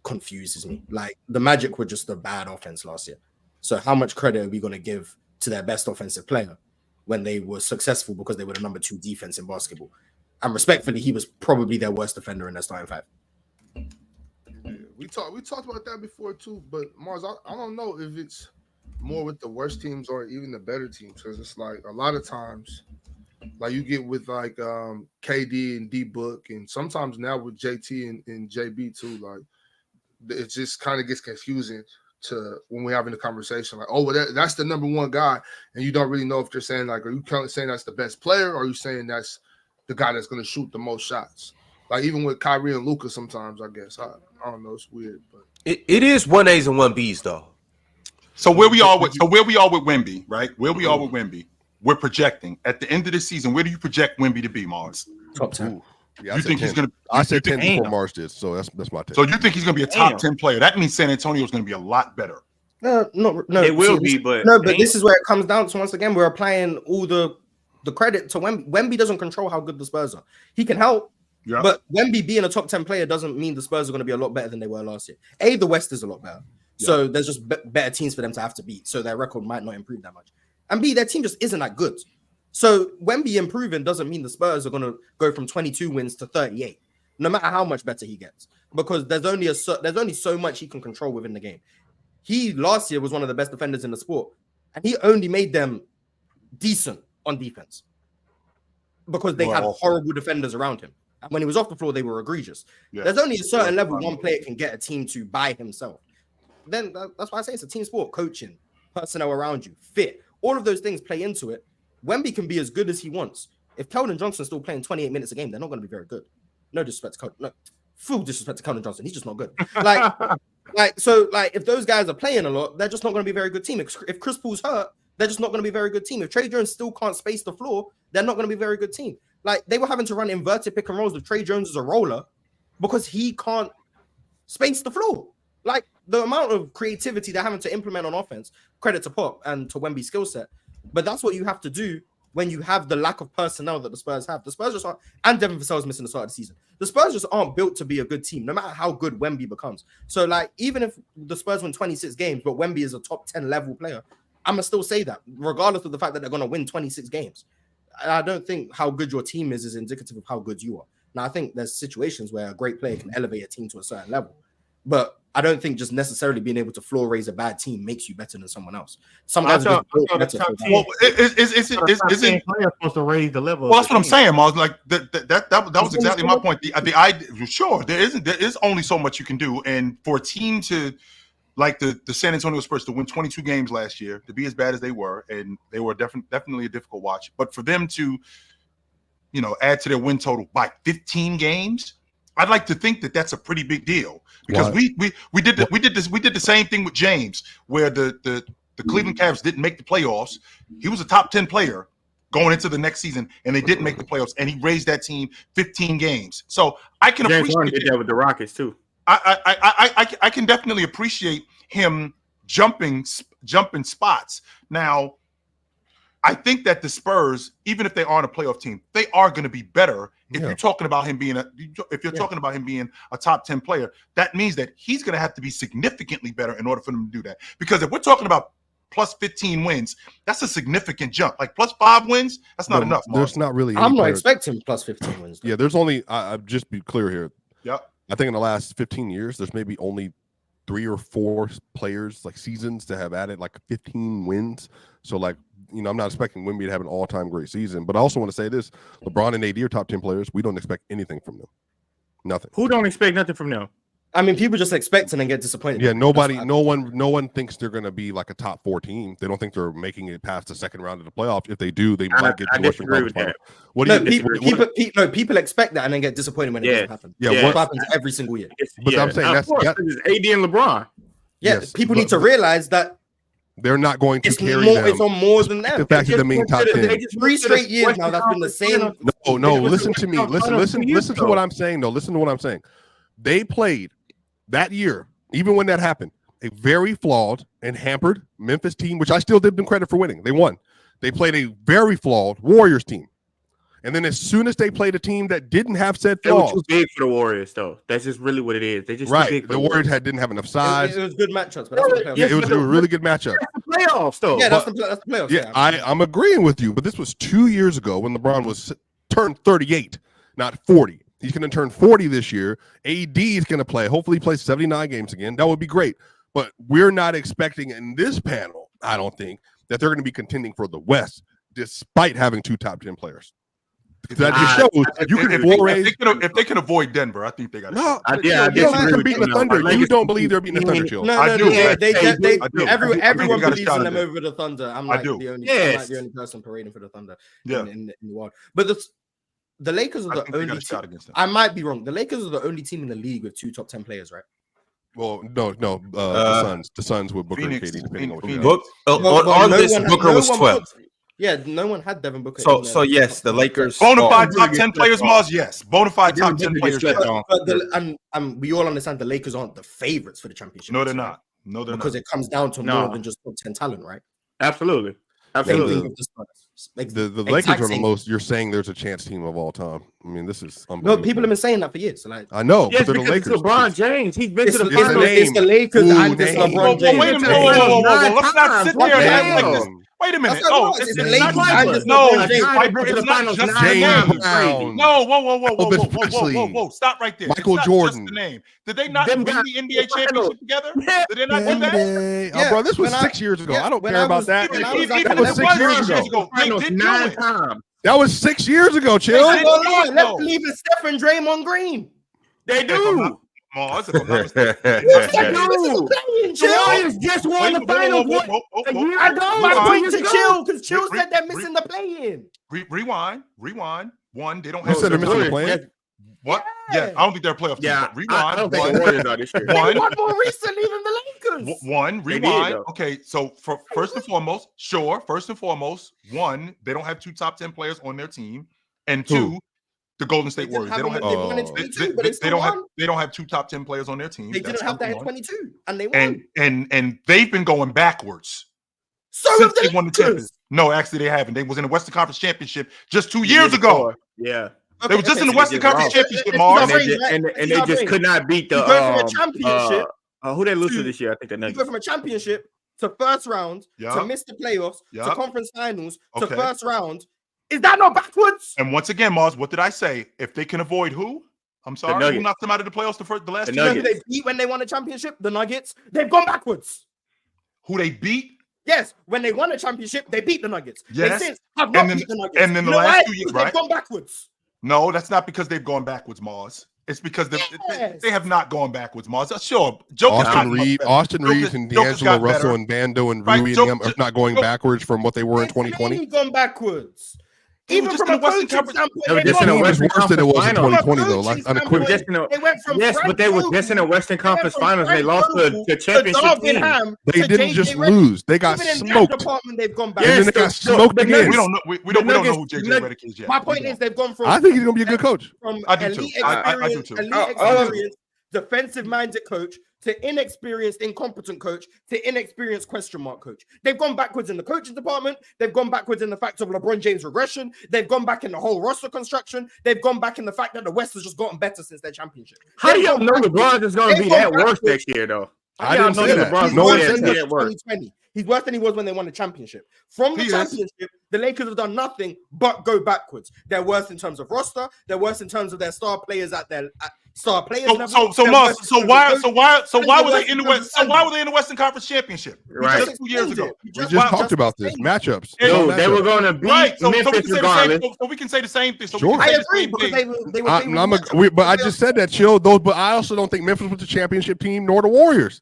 confuses me. Like, the Magic were just a bad offense last year. So how much credit are we going to give to their best offensive player when they were successful because they were the number 2 defense in basketball? And respectfully, he was probably their worst defender in their starting 5. Yeah, we talked about that before too, but Mars, I don't know if it's more with the worst teams or even the better teams, because it's like a lot of times, like you get with like KD and D Book, and sometimes now with JT and JB too, like it just kind of gets confusing to when we're having a conversation like, oh, well, that's the number 1 guy, and you don't really know if they're saying like, are you saying that's the best player, or are you saying that's the guy that's going to shoot the most shots? Like even with Kyrie and Luka, sometimes I guess I don't know, it's weird, but it is 1As and 1Bs though. So where we are with Wemby, right? Where we are with Wemby, we're projecting at the end of the season. Where do you project Wemby to be, Mars? Top 10. Yeah, you think he's going to? I said 10 before Mars did, so that's my take. So you think he's going to be a top 10 player? That means San Antonio is going to be a lot better. No, it will be, but this is where it comes down to. Once again, we're applying all the credit to Wemby. Wemby doesn't control how good the Spurs are. He can help, but Wemby being a top 10 player doesn't mean the Spurs are going to be a lot better than they were last year. The West is a lot better, so there's just better teams for them to have to beat. So their record might not improve that much. And B, their team just isn't that good. So Wemby improving doesn't mean the Spurs are going to go from 22 wins to 38, no matter how much better he gets, because there's only so much he can control within the game. He last year was one of the best defenders in the sport, and he only made them decent on defense because they had horrible defenders around him. And when he was off the floor, they were egregious. Yeah. There's only a certain level one player can get a team to by himself. Then that's why I say it's a team sport. Coaching, personnel around you, fit, all of those things play into it. Wemby can be as good as he wants. If Keldon Johnson's still playing 28 minutes a game, they're not going to be very good. No disrespect to Keldon. No, full disrespect to Keldon Johnson. He's just not good. Like if those guys are playing a lot, they're just not going to be a very good team. If Chris Paul's hurt, they're just not going to be a very good team. If Trey Jones still can't space the floor, they're not going to be a very good team. Like they were having to run inverted pick and rolls with Trey Jones as a roller because he can't space the floor. Like the amount of creativity they're having to implement on offense, credit to Pop and to Wemby's skill set. But that's what you have to do when you have the lack of personnel that the Spurs have. The Spurs just aren't, and Devin Vassell's missing the start of the season. The Spurs just aren't built to be a good team, no matter how good Wemby becomes. So, like, even if the Spurs win 26 games, but Wemby is a top 10 level player, I'm going to still say that, regardless of the fact that they're going to win 26 games. I don't think how good your team is indicative of how good you are. Now, I think there's situations where a great player can elevate a team to a certain level, but I don't think just necessarily being able to floor raise a bad team makes you better than someone else. Some guys are supposed to raise the level. Well, that's what I'm saying, Miles. Like that was exactly my point. The idea, sure, there is only so much you can do, and for a team to like the San Antonio Spurs to win 22 games last year, to be as bad as they were, and they were definitely a difficult watch. But for them to, add to their win total by 15 games. I'd like to think that that's a pretty big deal because we did the same thing with James, where the Cleveland Cavs didn't make the playoffs. He was a top 10 player going into the next season, and they didn't make the playoffs, and he raised that team 15 games. So I can appreciate that with the Rockets too. I can definitely appreciate him jumping spots. Now, I think that the Spurs, even if they aren't a playoff team, they are going to be better. If you're talking about him being talking about him being a top 10 player, that means that he's going to have to be significantly better in order for them to do that. Because if we're talking about plus 15 wins, that's a significant jump. Like plus 5 wins, that's not enough. There's not really. I'm not expecting plus 15 wins. Yeah, there's only. I just be clear here. Yep. I think in the last 15 years, there's maybe only 3 or 4 players, like seasons, to have added like 15 wins. So like. I'm not expecting Wemby to have an all-time great season, but I also want to say this: LeBron and AD are top 10 players. We don't expect anything from them. Nothing. Who don't expect nothing from them? I mean, people just expect and then get disappointed. Yeah, no one thinks they're going to be like a top 4 team. They don't think they're making it past the second round of the playoffs. If they do, they might get to the Western Conference Final. What do you people expect that and then get disappointed when it doesn't happen. Yeah, what happens every single year. But I'm saying that's AD and LeBron. Yeah, people need to realize that. They're not going to carry them. It's on more than that. The fact that they mean top 10. 3 straight years now. That's been the same. No. Listen to me. Listen to what I'm saying. No, listen to what I'm saying. They played that year, even when that happened, a very flawed and hampered Memphis team, which I still give them credit for winning. They won. They played a very flawed Warriors team. And then as soon as they played a team that didn't have said flaws. They were too big for the Warriors, though. That's just really what it is. They just too big for the Warriors didn't have enough size. It was good matchups. But that's it was a really good matchup. That's the playoffs, though. Yeah, that's the playoffs. Yeah, I'm agreeing with you. But this was 2 years ago when LeBron was turned 38, not 40. He's going to turn 40 this year. AD is going to play. Hopefully he plays 79 games again. That would be great. But we're not expecting in this panel, I don't think, that they're going to be contending for the West despite having 2 top 10 players. That just shows you can if they can avoid Denver, I think they got. No, they're beating the Thunder. You don't believe they're beating the Thunder, Chill? No, I do. Everyone believes in them over the Thunder. I'm like the only person parading for the Thunder in the world. But the Lakers are the only team. I might be wrong. The Lakers are the only team in the league with 2 top 10 players, right? Well, no. The Suns with Booker and KD, depending on what on this, Booker was 12. Yeah, no one had Devin Booker. So yes, the Lakers. Bonafide top 10 players, Mars. Yes, bonafide top 10 players. And we all understand the Lakers aren't the favorites for the championship. No, they're not. No, they're because not. it comes down to more than just top 10 talent, right? Absolutely. The Lakers are the most. You're saying there's a chance team of all time. I mean, this is unbelievable. No, people have been saying that for years. So I know, yes, but they're the Lakers. It's LeBron James. He's been to the finals. It's the Lakers and it's LeBron James. Wait a minute. Let's not sit there and act like this. Wait a minute. That's Oh, what it was. it's It's not Lakers and just no, LeBron James. Piper, it's not just the James name. Brown. No, whoa. Elvis Presley. Stop right there. Michael It's not Jordan. Just the name. Did they not Them win guys- the NBA championship together? Did they not do that? Yeah. Bro, this was 6 years ago. I don't care about that. When I was like Even That was 11 6 years years ago. They did do 9 it. times. That was 6 years ago, chill. They did do it, Let's though. believe in Steph and Draymond Green. They do. Mars, if I'm not mistaken. They do. playing, The chill. Warriors just won the finals. A year I ago. know. My Two point years to ago. chill because Chill Re- said they're re- missing the play-in. Rewind. One, they don't You have. said they're missing the Warriors, plan? What? Yeah. Yeah, I don't think they're a playoff team. Yeah, But rewind. I don't think the Warriors are this year. They One. won more recently than the Lakers. One, They did, rewind. though. Okay, so first and foremost, one, they don't have 2 top 10 players on their team, and 2, the Golden State Warriors. They don't have. They won in 22, but they They still don't have. won. They don't have 2 top 10 players on their team. They That's didn't have that in number one. 22, and they won. And they've been going backwards So since have they the won the Lakers. championship. No, actually, they haven't. They was in the Western Conference Championship just 2 years ago. Yeah. They were just in the okay, Western so they Conference just Championship, It's Mars. not And range, right? they It's not just range. could not beat the. You go from a championship who they lose to to- this year? I think the You Nuggets. go from a championship to first round Yeah. to miss the playoffs to Yeah. conference finals to Okay. first round. Is that not backwards? And once again, Mars, what did I say? If they can avoid who? I'm sorry, who Nuggets. knocked them out of the playoffs the last The 2 You know years? who they beat when they won a championship? The Nuggets. They've gone backwards. Who they beat? Yes, when they won a championship, they beat the Nuggets. Yes. They since have not And then- beat the Nuggets. and then You the know last why? 2 years, Because right? They've gone backwards. No, that's not because they've gone backwards, Mars. It's because Yes. they have not gone backwards, Mars. Sure, Joker's Austin gotten much better. Austin Reeves and Joker's D'Angelo got Russell better. and Bando and Right, Rui and Joker- them are not going Joker- backwards from what they were in What do you mean 2020. gone backwards. They were Even just from in a the Western coaching Conference- standpoint, They were they've just in gone the It was Western worse than it was in Conference 2020 though. Finals. Like From a unequivocally. coaching Just They went from Yes, Frank but they were Vogel- just in the Western they went Conference from Finals. They Frank lost Vogel to championship Darvin team. Ham They to didn't JJ just Redick. lose; they got Even in that smoked. department, they've gone And back. then they got smoked the again. We don't know. We don't know who Nuggets- JJ Redick is yet. My We point don't. is they've gone from I think he's gonna be a good coach. from I do elite too. I do experience, too. elite Oh, experience, defensive-minded coach to inexperienced, incompetent coach to inexperienced question mark coach. They've gone backwards in the coaching department. They've gone backwards in the fact of LeBron James regression. They've gone back in the whole roster construction. They've gone back in the fact that the West has just gotten better since their championship. How do They've y'all gone know backwards. LeBron is going to They've be gone that worse backwards. next year, though? I didn't say that. LeBron's No gonna one be said that that. worse. 2020. He's worse than he was when they won the championship. From the He is. championship, the Lakers have done nothing but go backwards. They're worse in terms of roster. They're worse in terms of their star players at their star players level. So They're Mars, worse in so terms of why coach. were they in the West? So why were they in the Western Conference Championship? Right. Just 2 years ago. We just talked about this matchups. No, they were going to beat Right. So we Memphis can say the regardless. same. So we can say the same thing. So we Sure. can I say the agree same because thing. they were. But I just said that, chill. Those, but I also don't think Memphis was the championship team nor the Warriors.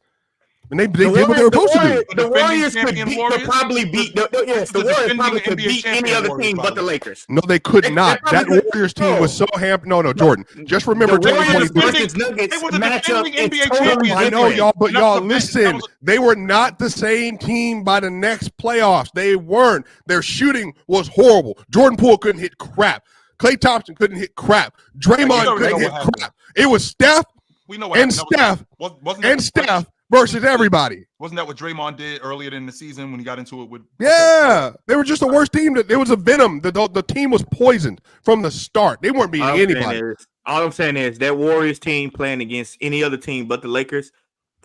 And they did what they were supposed to do. The Warriors could champion beat, Warriors? could probably beat the Warriors defending probably could NBA beat any champion other Warriors, team by but the the way. Lakers. No, they could They not. probably That could- Warriors team No. was so No, Jordan. Just remember The Warriors 2023. versus Nuggets They were the matchup defending is NBA totally champions. I know different. y'all, but Not y'all the best. That listen. was- They were not the same team by the next playoffs. They weren't. Their shooting was horrible. Jordan Poole couldn't hit crap. Klay Thompson couldn't hit crap. Draymond already couldn't know hit what happened. crap. It was Steph We know what and happened. Steph Wasn't and that- Steph versus everybody. Wasn't that what Draymond did earlier in the season when he got into it with? Yeah, they were just the worst team. That it was a venom. The team was poisoned from the start. They weren't beating anybody. All I'm saying is that Warriors team playing against any other team but the Lakers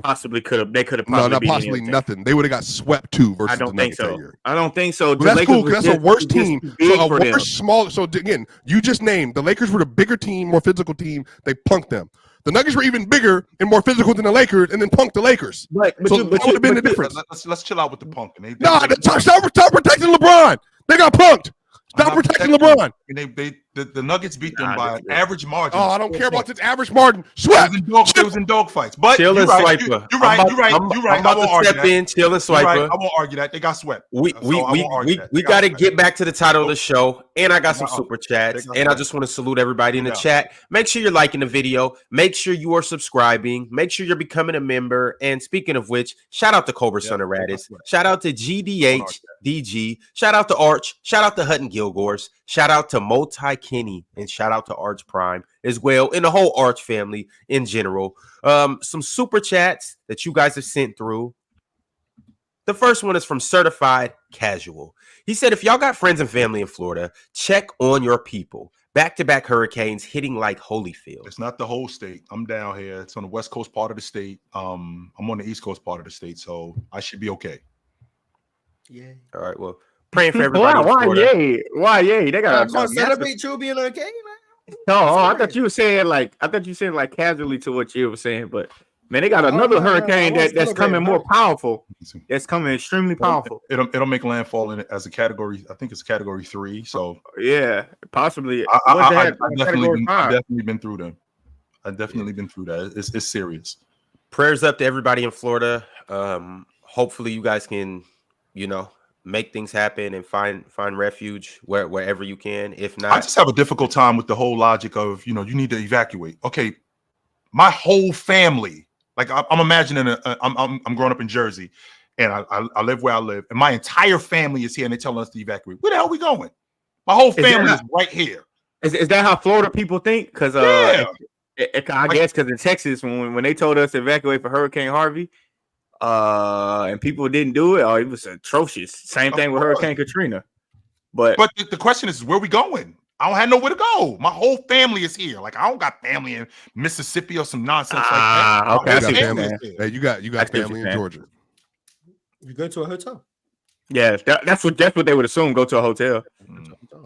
possibly could have. They could have No, probably not beat any possibly other team. nothing. They would have got swept too versus I don't the think Nuggets that so. year. I don't think so. Well, The that's Lakers cool was because that's a just- worse just team. big So a for them. worse small. So again, you just named the Lakers were the bigger team, more physical team. They punked them. The Nuggets were even bigger and more physical than the Lakers, and then punked the Lakers. But So that would have been the difference. Let's chill out with the punk. And Nah, stop protecting LeBron. They got punked. Stop I'm not protecting LeBron. And the Nuggets beat them Nah, by an average margin. Oh, I don't care about this average margin. Sweat. It was in dog fights. But Chill you're and right. Swiper. You're right. I'm You're right. about- You're right. I'm about I won't to argue step that. in, chill and You're right. Swiper. I won't argue that. They got swept. We So I won't argue that. They got to swept. get back to the title of the show, and I got some Uh-uh. super chats, They got and I swept. just want to salute everybody in the Yeah. chat. Make sure you're liking the video. Make sure you are subscribing. Make sure you're becoming a member. And speaking of which, shout out to Cobra Son of they got Radis. swept. Shout out to GDHDG. Shout out to Arch. Shout out to Hutton Gilgores. Shout out to Multi Kenny, and shout out to Arch Prime as well, and the whole Arch family in general. Some super chats that you guys have sent through. The first one is from Certified Casual. He said, if y'all got friends and family in Florida, check on your people. Back-to-back hurricanes hitting like Holyfield. It's not the whole state. I'm down here. It's on the west coast part of the state. I'm on the east coast part of the state, so I should be okay. Yeah. All right. Well, praying for everybody in Florida. Why? Yay! They got. I can't celebrate Chill being okay, man. I thought you were saying like casually to what you were saying, but man, they got another hurricane that's coming more powerful. That's coming extremely powerful. It'll make landfall in it as a category. I think it's category 3. So yeah, possibly. I've definitely been through them. I've definitely been through that. It's serious. Prayers up to everybody in Florida. Hopefully, you guys can, make things happen and find refuge wherever you can. If not, I just have a difficult time with the whole logic of you need to evacuate. Okay, my whole family. Like I'm imagining, I'm growing up in Jersey, and I live where I live, and my entire family is here, and they're telling us to evacuate. Where the hell are we going? My whole family is right here. Is that how Florida people think? Because I guess because in Texas, when they told us to evacuate for Hurricane Harvey, and people didn't do it, it was atrocious. Same thing with Hurricane Katrina. But the question is, where are we going? I don't have nowhere to go. My whole family is here. Like I don't got family in Mississippi or some nonsense like that. Okay, hey, you got family in Georgia. You go to a hotel. Yeah, that's what they would assume. Go to a hotel.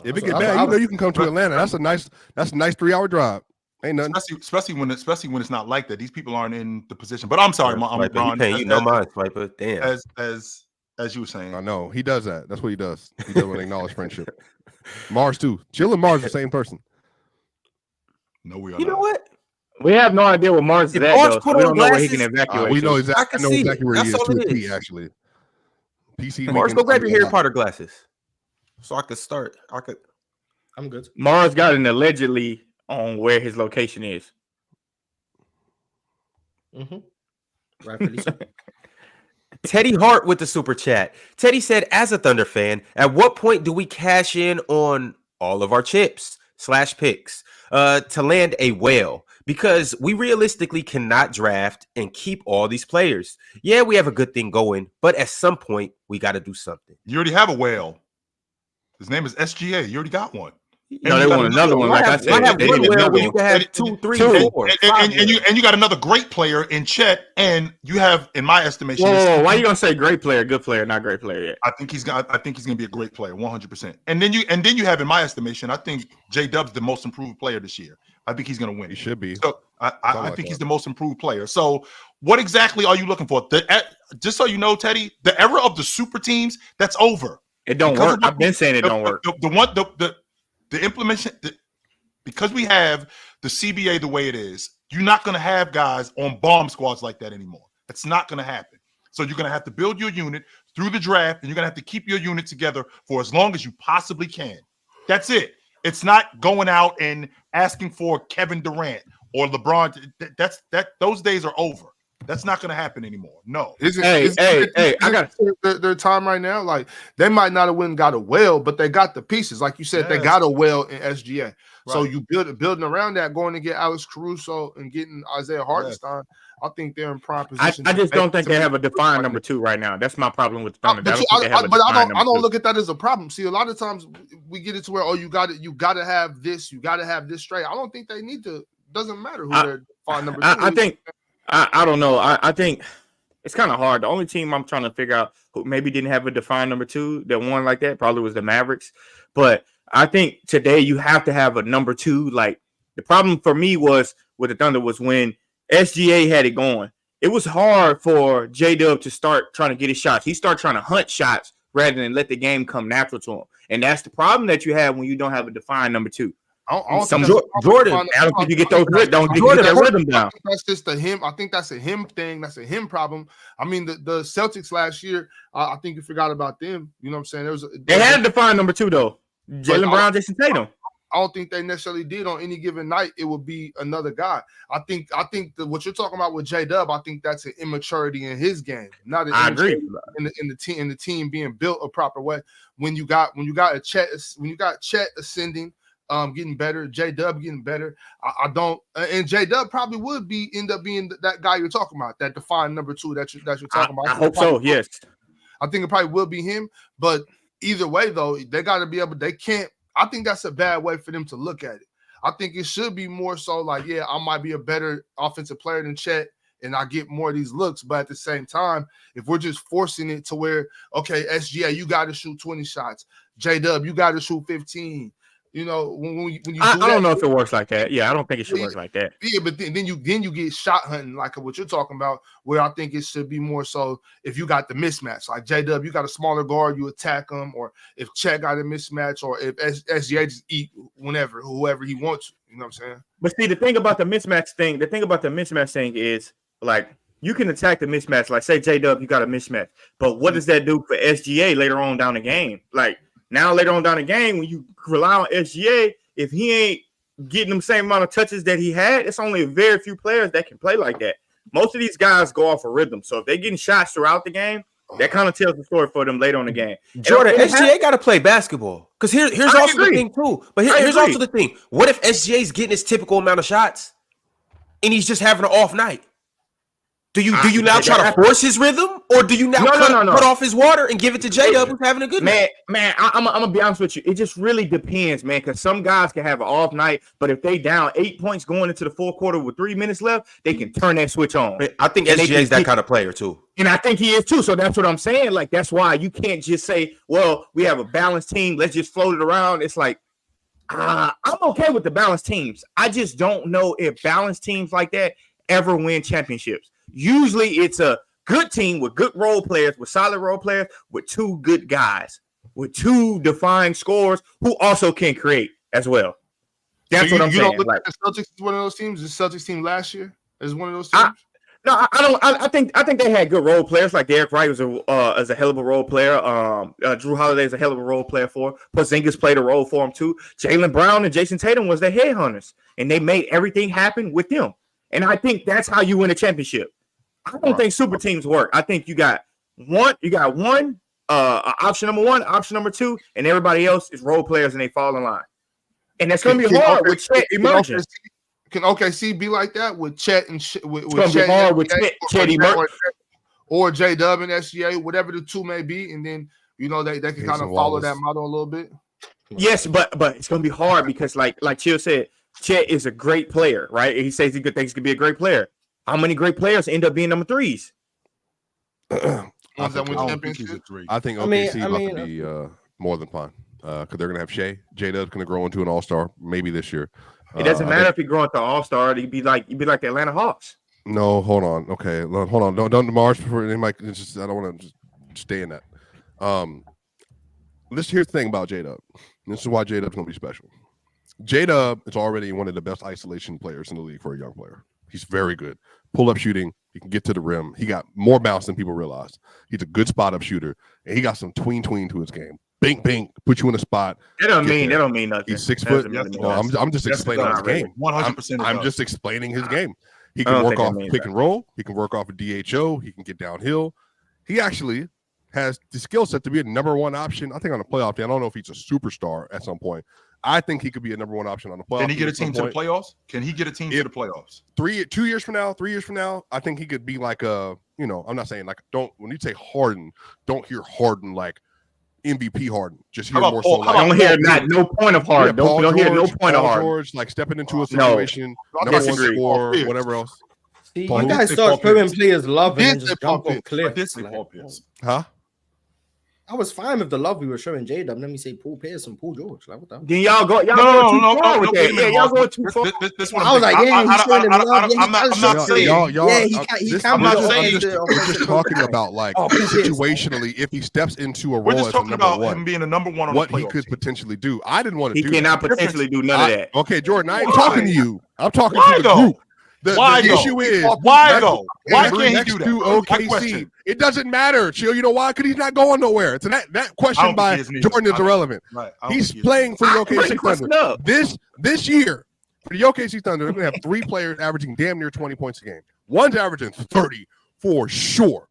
If it get bad, you can come to Atlanta. That's a nice 3-hour drive. Ain't nothing. Especially when it's not like that. These people aren't in the position. But I'm sorry, I'm Ron. Paying mine, Swiper. Damn. As you were saying, I know he does that. That's what he does. He doesn't acknowledge friendship. Mars too. Chill and Mars the same person. No, we are. You know what? We have no idea what Mars is at. Though, so we don't know where he can evacuate. We know exactly where he is to a T. Actually, PC. Mars, go grab your Harry Potter glasses, so I could start. I'm good. Mars got an allegedly on where his location is. Rightfully so. Teddy Hart with the super chat. Teddy said, as a Thunder fan, at what point do we cash in on all of our chips / picks to land a whale? Because we realistically cannot draft and keep all these players. Yeah, we have a good thing going, but at some point, we got to do something. You already have a whale. His name is SGA. You already got one. No, they want another one. Like I said, I have one whale where you can have 2, 3, 4. And you got another great player in Chet, and you have, in my estimation, whoa, why are you gonna say great player, good player, not great player yet? I think he's gonna be a great player, 100%. And then you have, in my estimation, I think J-Dub's the most improved player this year. I think he's gonna win. He should be. So I think he's the most improved player. So what exactly are you looking for? Just so you know, Teddy, the era of the super teams, that's over. It don't work. I've been saying it don't work. The implementation, because we have the CBA the way it is, you're not going to have guys on bomb squads like that anymore. That's not going to happen. So you're going to have to build your unit through the draft, and you're going to have to keep your unit together for as long as you possibly can. That's it. It's not going out and asking for Kevin Durant or LeBron. Those days are over. That's not going to happen anymore. No. I got their time right now. Like they might not have went and got a whale, but they got the pieces. Like you said, they got a whale in SGA. Right. So you building around that, going to get Alex Caruso and getting Isaiah Hartenstein. I think they're in prime position. I just don't think they have a defined number 2 right now. That's my problem with the Thunder. I don't look at that as a problem. See, a lot of times we get it to where you got to have this straight. I don't think they need to. Doesn't matter who they're defined number 2. I don't know. I think it's kind of hard. The only team I'm trying to figure out who maybe didn't have a defined number 2 that won like that probably was the Mavericks. But I think today you have to have a number 2. Like the problem for me was with the Thunder was when SGA had it going. It was hard for J-Dub to start trying to get his shots. He started trying to hunt shots rather than let the game come natural to him. And that's the problem that you have when you don't have a defined number 2. Jordan, I don't think you get those rhythm down. That's just a him. I think that's a him thing. That's a him problem. I mean, the Celtics last year, I think you forgot about them. You know what I'm saying? They had a defined number 2 though. Jaylen Brown, Jason Tatum. I don't think they necessarily did on any given night. It would be another guy. I think what you're talking about with J-Dub, I think that's an immaturity in his game. Not an immaturity in the team being built a proper way. When you got Chet ascending. Getting better, J-Dub getting better. I don't, and J-Dub probably would end up being that guy you're talking about, that defined number 2 that you're talking about. I hope so. Yes, I think it probably will be him. But either way, though, they got to be able. They can't. I think that's a bad way for them to look at it. I think it should be more so like, yeah, I might be a better offensive player than Chet and I get more of these looks. But at the same time, if we're just forcing it to where, okay, SGA, you got to shoot 20 shots. J-Dub, you got to shoot 15. You know, when you do I don't know if it works like that. Yeah, I don't think it should work like that. Yeah, but then you get shot hunting like what you're talking about, where I think it should be more so if you got the mismatch. Like J-Dub, you got a smaller guard, you attack him, or if Chet got a mismatch, or if SGA just eat whoever he wants. You know what I'm saying? But see, the thing about the mismatch thing is, like, you can attack the mismatch. Like, say J-Dub, you got a mismatch. But what does that do for SGA later on down the game? Like, now later on down the game, when you rely on SGA, if he ain't getting the same amount of touches that he had, it's only a very few players that can play like that. Most of these guys go off a rhythm. So if they're getting shots throughout the game, that kind of tells the story for them later on the game. Jordan, SGA got to play basketball. Because here's also the thing, too. But here's also the thing. What if SGA's getting his typical amount of shots and he's just having an off night? Do you now try to force his rhythm, or do you now cut off his water and give it to J-Dub who's having a good night? Man, I'm gonna be honest with you. It just really depends, man. Because some guys can have an off night, but if they down 8 points going into the fourth quarter with 3 minutes left, they can turn that switch on. I think SGA's that kind of player too, and I think he is too. So that's what I'm saying. Like, that's why you can't just say, "Well, we have a balanced team. Let's just float it around." It's like, I'm okay with the balanced teams. I just don't know if balanced teams like that ever win championships. Usually it's a good team with good role players, with solid role players, with two good guys, with two defined scorers who also can create as well. That's what I'm saying. Don't look at the Celtics as one of those teams. The Celtics team last year is one of those teams. I don't. I think they had good role players. Like Derek Wright was a hell of a role player. Drew Holiday is a hell of a role player for him. Porzingis played a role for him too. Jaylen Brown and Jason Tatum was their headhunters, and they made everything happen with them. And I think that's how you win a championship. I don't think super teams work. I think you got one option number one, option number two, and everybody else is role players and they fall in line. And that's going to be hard with Chet emerging. Can OKC be like that with Chet and with Chet hard with Chet emerging, or J-Dub and SGA, whatever the two may be, and then they can kind of follow that model a little bit. Yes, but it's going to be hard because like Chill said, Chet is a great player, right? And he says he thinks he could be a great player. How many great players end up being number threes? I think OKC is about to be more than fine because they're going to have Shea. J-Dub's going to grow into an all-star maybe this year. It doesn't matter if he grow into an all-star. He'd be like the Atlanta Hawks. No, hold on. Okay, hold on. Don't Mars before they might. I don't want to just stay in that. Here's the thing about J-Dub. This is why J-Dub's going to be special. J-Dub is already one of the best isolation players in the league for a young player. He's very good. Pull-up shooting. He can get to the rim. He got more bounce than people realize. He's a good spot-up shooter, and he got some tween to his game. Bing, bing, put you in a spot. That don't mean nothing. He's 6 foot. I'm just explaining his game. 100%. I'm just explaining his game. He can work off pick and roll. He can work off a DHO. He can get downhill. He actually has the skill set to be a number one option. I think on the playoff team. I don't know if he's a superstar at some point. I think he could be a number one option on the playoffs. Can he get a team to the playoffs? Can he get a team to the playoffs? 2 years from now, 3 years from now, I think he could be like I'm not saying like when you say Harden, don't hear Harden like MVP Harden. Just hear more so. Don't hear no point of Harden. Don't hear no point of Harden. George like stepping into a situation, number one score, whatever else. See, you guys start showing players love and just jump on cliffs. Huh? I was fine with the love we were showing J-Dub. Let me say Paul Pierce and Paul George. Like, what the hell? Then y'all go too far with that. Yeah, y'all go too far. This one, I was like, yeah, he's showing him love. I'm not saying. I'm just talking about like situationally, if he steps into a role as a number one, him being a number one on what he could potentially do. I didn't want to do. He cannot potentially do none of that. Okay, Jordan, I ain't talking to you. I'm talking to the group. The issue is why go? Why can't he do that? OKC. It doesn't matter, Chill. You know why? Because he's not going nowhere. It's that question by Jordan is irrelevant. Right. He's playing for the OKC Thunder. This year for the OKC Thunder, they're going to have 3 players averaging damn near 20 points a game. One's averaging 30 for sure.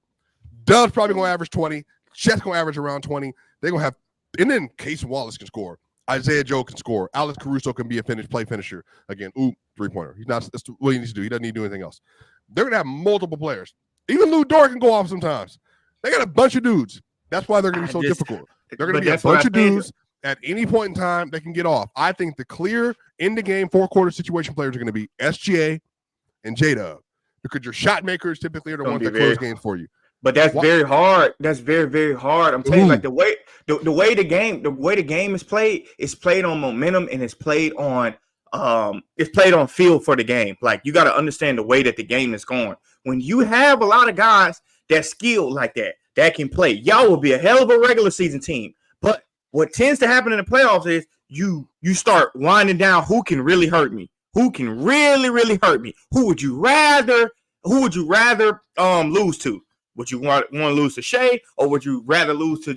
Dub's probably going to average 20. Chet's going to average around 20. They're going to have, and then Case Wallace can score. Isaiah Joe can score. Alex Caruso can be a play finisher. Again, three-pointer. He's not. That's what he needs to do. He doesn't need to do anything else. They're going to have multiple players. Even Lou Dort can go off sometimes. They got a bunch of dudes. That's why they're going to be so difficult. They're going to be a bunch of dudes at any point in time they can get off. I think the clear in-the-game four-quarter situation players are going to be SGA and J-Dub because your shot makers typically are the ones be that close very- games for you. But that's very hard. That's very, very hard. I'm telling you, Ooh. like the way the game is played, it's played on momentum and it's played on feel for the game. Like you got to understand the way that the game is going. When you have a lot of guys that skilled like that can play, y'all will be a hell of a regular season team. But what tends to happen in the playoffs is you start winding down who can really hurt me. Who can really, really hurt me? Who would you rather lose to? Would you want to lose to Shea, or would you rather lose to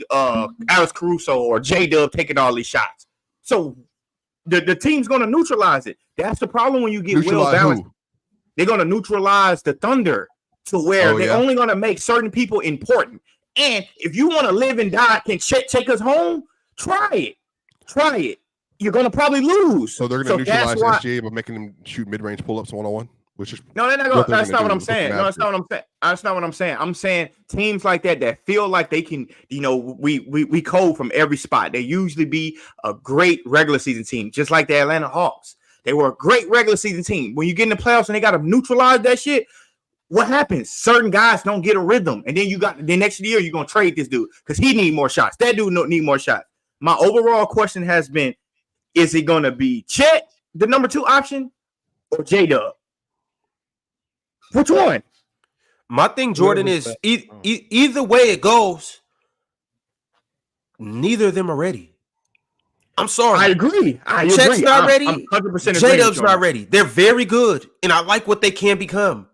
Alex Caruso or J-Dub taking all these shots? So the team's going to neutralize it. That's the problem when you get well balanced. They're going to neutralize the Thunder to where they're only going to make certain people important. And if you want to live and die, can take us home? Try it. Try it. You're going to probably lose. So they're going to neutralize SGA by making them shoot mid-range pull-ups one-on-one? Which is no, that's not what I'm saying. No, that's not what I'm saying. That's not what I'm saying. I'm saying teams like that feel like they can, we code from every spot. They usually be a great regular season team, just like the Atlanta Hawks. They were a great regular season team. When you get in the playoffs and they got to neutralize that shit, what happens? Certain guys don't get a rhythm, and then the next year you're gonna trade this dude because he need more shots. That dude need more shots. My overall question has been: is it gonna be Chet, the number 2 option, or J-Dub? Which one? My thing, Jordan, is either way it goes, neither of them are ready. I'm sorry. I agree. Chet's not ready. I'm 100% J-Dub's not ready. They're very good, and I like what they can become.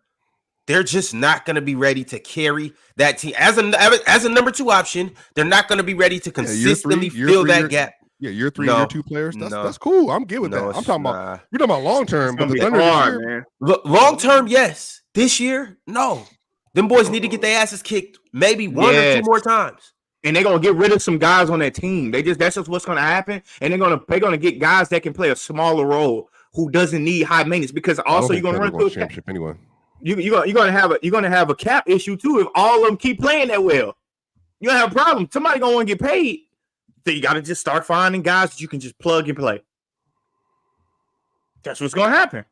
They're just not going to be ready to carry that team as a number 2 option. They're not going to be ready to consistently fill that gap. Yeah, year 3, year 2 players. That's cool. I'm good with that. I'm talking about you're talking about long term, but the Thunder hard, man. Long term, yes. This year, no. Them boys need to get their asses kicked maybe one or 2 more times. And they're gonna get rid of some guys on that team. That's just what's gonna happen. And they're gonna get guys that can play a smaller role who doesn't need high maintenance, because also you're gonna run into a championship anyway. You're gonna have a cap issue too if all of them keep playing that well. You're gonna have a problem. Somebody gonna want to get paid. So you gotta just start finding guys that you can just plug and play. That's what's gonna happen.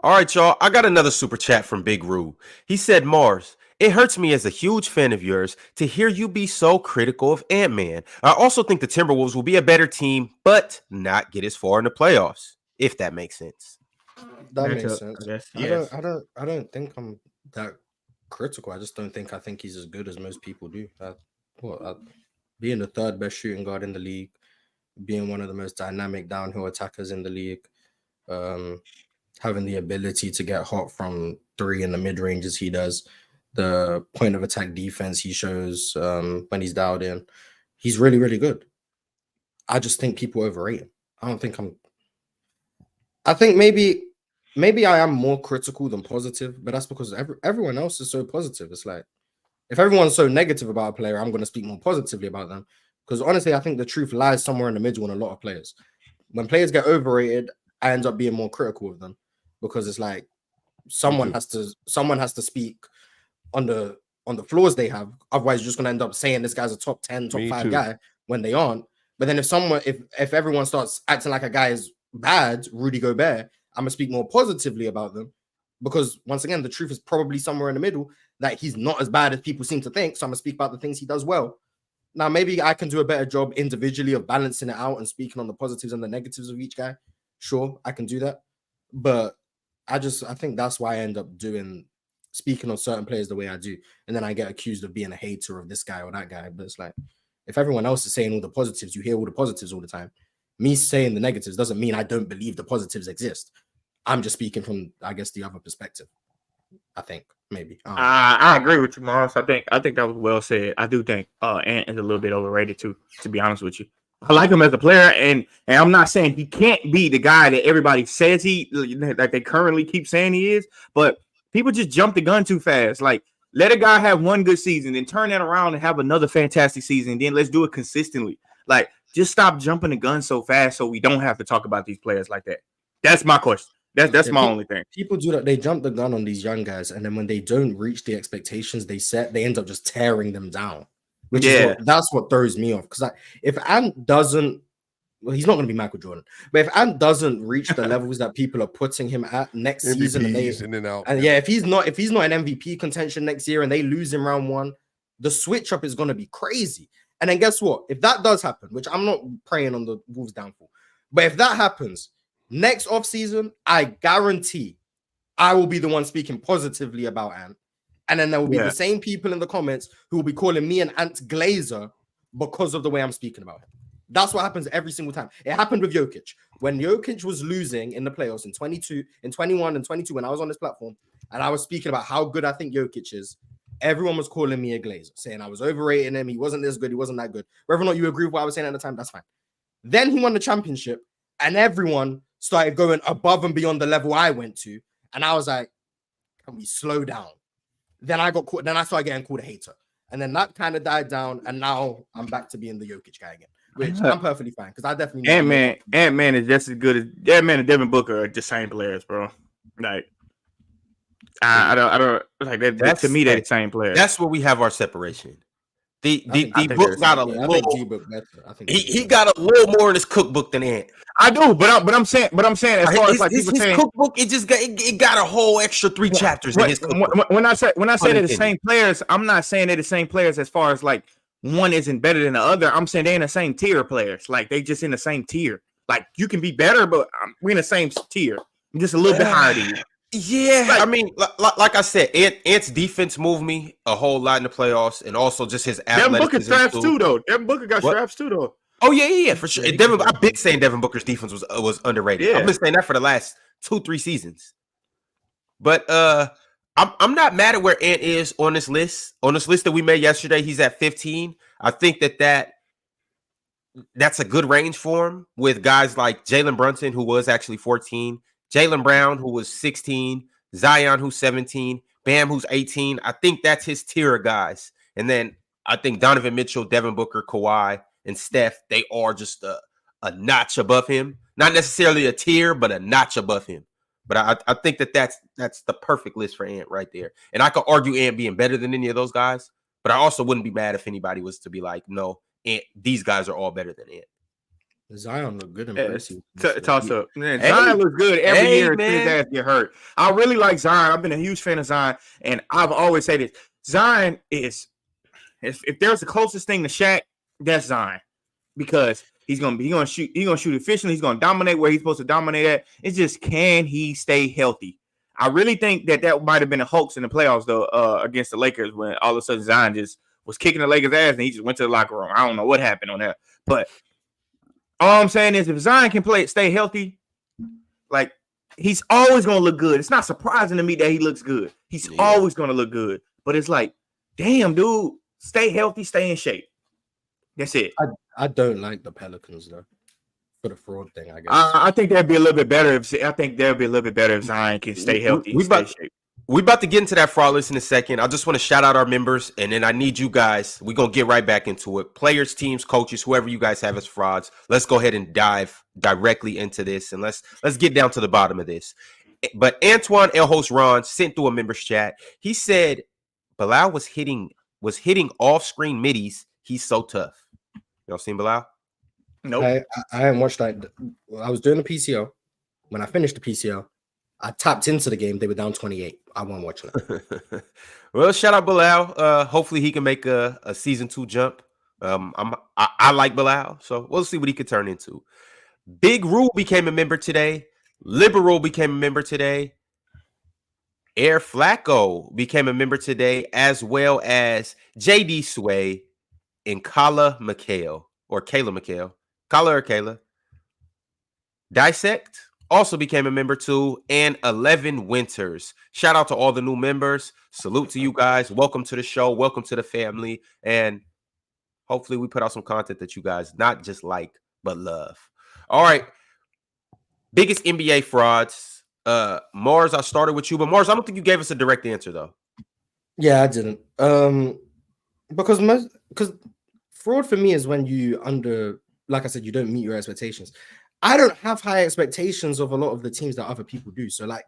All right, y'all. I got another super chat from Big Roo. He said, Mars, it hurts me as a huge fan of yours to hear you be so critical of Ant-Man. I also think the Timberwolves will be a better team, but not get as far in the playoffs, if that makes sense. That makes sense. Yes. I don't think I'm that critical. I think he's as good as most people do. Being the 3rd best shooting guard in the league, being one of the most dynamic downhill attackers in the league, having the ability to get hot from 3 in the mid-range as he does, the point of attack defense he shows when he's dialed in, he's really, really good. I just think people overrate him. I think maybe I am more critical than positive, but that's because everyone else is so positive. It's like, if everyone's so negative about a player, I'm going to speak more positively about them. Because honestly, I think the truth lies somewhere in the middle in a lot of players. When players get overrated, I end up being more critical of them, because it's like someone has to speak on the flaws they have. Otherwise, you're just going to end up saying this guy's a top 10, top 5 guy when they aren't. But then if everyone starts acting like a guy is bad, Rudy Gobert, I'm gonna speak more positively about them, because once again, the truth is probably somewhere in the middle, that he's not as bad as people seem to think. So I'm gonna speak about the things he does well. Now, maybe I can do a better job individually of balancing it out and speaking on the positives and the negatives of each guy. Sure, I can do that. But I think that's why I end up speaking on certain players the way I do. And then I get accused of being a hater of this guy or that guy. But it's like, if everyone else is saying all the positives, you hear all the positives all the time. Me saying the negatives doesn't mean I don't believe the positives exist. I'm just speaking from, I guess, the other perspective. I think maybe. I agree with you, Morris. I think that was well said. I do think Ant is a little bit overrated too, to be honest with you. I like him as a player, and I'm not saying he can't be the guy that everybody says like they currently keep saying he is, but people just jump the gun too fast. Like, let a guy have one good season, then turn that around and have another fantastic season, and then let's do it consistently. Like, just stop jumping the gun so fast so we don't have to talk about these players like that. That's my question. That's my only thing. People do that. They jump the gun on these young guys, and then when they don't reach the expectations they set, they end up just tearing them down. That's what throws me off. Because if Ant doesn't well, he's not going to be Michael Jordan. But if Ant doesn't reach the levels that people are putting him at next season, MVPs in and out. and if he's not an MVP contention next year and they lose in round 1, the switch up is going to be crazy. And then guess what? If that does happen, which I'm not praying on the Wolves' downfall, but if that happens next offseason, I guarantee I will be the one speaking positively about Ant. And then there will be the same people in the comments who will be calling me an Ant Glazer because of the way I'm speaking about him. That's what happens every single time. It happened with Jokic. When Jokic was losing in the playoffs in 21 and 22, when I was on this platform and I was speaking about how good I think Jokic is, everyone was calling me a Glazer, saying I was overrating him. He wasn't this good. He wasn't that good. Whether or not you agree with what I was saying at the time, that's fine. Then he won the championship and everyone started going above and beyond the level I went to. And I was like, can we slow down? Then I got caught. Then I started getting called a hater. And then that kind of died down. And now I'm back to being the Jokic guy again, which I'm perfectly fine because I definitely Ant-Man is just as good as Ant-Man and Devin Booker are the same players, bro. Like I don't like that. To me, they're the same players. That's where we have our separation. The book got a little. He got a little more in his cookbook than Ant. I do, but I'm saying as far as like his saying, cookbook, it got a whole extra 3 chapters in his cookbook. When I say they're the same players, I'm not saying they're the same players as far as like one isn't better than the other. I'm saying they're in the same tier of players. Like they just in the same tier. Like you can be better, but we're in the same tier. I'm just a little bit higher than you. Yeah, like, I mean, like I said, Ant's defense moved me a whole lot in the playoffs, and also just his athleticism. Devin Booker straps too, though. Devin Booker got straps too, though. Oh yeah, for sure. I've been saying Devin Booker's defense was underrated. Yeah. I've been saying that for the last 2-3 seasons. But I'm not mad at where Ant is on this list. On this list that we made yesterday, he's at 15. I think that's a good range for him with guys like Jalen Brunson, who was actually 14. Jaylen Brown, who was 16, Zion, who's 17, Bam, who's 18. I think that's his tier of guys. And then I think Donovan Mitchell, Devin Booker, Kawhi, and Steph, they are just a notch above him. Not necessarily a tier, but a notch above him. But I think that's the perfect list for Ant right there. And I could argue Ant being better than any of those guys, but I also wouldn't be mad if anybody was to be like, no, Ant, these guys are all better than Ant. Zion look good in person. Toss up. Man, Zion looks good every year until his ass get hurt. I really like Zion. I've been a huge fan of Zion, and I've always said this. Zion is, if there's the closest thing to Shaq, that's Zion, because he's gonna shoot efficiently. He's gonna dominate where he's supposed to dominate at. It's just, can he stay healthy? I really think that might have been a hoax in the playoffs though, against the Lakers, when all of a sudden Zion just was kicking the Lakers' ass and he just went to the locker room. I don't know what happened on that, but all I'm saying is if Zion can stay healthy, like he's always gonna look good. It's not surprising to me that he looks good. He's always gonna look good. But it's like, damn, dude, stay healthy, stay in shape. That's it. I don't like the Pelicans though, for the fraud thing. I guess I think that'd be a little bit better if Zion can stay healthy. Stay in shape. We're about to get into that fraud list in a second. I just want to shout out our members, and then I need you guys. We're going to get right back into it. Players, teams, coaches, whoever you guys have as frauds. Let's go ahead and dive directly into this, and let's get down to the bottom of this. But Antoine El Host Ron sent through a members chat. He said Bilal was hitting off-screen middies. He's so tough. Y'all seen Bilal? Nope. I haven't watched that. I was doing the PCO. When I finished the PCO, I tapped into the game. They were down 28. I wasn't watching it. Well, shout out Bilal. Hopefully he can make a season 2 jump. I like Bilal, so we'll see what he could turn into. Big Rule became a member today. Liberal became a member today. Air Flacco became a member today, as well as JD Sway and Kala McHale, or Kayla McHale. Kala or Kayla. Dissect also became a member too, and 11 Winters. Shout out to all the new members. Salute to you guys. Welcome to the show. Welcome to the family. And hopefully we put out some content that you guys not just like, but love. All right. Biggest NBA frauds. Mars, I started with you, but Mars, I don't think you gave us a direct answer though. Yeah, I didn't. Because fraud for me is when you like I said, you don't meet your expectations. I don't have high expectations of a lot of the teams that other people do. So, like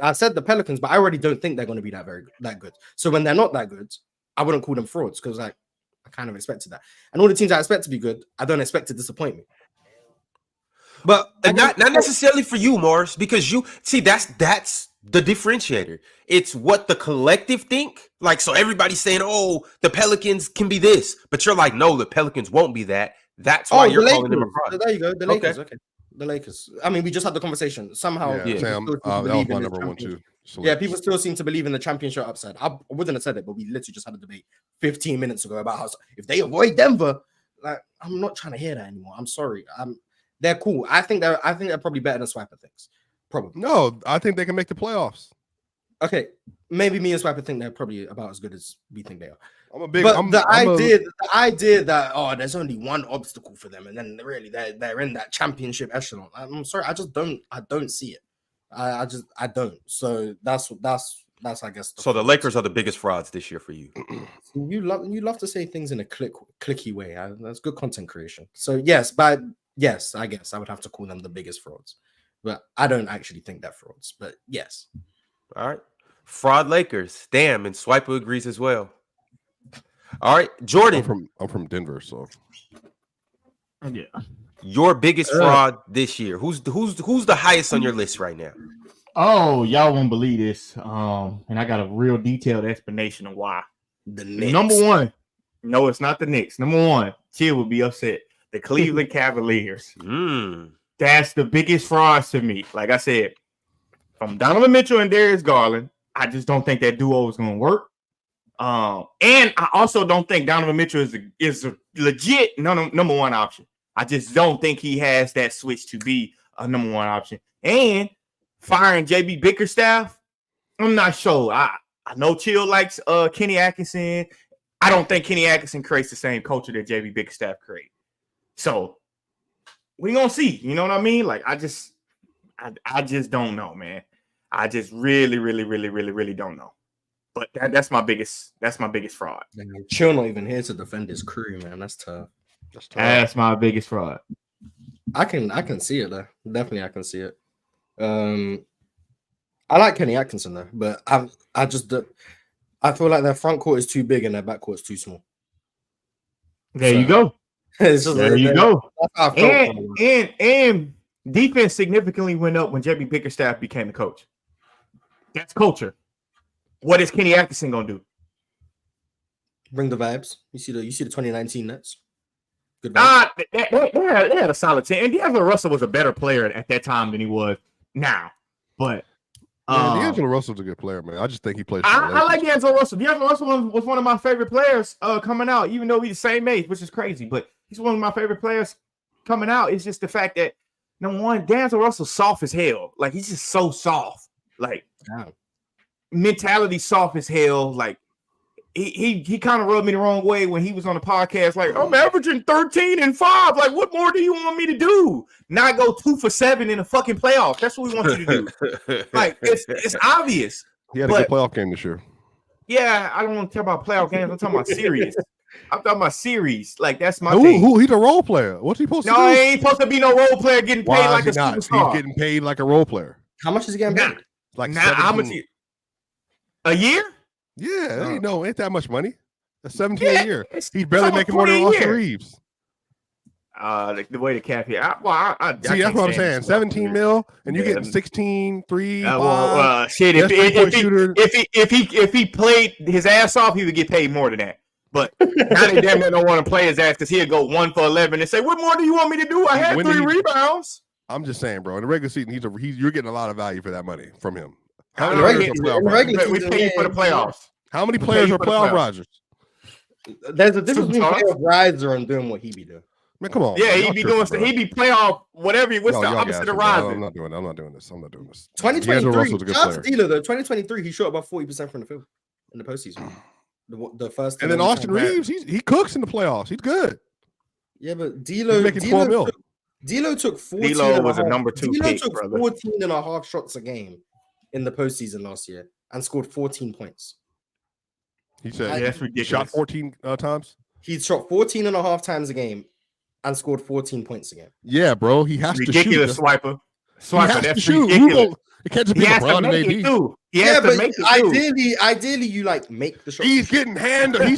I said, the Pelicans, but I already don't think they're going to be that good. So when they're not that good, I wouldn't call them frauds because, like, I kind of expected that. And all the teams I expect to be good, I don't expect to disappoint me. But not necessarily for you, Morris, because you see that's the differentiator. It's what the collective think. Like, so everybody's saying, "Oh, the Pelicans can be this," but you're like, "No, the Pelicans won't be that." That's why you're calling them a fraud. There you go, the Lakers. Okay. The Lakers. I mean, we just had the conversation. Somehow, Sam, that was my number one too. Yeah, people still seem to believe in the championship upside. I wouldn't have said it, but we literally just had a debate 15 minutes ago about how if they avoid Denver, like, I'm not trying to hear that anymore. I'm sorry. They're cool. I think they're probably better than Swiper thinks. Probably. No, I think they can make the playoffs. Okay, maybe me and Swiper think they're probably about as good as we think they are. The idea that there's only one obstacle for them, and then really they're in that championship echelon. I'm sorry, I don't see it. I don't. So that's I guess. So the Lakers are the biggest frauds this year for you. You love to say things in a clicky way. That's good content creation. So yes, I guess I would have to call them the biggest frauds, but I don't actually think they're frauds. But yes. All right, fraud Lakers. Damn, and Swiper agrees as well. All right, Jordan. I'm from Denver, so yeah. Your biggest fraud this year. Who's the highest on your list right now? Oh, y'all won't believe this. And I got a real detailed explanation of why. The Knicks. Number one. No, it's not the Knicks. Number one. Chill would be upset. The Cleveland Cavaliers. That's the biggest fraud to me. Like I said, from Donovan Mitchell and Darius Garland, I just don't think that duo is going to work. And I also don't think Donovan Mitchell is a legit number one option. I just don't think he has that switch to be a number one option. And firing JB Bickerstaff, I'm not sure. I know Chill likes Kenny Atkinson. I don't think Kenny Atkinson creates the same culture that JB Bickerstaff creates. So we gonna see. You know what I mean? Like I just don't know, man. I just really don't know. But that's my biggest fraud. Chill not even here to defend his crew, man. That's tough. That's my biggest fraud. I can see it though. Definitely, I can see it. I like Kenny Atkinson though, but I feel like their front court is too big and their back court is too small. There you go. There you go. And defense significantly went up when JB Bickerstaff became the coach. That's culture. What is Kenny Atkinson gonna do? Bring the vibes. You see the 2019 Nets. Good vibes. They had a solid team. And D'Angelo Russell was a better player at that time than he was now. But D'Angelo Russell's a good player, man. I just think he plays. I like D'Angelo Russell. D'Angelo Russell was one of my favorite players coming out, even though he's the same age, which is crazy. But he's one of my favorite players coming out. It's just the fact that number one, D'Angelo Russell's soft as hell. Like he's just so soft. Like mentality soft as hell. Like he kind of rubbed me the wrong way when he was on the podcast. Like, I'm averaging 13 and 5. Like, what more do you want me to do? Not go 2 for 7 in the fucking playoffs. That's what we want you to do. Like, it's obvious. He had a good playoff game this year. Yeah, I don't want to talk about playoff games. I'm talking about series. I'm talking about series. Like, that's my thing. Who? He's a role player. What's he supposed to do? No, he ain't supposed to be no role player getting paid like a superstar. He's getting paid like a role player. How much is he getting paid? Like how much? A year? Yeah, ain't that much money. That's 17 a year. He's barely making more than Austin Reeves. The way the cap here. See, that's what I'm saying. 17 mil, and you're getting 16, 3, 5. Shit. If he played his ass off, he would get paid more than that. But now they damn near don't want to play his ass because he'll go 1 for 11 and say, "What more do you want me to do? I had 3 rebounds." I'm just saying, bro. In the regular season, you're getting a lot of value for that money from him. We pay you for the playoffs. How many players are playoff Rodgers? There's a difference between playoff riser and doing what he be doing. Man, come on. Yeah, he be playoff whatever. What's the opposite of riser? I'm not doing this. 2023. Shout out to D'Lo though. 2023, he shot about 40% from the field in the postseason. The first. And then Austin Reeves, he cooks in the playoffs. He's good. Yeah, but D'Lo making 12 mil. D'Lo took 14. D'Lo was a number 2 pick, took brother. 14 and a half shots a game in the postseason last year and scored 14 points. He said that's ridiculous. Shot 14 times. He shot 14 and a half times a game and scored 14 points a game. Yeah, bro. He has to shoot. Ridiculous, Swiper. That's ridiculous. It can't just be LeBron and AD. Ideally, you like make the shot. He's getting handled.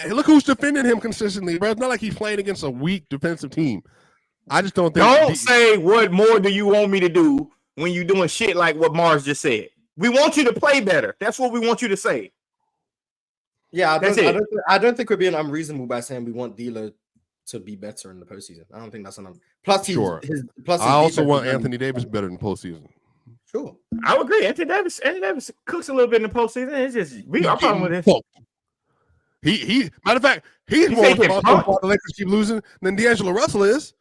Look who's defending him consistently, bro. It's not like he's playing against a weak defensive team. I just don't think. Don't say what more do you want me to do when you're doing shit like what Mars just said. We want you to play better. That's what we want you to say. Yeah, I don't think we're being unreasonable by saying we want D'Lo to be better in the postseason. I don't think that's enough. Plus, I also want Anthony Davis better in postseason. Sure, I would agree. Anthony Davis cooks a little bit in the postseason. It's just we got a problem with this. He matter of fact, he's more responsible for the Lakers keep losing than D'Angelo Russell is.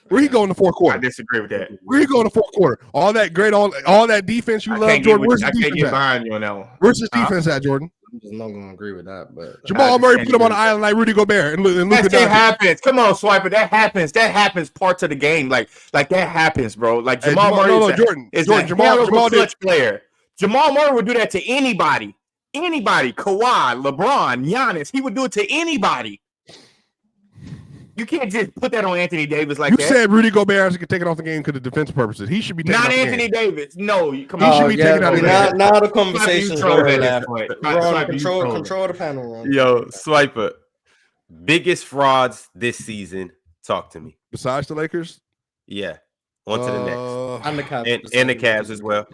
Where he go in the fourth quarter? I disagree with that. Where he go in the fourth quarter? All that great, all that defense you love, Jordan. Where's his defense behind you on that one. Where's his defense at, Jordan? I'm just not going to agree with that. But Jamal Murray put him on the island like Rudy Gobert and Luka. That happens. Come on, Swiper. That happens. That happens. Parts of the game, like that happens, bro. Like Jamal Murray is a Jamal clutch player. Jamal Murray would do that to anybody. Anybody. Kawhi, LeBron, Giannis. He would do it to anybody. You can't just put that on Anthony Davis like that. You said Rudy Gobert could take it off the game because of defense purposes. He should be taking not off Anthony the game. Davis. No, come on. He should be taking out the game. Now the conversation's going left. Control the panel, Ron. Yo, Swiper. Biggest frauds this season. Talk to me. Besides the Lakers? Yeah. On to the next. And the Cavs. And the Cavs as well.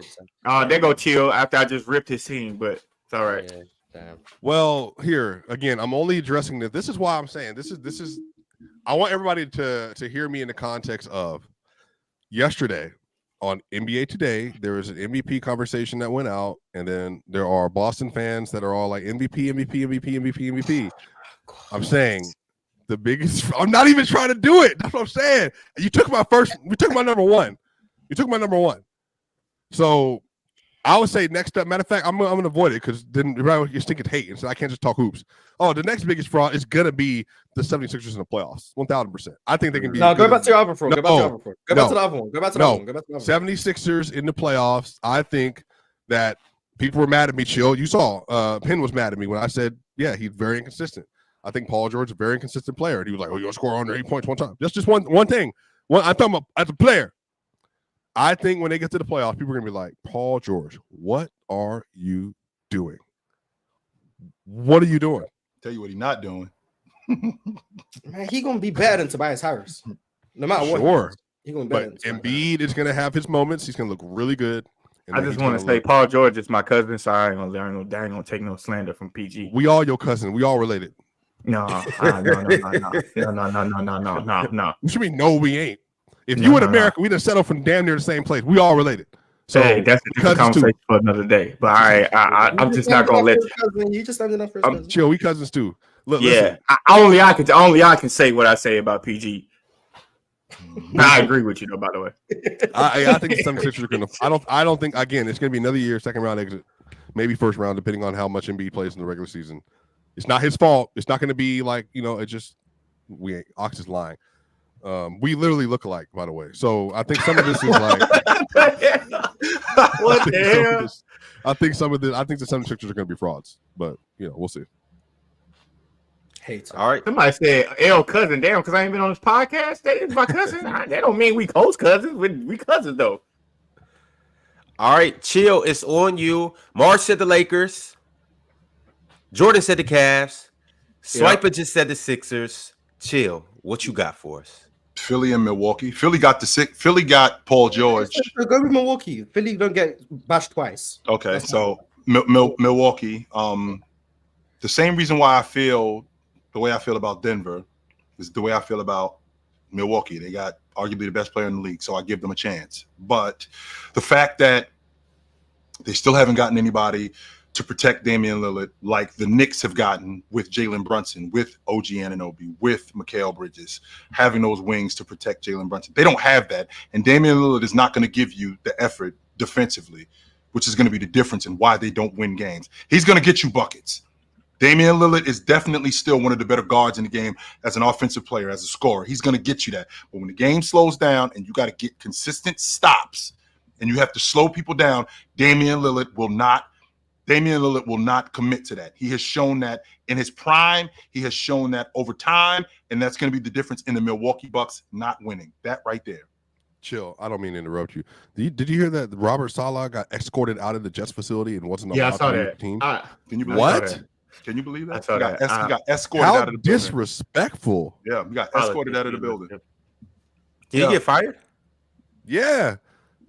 They go chill after I just ripped his team, but it's all right. Yeah, damn. Well, here again, I'm only addressing this. This is why I'm saying this is. I want everybody to hear me in the context of yesterday on NBA Today. There was an MVP conversation that went out, and then there are Boston fans that are all like MVP. I'm saying the biggest. I'm not even trying to do it. That's what I'm saying. You took my number one. So I would say next up. Matter of fact, I'm gonna avoid it because then you're stinking hate, and so I can't just talk hoops. Oh, the next biggest fraud is gonna be the 76ers in the playoffs. 1,000%. I think they can be. No, go back to your other fraud. Go back to the other one. 76ers in the playoffs. I think that people were mad at me. Chill. You saw Penn was mad at me when I said, yeah, he's very inconsistent. I think Paul George is a very inconsistent player. And he was like, oh, you'll score under 8 points one time. That's just one thing. I'm talking about as a player. I think when they get to the playoffs, people are going to be like, Paul George, what are you doing? What are you doing? Tell you what he's not doing. Man, he's going to be better than Tobias Harris. No matter what. Sure. He's going to be better. But Embiid is going to have his moments. He's going to look really good. I just want to say Paul George is my cousin, so I ain't going to take no slander from PG. We all your cousin. We all related. No. No. What you mean, no, we ain't? If you in America, we done settled from damn near the same place. We all related. So hey, that's a conversation for another day. But I'm just not gonna let you. You just ended up for cousin. Chill. We cousins too. Look, yeah, only I can say what I say about PG. I agree with you though. By the way, I think the 76ers are gonna. I don't think again. It's gonna be another year, second round exit, maybe first round, depending on how much Embiid plays in the regular season. It's not his fault. It's not gonna be like it just Ox is lying. We literally look alike, by the way. So I think some of this is like what the hell? I think the 76ers are going to be frauds, but we'll see. Hate. All right. Somebody said L cousin. Damn, because I ain't been on this podcast. That is my cousin. That don't mean we close cousins. We cousins though. All right, chill. It's on you. Mars said the Lakers. Jordan said the Cavs. Swiper just said the Sixers. Chill. What you got for us? Philly and Milwaukee. Philly got Paul George. Go with Milwaukee. Philly don't get bashed twice. Okay, so Milwaukee. The same reason why I feel the way I feel about Denver is the way I feel about Milwaukee. They got arguably the best player in the league, so I give them a chance. But the fact that they still haven't gotten anybody to protect Damian Lillard like the Knicks have gotten with Jalen Brunson, with OG Anunoby, with Mikal Bridges, having those wings to protect Jalen Brunson. They don't have that. And Damian Lillard is not going to give you the effort defensively, which is going to be the difference in why they don't win games. He's going to get you buckets. Damian Lillard is definitely still one of the better guards in the game as an offensive player, as a scorer. He's going to get you that. But when the game slows down and you got to get consistent stops and you have to slow people down, Damian Lillard will not commit to that. He has shown that in his prime. He has shown that over time, and that's going to be the difference in the Milwaukee Bucks not winning. That right there. Chill. I don't mean to interrupt you. Did you hear that Robert Saleh got escorted out of the Jets facility and wasn't allowed to leave the team? Can you believe what? That? Can you believe that? I saw that. He got escorted how out of the building. disrespectful. Yeah, we got escorted out of the building. Did he get fired? Yeah.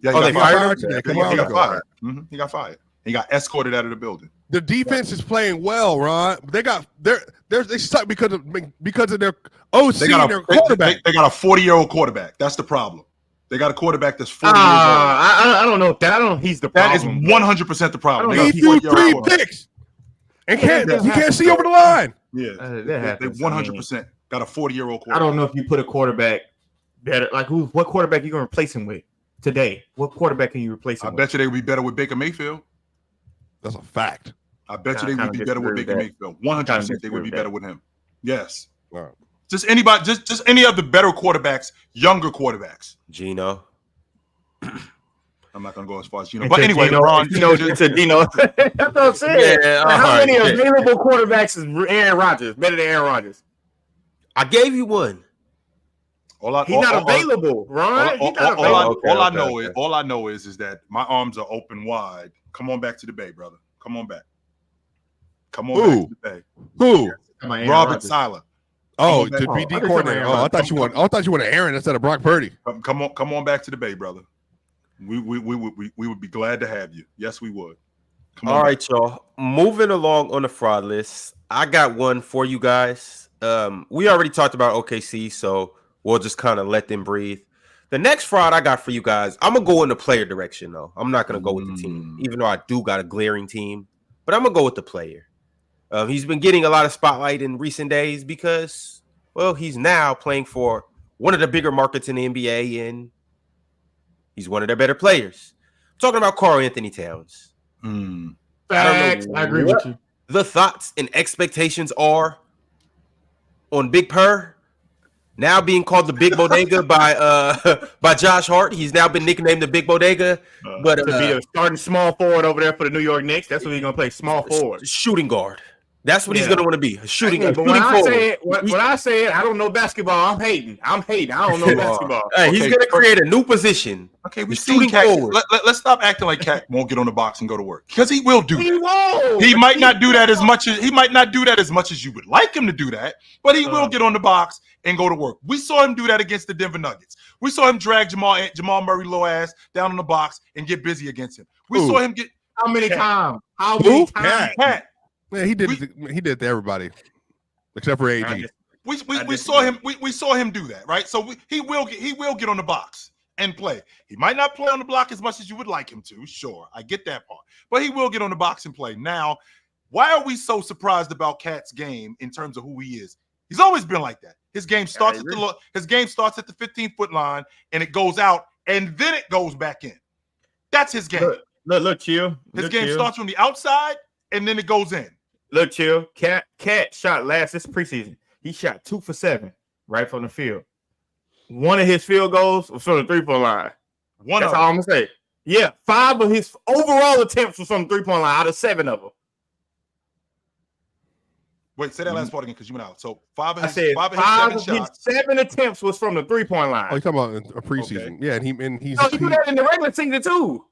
Yeah, Oh, they fired him? today. He got fired. He got fired. He got escorted out of the building. The defense is playing well, Ron. They suck because of their OC and their quarterback. They got a 40-year-old quarterback. That's the problem. They got a quarterback that's 40 years old. I don't know if that. I don't know if he's the problem. That is 100% the problem. He threw 3 picks and he can't see over the line. Yeah, they 100% got a 40-year-old quarterback. I don't know if you put a quarterback better. Like what quarterback are you going to replace him with today? What quarterback can you replace him with? I bet you they would be better with Baker Mayfield. That's a fact. I bet you they would be better with Baker Mayfield. 100% they would be better with him. Yes. Wow. Just anybody, just any of the better quarterbacks, younger quarterbacks. Gino. I'm not gonna go as far as Gino, but anyway, Gino, Ron, it's a Dino. That's what I'm saying. Yeah, how many available quarterbacks is Aaron Rodgers better than Aaron Rodgers? I gave you one. He's not available, Ron. All I know is that my arms are open wide. Come on back to the Bay, brother. Come on back. Come on back to the Bay. Who? Robert Sala. Oh, to BD coordinator. Oh, I thought you wanted Aaron instead of Brock Purdy. Come on back to the Bay, brother. We would be glad to have you. Yes, we would. All right, y'all. Moving along on the fraud list, I got one for you guys. We already talked about OKC, so we'll just kind of let them breathe. The next fraud I got for you guys, I'm gonna go in the player direction though. I'm not gonna go with the team, even though I do got a glaring team. But I'm gonna go with the player. He's been getting a lot of spotlight in recent days because, well, he's now playing for one of the bigger markets in the NBA, and he's one of their better players. I'm talking about Karl Anthony Towns. I agree with you. The thoughts and expectations are on Big Purr now being called the Big Bodega by Josh Hart. He's now been nicknamed the Big Bodega. But to be a starting small forward over there for the New York Knicks, that's what he's gonna play. Small forward, shooting guard. That's what he's gonna want to be. Shooting. But when I say it, I don't know basketball. I'm hating. I don't know basketball. Hey, he's gonna create a new position. Okay, we've seen Cat. Let's stop acting like Cat won't get on the box and go to work, because he will do that. He might not do that as much as you would like him to do that, but he will get on the box and go to work. We saw him do that against the Denver Nuggets. We saw him drag Jamal Murray low ass down on the box and get busy against him. We saw him get how many times? How many times? Cat. Man, he did it to everybody except for AD. We saw him. We saw him do that, right? So he will get on the box and play. He might not play on the block as much as you would like him to. Sure, I get that part, but he will get on the box and play. Now, why are we so surprised about Cat's game in terms of who he is? He's always been like that. His game starts at the 15-foot line, and it goes out, and then it goes back in. That's his game. Look, chill. His game starts from the outside, and then it goes in. Look, chill. Cat shot this preseason. He shot 2 for 7 right from the field. One of his field goals was from the 3-point line. That's all I'm gonna say. Yeah, 5 of his overall attempts was from the 3-point line out of 7 of them. Wait, say that last part again because you went out. So 5 of his 7 attempts was from the 3-point line. Oh, you're talking about a preseason? Okay. Yeah, and he's. He do that in the regular season too.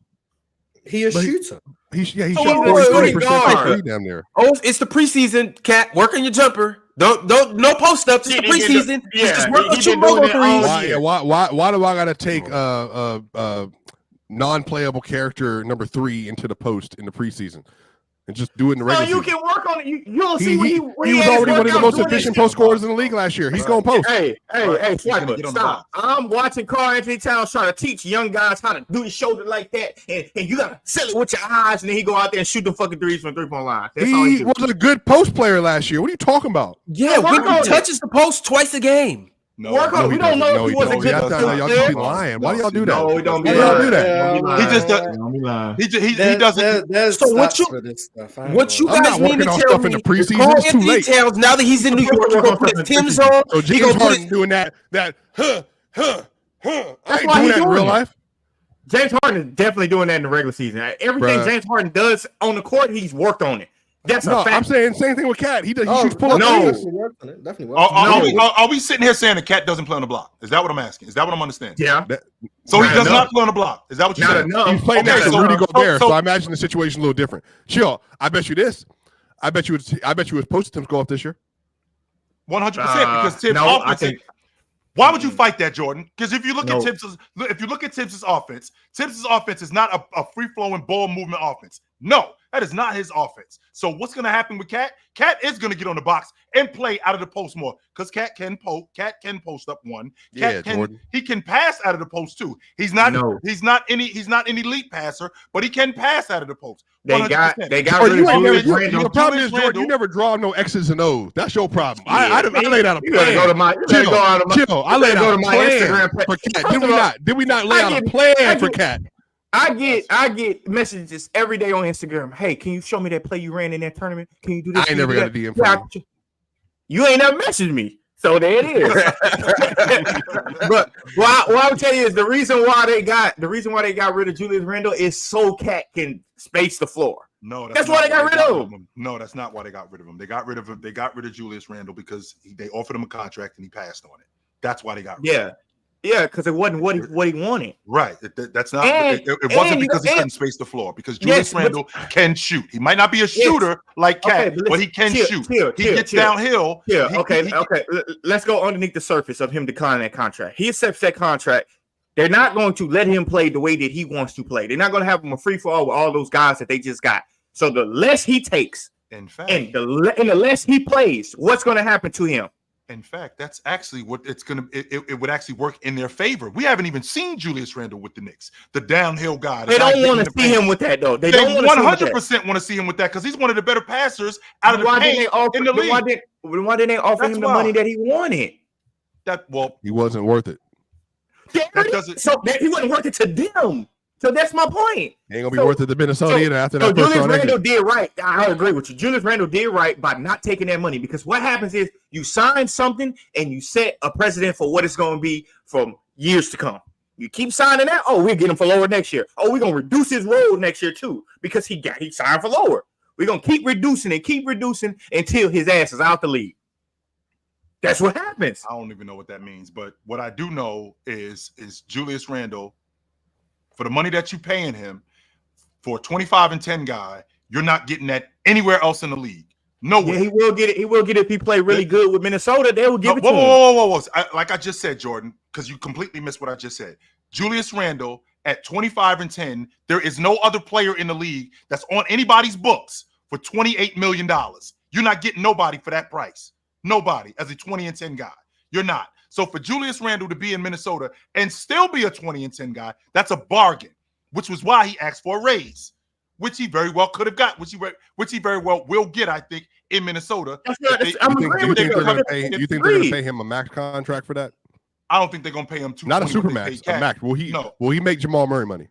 He a shooter. He shot 40% down there. Oh, it's the preseason, Cat. Work on your jumper. Don't no post ups. It's the preseason. Just work on your mobile threes. Why do I gotta take non-playable character number 3 into the post in the preseason and just do it in the regular season? You can work on it. You'll see he was already one of the most efficient post scorers in the league last year. He's going post. Hey, Swiper, stop. I'm watching Karl Anthony Towns trying to teach young guys how to do his shoulder like that, and you gotta sell it with your eyes, and then he go out there and shoot the fucking threes from the 3-point line. He was a good post player last year. What are you talking about? Yeah, Wiggins touches the post twice a game. We don't know if he was a good y'all keep lying. Why do y'all do that? No, we don't do that. He just doesn't. So what you guys mean to tell me? Karl Anthony Towns, now that he's in New York, he's gonna put his Tim's on. So James Harden doing that. I ain't doing that in real life. James Harden is definitely doing that in the regular season. Everything James Harden does on the court, he's worked on it. That's a fact. I'm saying same thing with Cat. He shoots pull up. Definitely. Are we sitting here saying that Cat doesn't play on the block? Is that what I'm asking? Is that what I'm understanding? Yeah. So he does not play on the block. Is that what you're saying? He's playing next to Rudy Gobert, so I imagine the situation a little different. Chill. I bet you this. I bet you his post attempts go up this year. 100% because Tim's offense. Why would you fight that, Jordan? Because if you look at Tibbs's offense, Tibbs's offense is not a free-flowing ball movement offense. No, that is not his offense. So what's going to happen with Cat? Cat is going to get on the box and play out of the post more because Cat can post up one. He can pass out of the post too. He's not an elite passer, but he can pass out of the post. 100%. They got rid of Julius Randle. The problem is, Jordan, you never draw no X's and O's. That's your problem. I laid out a plan. I laid out a plan for Cat. Did we not lay out a plan for Cat? I get messages every day on Instagram. Hey, can you show me that play you ran in that tournament? Can you do this? I ain't never got a DM from you. You ain't never messaged me. So there it is. But what I would tell you is the reason why they got rid of Julius Randle is so Cat can space the floor. No, that's why they got rid of him. No, that's not why they got rid of him. They got rid of Julius Randle because they offered him a contract and he passed on it. That's why they got rid of him. Yeah, because it wasn't what he wanted. Right. That's not. It wasn't because he couldn't space the floor. Because Julius Randle can shoot. He might not be a shooter like Cat, but he can shoot. He gets downhill. Yeah. Okay. Let's go underneath the surface of him declining that contract. He accepts that contract. They're not going to let him play the way that he wants to play. They're not going to have him a free for all with all those guys that they just got. So the less he takes, and the less he plays, what's going to happen to him? In fact, that's actually what it would actually work in their favor. We haven't even seen Julius Randle with the Knicks, the downhill guy. They don't want to see him with that, though. They 100% want to see him with that because he's one of the better passers out of the paint in the league. Why didn't they offer him the money that he wanted? He wasn't worth it. He wasn't worth it to them. So that's my point. Ain't gonna be worth it to Minnesota either after that. Julius Randle did right. I agree with you. Julius Randle did right by not taking that money because what happens is you sign something and you set a precedent for what it's going to be from years to come. You keep signing that. Oh, we'll get him for lower next year. Oh, we're gonna reduce his role next year too because he signed for lower. We're gonna keep reducing until his ass is out the league. That's what happens. I don't even know what that means, but what I do know is Julius Randle. For the money that you're paying him, for a 25-10 guy, you're not getting that anywhere else in the league. Nowhere. Yeah, he will get it. He will get it if he play really good with Minnesota. They will give it to him. Whoa. Like I just said, Jordan, because you completely missed what I just said. Julius Randle at 25-10, there is no other player in the league that's on anybody's books for $28 million. You're not getting nobody for that price. Nobody as a 20-10 guy. You're not. So for Julius Randle to be in Minnesota and still be a 20-10 guy, that's a bargain, which was why he asked for a raise, which he very well could have got, which he very well will get, I think, in Minnesota. You think they're going to pay him a max contract for that? I don't think they're going to pay him not a super max, a max. Will he make Jamal Murray money?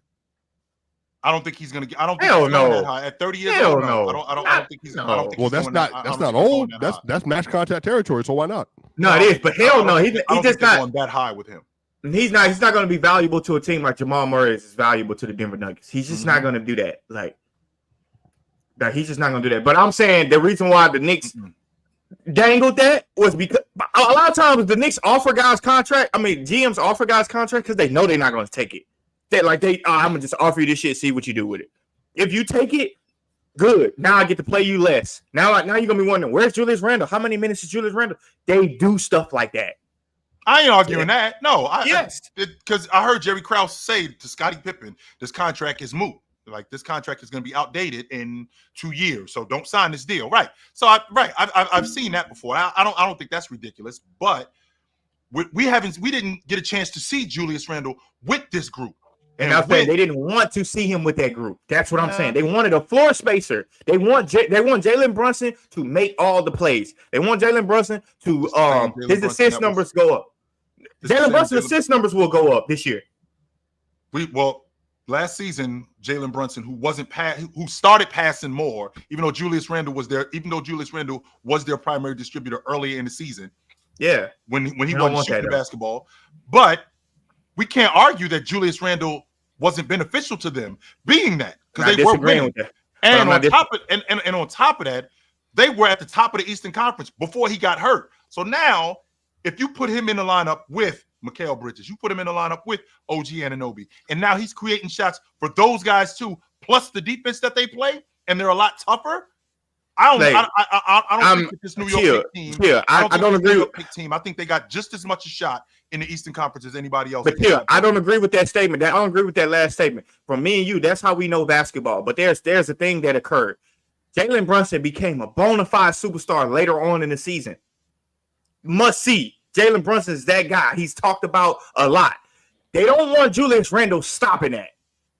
I don't think he's going to get. I don't think he's going that high at 30 years old. No. I don't think he's. No. Well, that's not old. That's max contract territory. So why not? No, it is. But hell no, he's just not going that high with him. He's not going to be valuable to a team like Jamal Murray is valuable to the Denver Nuggets. He's just not going to do that. He's just not going to do that. But I'm saying the reason why the Knicks dangled that was because a lot of times the Knicks offer guys contract. I mean, GMs offer guys contract because they know they're not going to take it. I'm gonna just offer you this shit, see what you do with it. If you take it, good. Now I get to play you less. Now you're gonna be wondering, where's Julius Randle? How many minutes is Julius Randle? They do stuff like that. I ain't arguing that. No, because I heard Jerry Krause say to Scottie Pippen, this contract is moot. Like this contract is gonna be outdated in 2 years, so don't sign this deal. Right. So I've seen that before. I don't think that's ridiculous, but we didn't get a chance to see Julius Randle with this group. And I'm saying they didn't want to see him with that group. That's what I'm saying. They wanted a floor spacer. They want Jalen Brunson to make all the plays. They want Jalen Brunson to his assist numbers go up. Jalen Brunson's assist numbers will go up this year. Last season, Jalen Brunson, who started passing more, even though Julius Randle was their primary distributor earlier in the season. Yeah, when he wasn't shooting the basketball, but we can't argue that Julius Randle wasn't beneficial to them, being that because they were winning. And on top of that, they were at the top of the Eastern Conference before he got hurt. So now, if you put him in the lineup with Mikal Bridges, you put him in the lineup with OG Anunoby, and now he's creating shots for those guys too, plus the defense that they play, and they're a lot tougher. I don't think this New York team. I don't agree with team. I think they got just as much a shot in the Eastern Conference as anybody else. But yeah, I don't agree with that statement. I don't agree with that last statement. From me and you, that's how we know basketball. But there's a thing that occurred. Jalen Brunson became a bona fide superstar later on in the season. Must see. Jalen Brunson is that guy. He's talked about a lot. They don't want Julius Randle stopping that.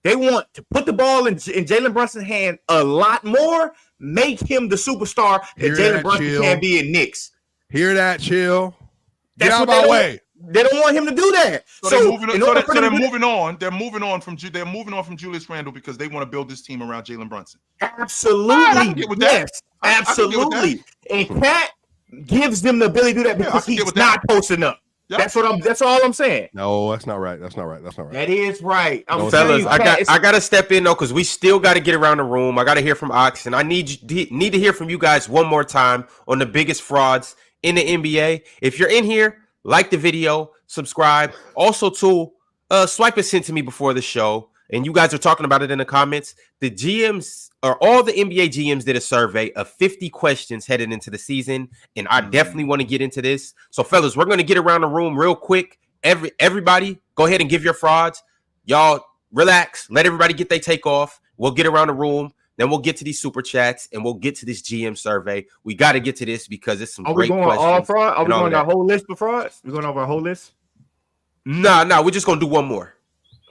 They want to put the ball in Jalen Brunson's hand a lot more, make him the superstar that Jalen Brunson can be in Knicks. Hear that, chill. Get That's out of what my way. They don't want him to do that. So they're moving on. They're moving on from Julius Randle because they want to build this team around Jalen Brunson. Absolutely. Yes. Absolutely. And Cat gives them the ability to do that because he's not posting up. Yep. That's all I'm saying. No, that's not right. That is right. Fellas, I gotta step in though, because we still gotta get around the room. I gotta hear from Ox, and I need to hear from you guys one more time on the biggest frauds in the NBA. If you're in here, like the video, subscribe. Also, swipe a cent to me before the show. And you guys are talking about it in the comments. The GMs or all the NBA GMs did a survey of 50 questions headed into the season. And I definitely want to get into this. So, fellas, we're going to get around the room real quick. Everybody, go ahead and give your frauds. Y'all, relax. Let everybody get their take off. We'll get around the room. Then we'll get to these super chats and we'll get to this GM survey. We got to get to this because it's some great questions. All fraud? Are we going our whole list of frauds? We're going over our whole list? Nah. We're just going to do one more.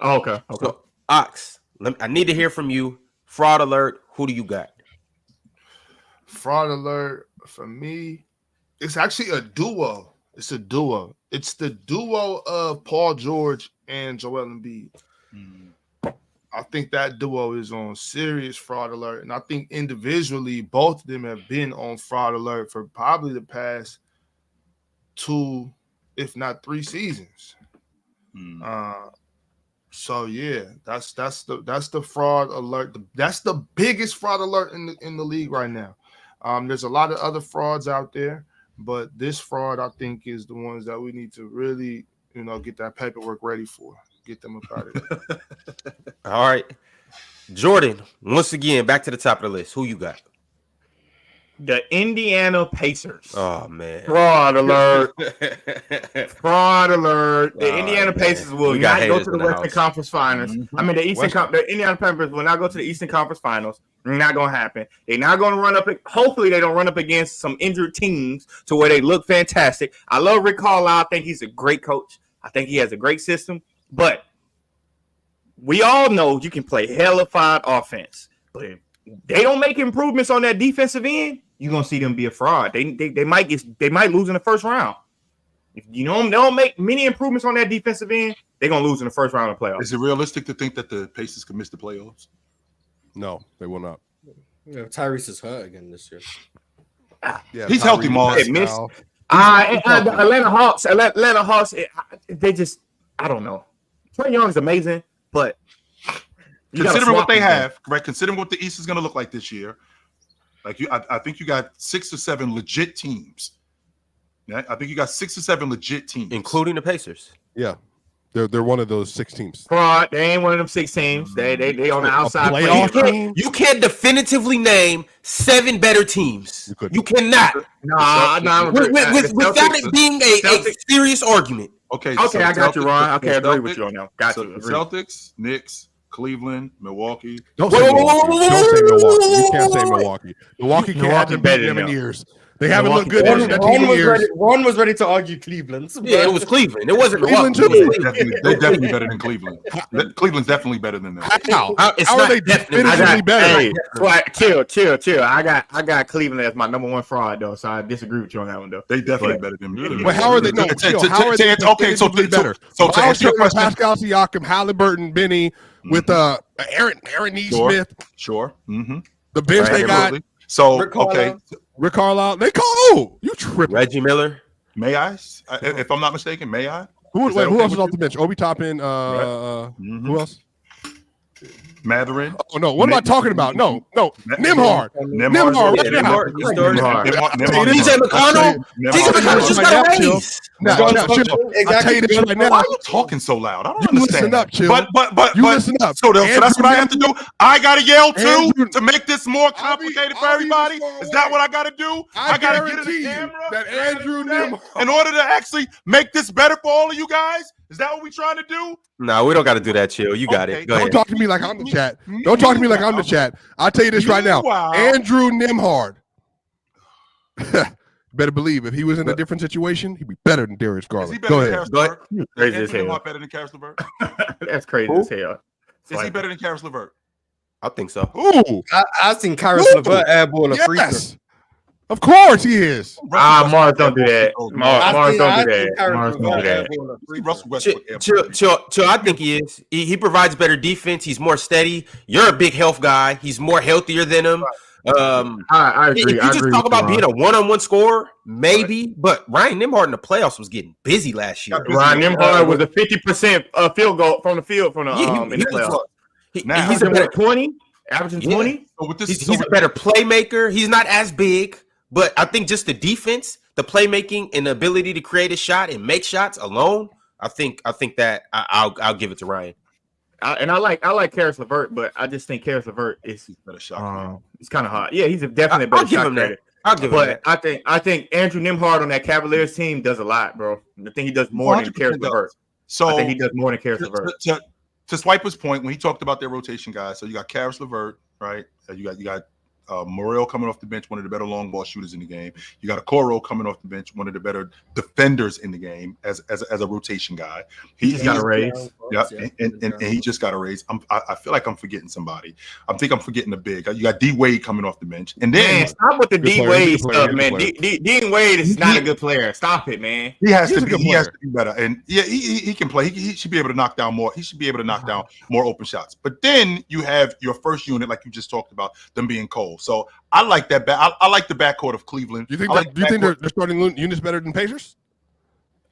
Oh, okay. So, Ox, I need to hear from you. Fraud alert. Who do you got? Fraud alert for me. It's actually a duo. It's a duo. It's the duo of Paul George and Joel Embiid. I think that duo is on serious fraud alert. And I think individually, both of them have been on fraud alert for probably the past 2, if not 3 seasons. So yeah, that's the fraud alert. That's the biggest fraud alert in the league right now. There's a lot of other frauds out there, but this fraud I think is the ones that we need to really, get that paperwork ready for. Get them up out of there. All right, Jordan. Once again, back to the top of the list. Who you got? The Indiana Pacers. Oh man! Fraud alert! Fraud alert! The Indiana Pacers will not go to the Western Conference Finals. I mean, the Indiana Pacers will not go to the Eastern Conference Finals. Not going to happen. They're not going to run up. Hopefully, they don't run up against some injured teams to where they look fantastic. I love Rick Carlisle. I think he's a great coach. I think he has a great system. But we all know you can play hellified offense. But if they don't make improvements on that defensive end, you're gonna see them be a fraud. They might lose in the first round. If they don't make many improvements on that defensive end, they're gonna lose in the first round of playoffs. Is it realistic to think that the Pacers can miss the playoffs? No, they will not. Yeah, Tyrese is hurt again this year. Yeah, he's healthy, Mars. Atlanta Hawks. They just, I don't know. Trae Young is amazing, but considering what they have, correct? Considering what the East is going to look like this year, I think you got 6 or 7 legit teams. Yeah, I think you got 6 or 7 legit teams, including the Pacers. Yeah, they're one of those 6 teams. Fraud. They ain't one of them 6 teams. They on the outside. You can't definitively name 7 better teams. You cannot. Nah. Without it being a serious argument. Okay, I got you, Ron. Okay, I agree with you on that. Got you. Celtics, Knicks, Cleveland, Milwaukee. Don't say Milwaukee. You can't say Milwaukee. Milwaukee hasn't beat them in years. They haven't looked good in years. Ron was ready to argue Cleveland. Yeah, it was Cleveland. It wasn't Cleveland Milwaukee. They're definitely better than Cleveland. Cleveland's definitely better than them. How are they definitively better? Chill. I got Cleveland as my number 1 fraud though, so I disagree with you on that one though. They definitely better than me. But how are they? How are they definitively better? So to answer your question, Pascal Siakam, Halliburton, Benny, with Aaron Nesmith. Sure. Mm-hmm. The bench they got. So Rick Carlisle. You tripping. Reggie Miller. May I? If I'm not mistaken, may I? Who else is off the bench? Obi Toppin. Who else? Matherin. Oh no, what am I talking about? No, Nimhard. Nimhard. Right now. TJ McConnell. TJ McConnell just got a raise. Now, chill. I tell you this right now. Why are you talking so loud? I don't You understand. listen up, chill. But You listen up. So that's what I have to do. I gotta yell too Andrew- to make this more complicated for everybody. Is that what I gotta do? I gotta get in the camera that Andrew Nimhard. in order to actually make this better for all of you guys. Is that what we're trying to do? No, we don't got to do that, Chill. You got Okay. it. Go Don't ahead. talk to me like I'm the chat. Don't talk to me like I'm the chat. I'll tell you this right now. Meanwhile- Andrew Nimhard. Better believe if he was in a different situation, he'd be better than Darius Is he Garland. better Go than ahead. Karis LeVert? Crazy as Andrew hell. Nimhard better than Karis LeVert? That's crazy Who? as hell. Is he better than Karis LeVert? I think so. Ooh, I seen Karis Ooh. LeVert airball a free throw. yes. Of course he is. Mars don't do that. Mars don't do I that. seen Karis Mars don't do LeVert that. airball a free throw. Russell Westbrook. Chill. I think he is. He provides better defense. He's more steady. You're a big health guy. He's more healthier than him. I agree. If you I just agree talk with about you, being a one-on-one scorer, maybe. But Ryan Nimhard in the playoffs was getting busy last year. Ryan Nimhard was a 50% field goal from the field in the playoffs. Now- He's a better 20, averaging 20. So with this, He's a better playmaker. He's not as big, but I think just the defense, the playmaking, and the ability to create a shot and make shots alone, I think that I'll give it to Ryan. I like Karis LeVert, but I just think Karis LeVert is better shot. it's kind of hot. Yeah, he's definitely a better I'll give shot him that. creator. I'll give him But that. I think Andrew Nimhard on that Cavaliers team does a lot, bro. I think he does more than 100% Karis LeVert. So I think he does more than Karis LeVert. To Swiper's point, when he talked about their rotation guys, so you got Karis LeVert, right? You got Morrell coming off the bench, one of the better long ball shooters in the game. You got Okoro coming off the bench, one of the better defenders in the game as a rotation guy. He's got a raise. Yeah, and he just got a raise. I feel like I'm forgetting somebody. I think I'm forgetting the big. You got D Wade coming off the bench, and then Man, stop with the D player, Wade good player, stuff, good man. player. D Wade is not a good player. Stop it, man. he has He's to a good be. He has player. to be better, and yeah, he can play. He should be able to knock down more. He should be able to knock down more open shots. But then you have your first unit, like you just talked about, them being cold. So I like that. I like the backcourt of Cleveland. Do you think I like do you think backcourt- they're starting units better than Pacers?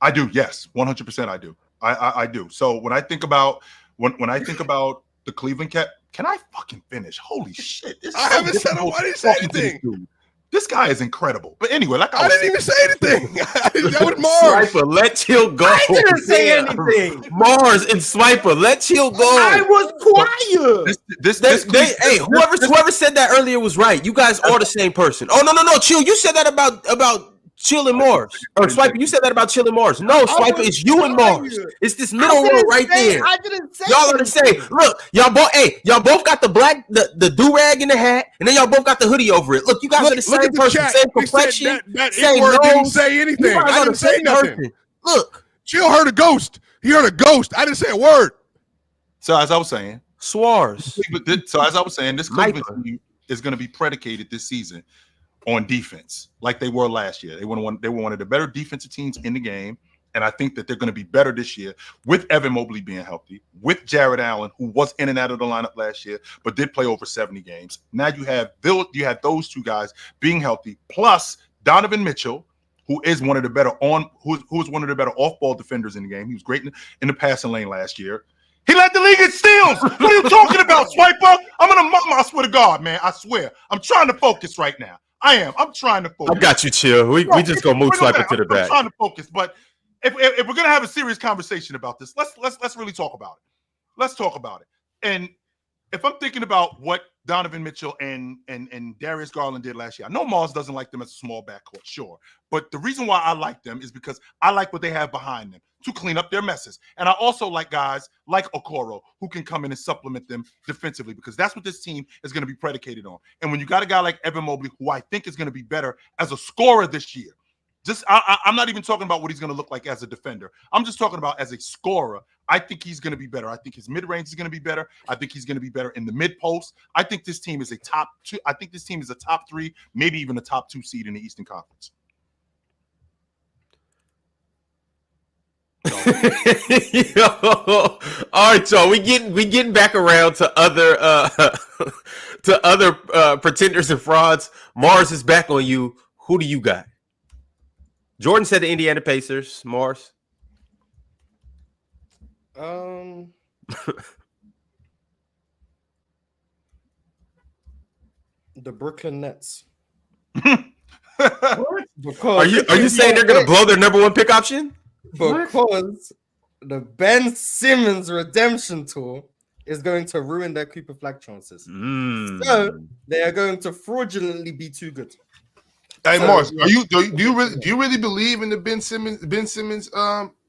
I do, yes, 100%. I do. I do. So when I think about when I think about the Cleveland Cap, can I fucking finish? Holy shit! This is I so haven't said difficult I didn't say talking to this anything. dude. This guy is incredible. But anyway, like I was didn't even say anything. That was Mars. Swiper, let Chill go. I didn't say Damn. anything. Mars and Swiper, let Chill go. I was quiet. Hey, whoever said that earlier was right. You guys are the same person. Oh no, Chill. You said that about Chill and Mars. Or Swiper, you said that about Chill and Mars. No, Swiper, it's you and Mars. It's this middle road right there. I didn't say Y'all are the same. Look, y'all both got the do-rag in the hat, and then y'all both got the hoodie over it. Look, you guys are the same at the person, chat. same They said complexion, that same N-word didn't nose. say You anything. guys I are didn't the say same nothing. person. Look, Chill heard a ghost. He heard a ghost. I didn't say a word. So as I was saying, Swars. this Cleveland team is going to be predicated this season on defense, like they were last year. They were one of the better defensive teams in the game, and I think that they're going to be better this year with Evan Mobley being healthy, with Jared Allen, who was in and out of the lineup last year, but did play over 70 games. Now you have those two guys being healthy, plus Donovan Mitchell, who is one of the better off-ball defenders in the game. He was great in the passing lane last year. He led the league in steals. What are you talking about, Swiper? I swear to God, man. I swear. I'm trying to focus right now. I am. I'm trying to focus. I got you, Chill. We just gonna move Swiper to the I'm back. trying to focus, but if we're gonna have a serious conversation about this, let's really talk about it. Let's talk about it. And if I'm thinking about what Donovan Mitchell and Darius Garland did last year, I know Mars doesn't like them as a small backcourt, sure. But the reason why I like them is because I like what they have behind them to clean up their messes. And I also like guys like Okoro who can come in and supplement them defensively, because that's what this team is going to be predicated on. And when you got a guy like Evan Mobley, who I think is going to be better as a scorer this year, I'm not even talking about what he's going to look like as a defender. I'm just talking about as a scorer. I think he's going to be better. I think his mid-range is going to be better. I think he's going to be better in the mid-post. I think this team is a top 2. I think this team is a top 3, maybe even a top 2 seed in the Eastern Conference. All right, y'all. We getting back around to other pretenders and frauds. Mars is back on you. Who do you got? Jordan said the Indiana Pacers. Mars. The Brooklyn Nets. Are you saying they're gonna blow their number 1 pick option? Because the Ben Simmons redemption tour is going to ruin their Cooper Flag chances. So they are going to fraudulently be too good. Hey, Mars, do you really believe in the Ben Simmons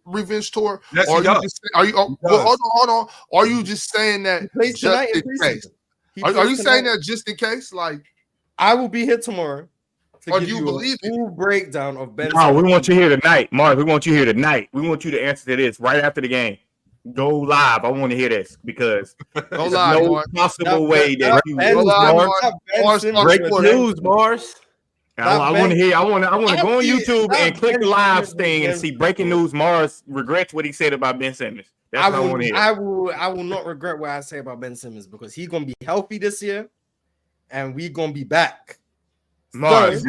revenge tour? Yes, or he does. Hold on. Are you just saying that plays just in in case? Are you saying that just in case? Like, I will be here tomorrow. Or do you believe a full breakdown of Ben? No, we want you here tonight, Mark. We want you here tonight. We want you to answer to this right after the game. Go live. I want to hear this because there's no possible way that you break news, Mars. I want to hear. I want to go on YouTube and click the live thing and see breaking news. Mars regrets what he said about Ben Simmons. That's what I want to hear. I will not regret what I say about Ben Simmons because he's gonna be healthy this year, and we're gonna be back. Mars.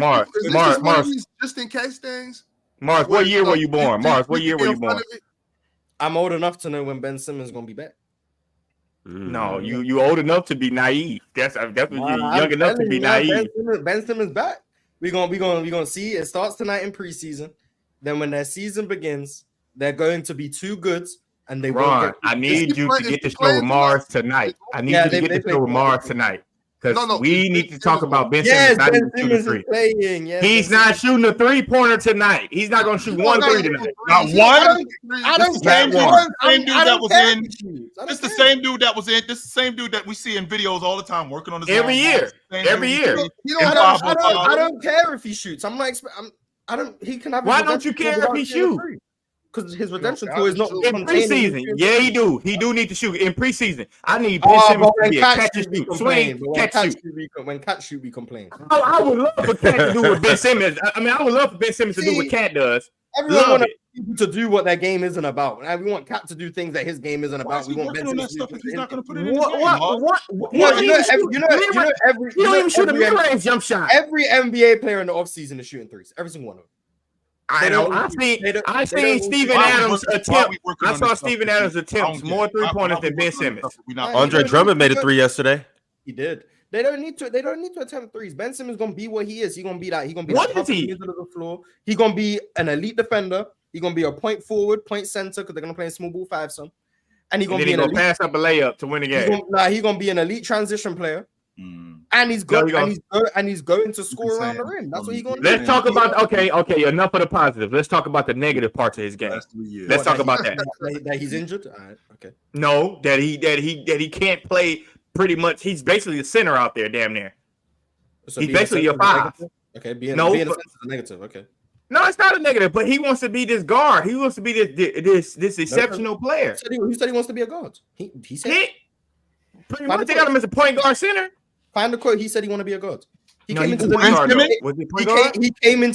Just in case things. Mars, what year were you born? Mars, what year were you born? I'm old enough to know when Ben Simmons is gonna be back. No, you old enough to be naive. That's what you're young enough to be naive. Ben Simmons back. We're gonna see. It starts tonight in preseason. Then when their season begins, they're going to be too good, and they won't get. I need you to get the show with Mars tonight. I need you to get the show with Mars tonight. Because we need to talk about Ben Simmons. Ben Simmons is playing. Yes, he's not shooting a 3-pointer tonight. He's not going to shoot 1 3 tonight. Not one. I don't care. Same dude that was in. This the same dude that was in. This is the same dude that we see in videos all the time working on his every year. Every year. I don't care if he shoots. I'm not. I don't. He can have. Why don't you care if he shoots? Because his redemption tour is not in preseason. Yeah, he do. He do need to shoot in preseason. I need Ben Simmons to be a catch and shoot, swing, catch shoot. When Cat shoot, we complain. I would love for Cat to do what Ben Simmons. I mean, I would love for Ben Simmons to do what Cat does. Everyone wants people to do what their game isn't about. And we want Cat to do things that his game isn't about. We want Ben Simmons to do stuff. He's not going to put it in. What? You don't even shoot a mid-range jump shot. Every NBA player in the offseason is shooting threes. Every single one of them. I seen Steven Adams attempt. I saw Steven Adams attempt more 3-pointers than Ben Simmons. Andre Drummond made a 3 yesterday. He did. They don't need to attempt threes. Ben Simmons gonna be what he is. He's gonna be that. He's gonna be what is he? Middle of the floor. He's gonna be an elite defender. He's gonna be a point forward, point center because they're gonna play small ball 5 some. And he's gonna pass up a layup to win the game. He's gonna be an elite transition player. And he's going to score around the rim. That's what he's going to do. Let's talk about okay. Enough of the positive. Let's talk about the negative parts of his game. Let's talk about that. That he's injured. All right, okay. No, that he can't play. Pretty much, he's basically a center out there, damn near. So he's basically a 5. Okay, being a center is a negative. Okay. No, it's not a negative, but he wants to be this guard. He wants to be this exceptional player. Who said he wants to be a guard? He said. Pretty much, they got him as a point guard center. Find the quote. He said he want to be a guard. He came into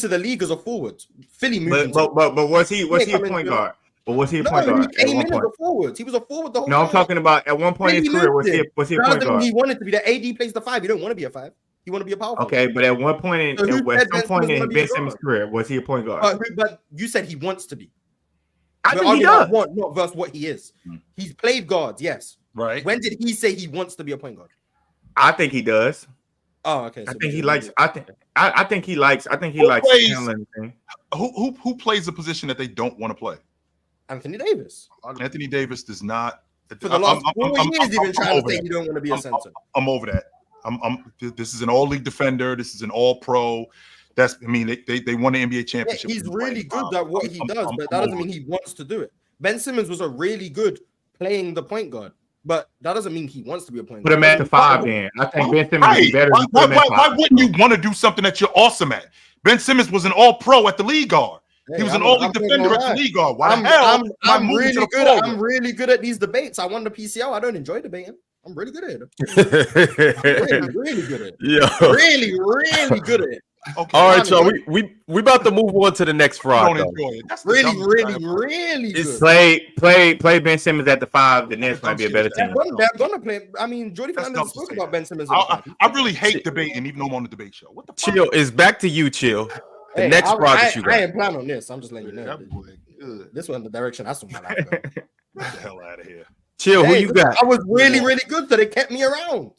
the league as a forward. Philly moved. But was he a point guard? But was he a point guard? He came in as a forward. He was a forward the whole time. No, I'm talking about at one point in his career. Was he a point guard? He wanted to be. The AD plays the 5. You don't want to be a 5. You want to be a power forward. Okay, but at one point in Ben Simmons' career, was he a point guard? But you said he wants to be. I think he does. Not versus what he is. He's played guards. Yes. Right. When did he say he wants to be a point guard? I think he does. Oh, okay. I think he likes. I think he likes. Who plays a position that they don't want to play? Anthony Davis. Anthony Davis does not. For the last 4 years, even trying to say you don't want to be a center. I'm over that. This is an all-league defender. This is an all-pro. They won the NBA championship. Yeah, he's really good at what he does, but that doesn't mean he wants to do it. Ben Simmons was a really good playing the point guard. But that doesn't mean he wants to be a point guard. Put him at the 5 then. I think Ben Simmons is better than why wouldn't you want to do something that you're awesome at? Ben Simmons was an all-pro at the league guard. He was an all-league defender at the league guard. Why the hell? I'm really good at these debates. I won the PCL. I don't enjoy debating. I'm really good at it. really good at it. Yeah. Really good at it. Okay. All right, so we about to move on to the next fraud. Don't enjoy it. That's really good. Play Ben Simmons at the 5. The Nets might be a better team. They're gonna play. I mean, Jordy Fernandez spoke about Ben Simmons. I really hate debating, even though I'm on the debate show. What the fuck? Chill is back to you, Chill. The next fraud that you got. I ain't plan on this. I'm just letting you know. This one, the direction I saw my life. Get the hell out of here. Chill. Who you got? I was really good, so they kept me around.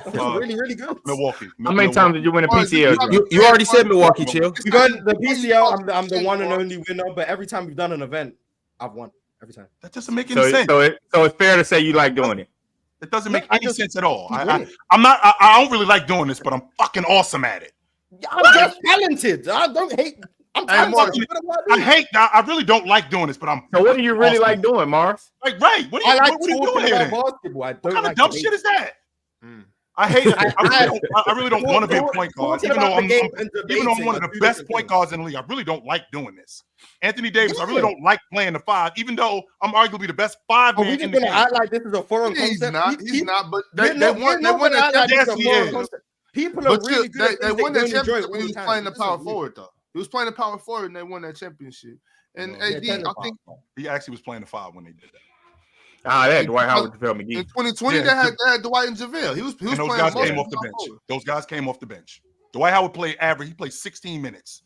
It's really, really good. Milwaukee. How many times did you win a PCL? You already said Milwaukee, chill. We got the PCL. I'm the one and only winner. But every time we've done an event, I've won every time. That doesn't make any sense. So it's fair to say you like doing it. It doesn't make any sense at all. I don't really like doing this, but I'm fucking awesome at it. I'm just talented. I don't hate. I really don't like doing this, but I'm. So what do you really like doing, Mars? Like, right? What are you doing here? Basketball. I don't what kind like of dumb shit is that? I hate it. I really don't want to be a point guard, even though I'm one of the best point guards in the league. I really don't like doing this. Anthony Davis, I really don't like playing the 5, even though I'm arguably the best 5 man in the game. Act like this is a foreign concept. He's not, but they won that championship. People are really good. They won that championship when he was playing the power forward, though. He was playing the power forward, and they won that championship. And AD, I think he actually was playing the 5 when they did that. That Dwight Howard, JaVale McGee. In 2020, they had Dwight and JaVale. He was and those guys came off the bench. Those guys came off the bench. Dwight Howard played average. He played 16 minutes.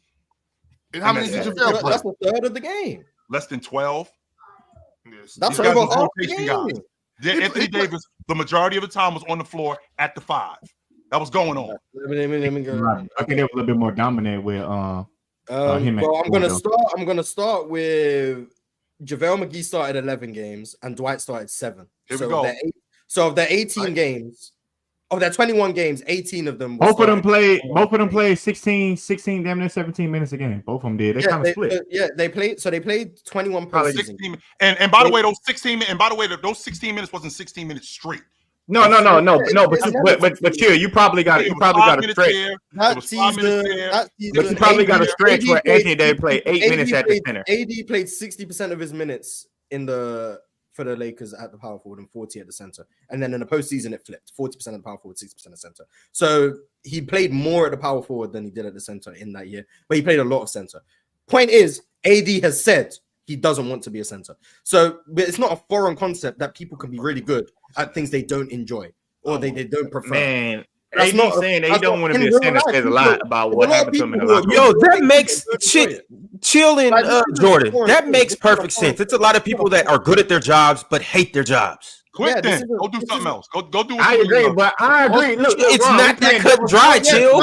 And how many did JaVale play? That's a third of the game. Less than 12. Yes. That's over half the rotation game. guys. Anthony Davis, the majority of the time, was on the floor at the 5. That was going on. Let me go. Right. I think they were a little bit more dominant with him. Well, I'm gonna start with JaVale McGee started 11 games and Dwight started 7. Here we go. So of their 18 games, of their 21 games, 18 of them. Both of them played 16, damn near 17 minutes a game. Both of them did. They kind of split. They played 21 per season. 16, and by the way, those 16 minutes wasn't 16 minutes straight. No, but chill. You probably got a stretch. That season, but you probably got a stretch where Anthony Davis played 8 minutes at the center. AD played 60% of his minutes for the Lakers at the power forward and 40 at the center. And then in the postseason, it flipped 40% of the power forward, 60% of the center. So he played more at the power forward than he did at the center in that year, but he played a lot of center. Point is, AD has said he doesn't want to be a center. So it's not a foreign concept that people can be really good at things they don't enjoy or they don't prefer. Man, AD saying they don't want to be a center says a lot about what happened to him in the locker room. Yo, that makes chilling, Jordan. That makes perfect sense. It's a lot of people that are good at their jobs but hate their jobs. Quit then. Go do something else. Go do. I agree, but I agree. Look, it's not that cut and dry, chill.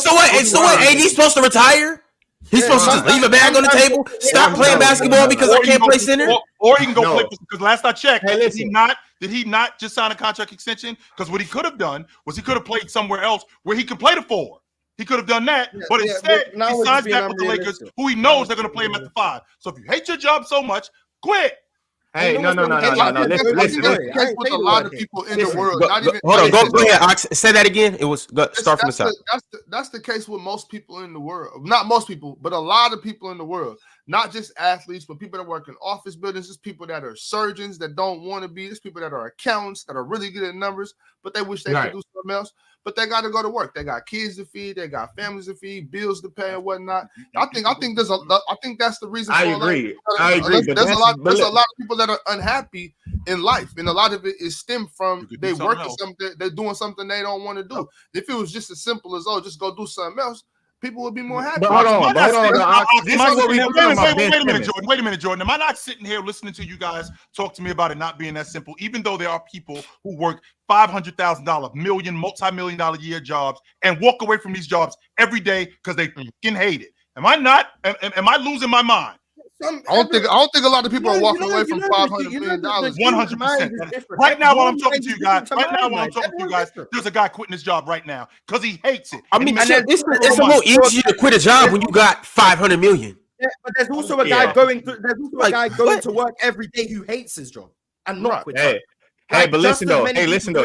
So what? AD's supposed to retire? He's supposed to just leave a bag on the table, stop playing basketball because I can't play center? Or he can go play, because last I checked, did he not just sign a contract extension? Because what he could have done was he could have played somewhere else where he could play the 4. He could have done that, but instead he signs back with the Lakers, who he knows they're going to play him at the 5. So if you hate your job so much, quit. Hey, no. Listen. With a lot of people in the world. Hold on, go ahead. Say that again. It was start from the top. That's the case with most people in the world. Not most people, but a lot of people in the world. Not just athletes, but people that work in office buildings. Just people that are surgeons that don't want to be. There's people that are accountants that are really good at numbers, but they wish they could do something else. But they got to go to work. They got kids to feed. They got families to feed, bills to pay, and whatnot. I think that's the reason. I agree. There's a lot of people that are unhappy in life, and a lot of it is stemmed from they working something. They're doing something they don't want to do. If it was just as simple as just go do something else, people would be more happy. But hold on. Wait a minute, Jordan. Am I not sitting here listening to you guys talk to me about it not being that simple? Even though there are people who work $500,000, multi-million dollar year jobs and walk away from these jobs every day because they fucking hate it. Am I not? Am I losing my mind? I don't think a lot of people are walking away from $500 million. 100%. Right now, while I'm talking to you guys, there's a guy quitting his job right now because he hates it. I mean, it's a little easier to quit a job when you got $500 million. Yeah, but there's also a guy going to work every day who hates his job and not quit. Hey, but listen though.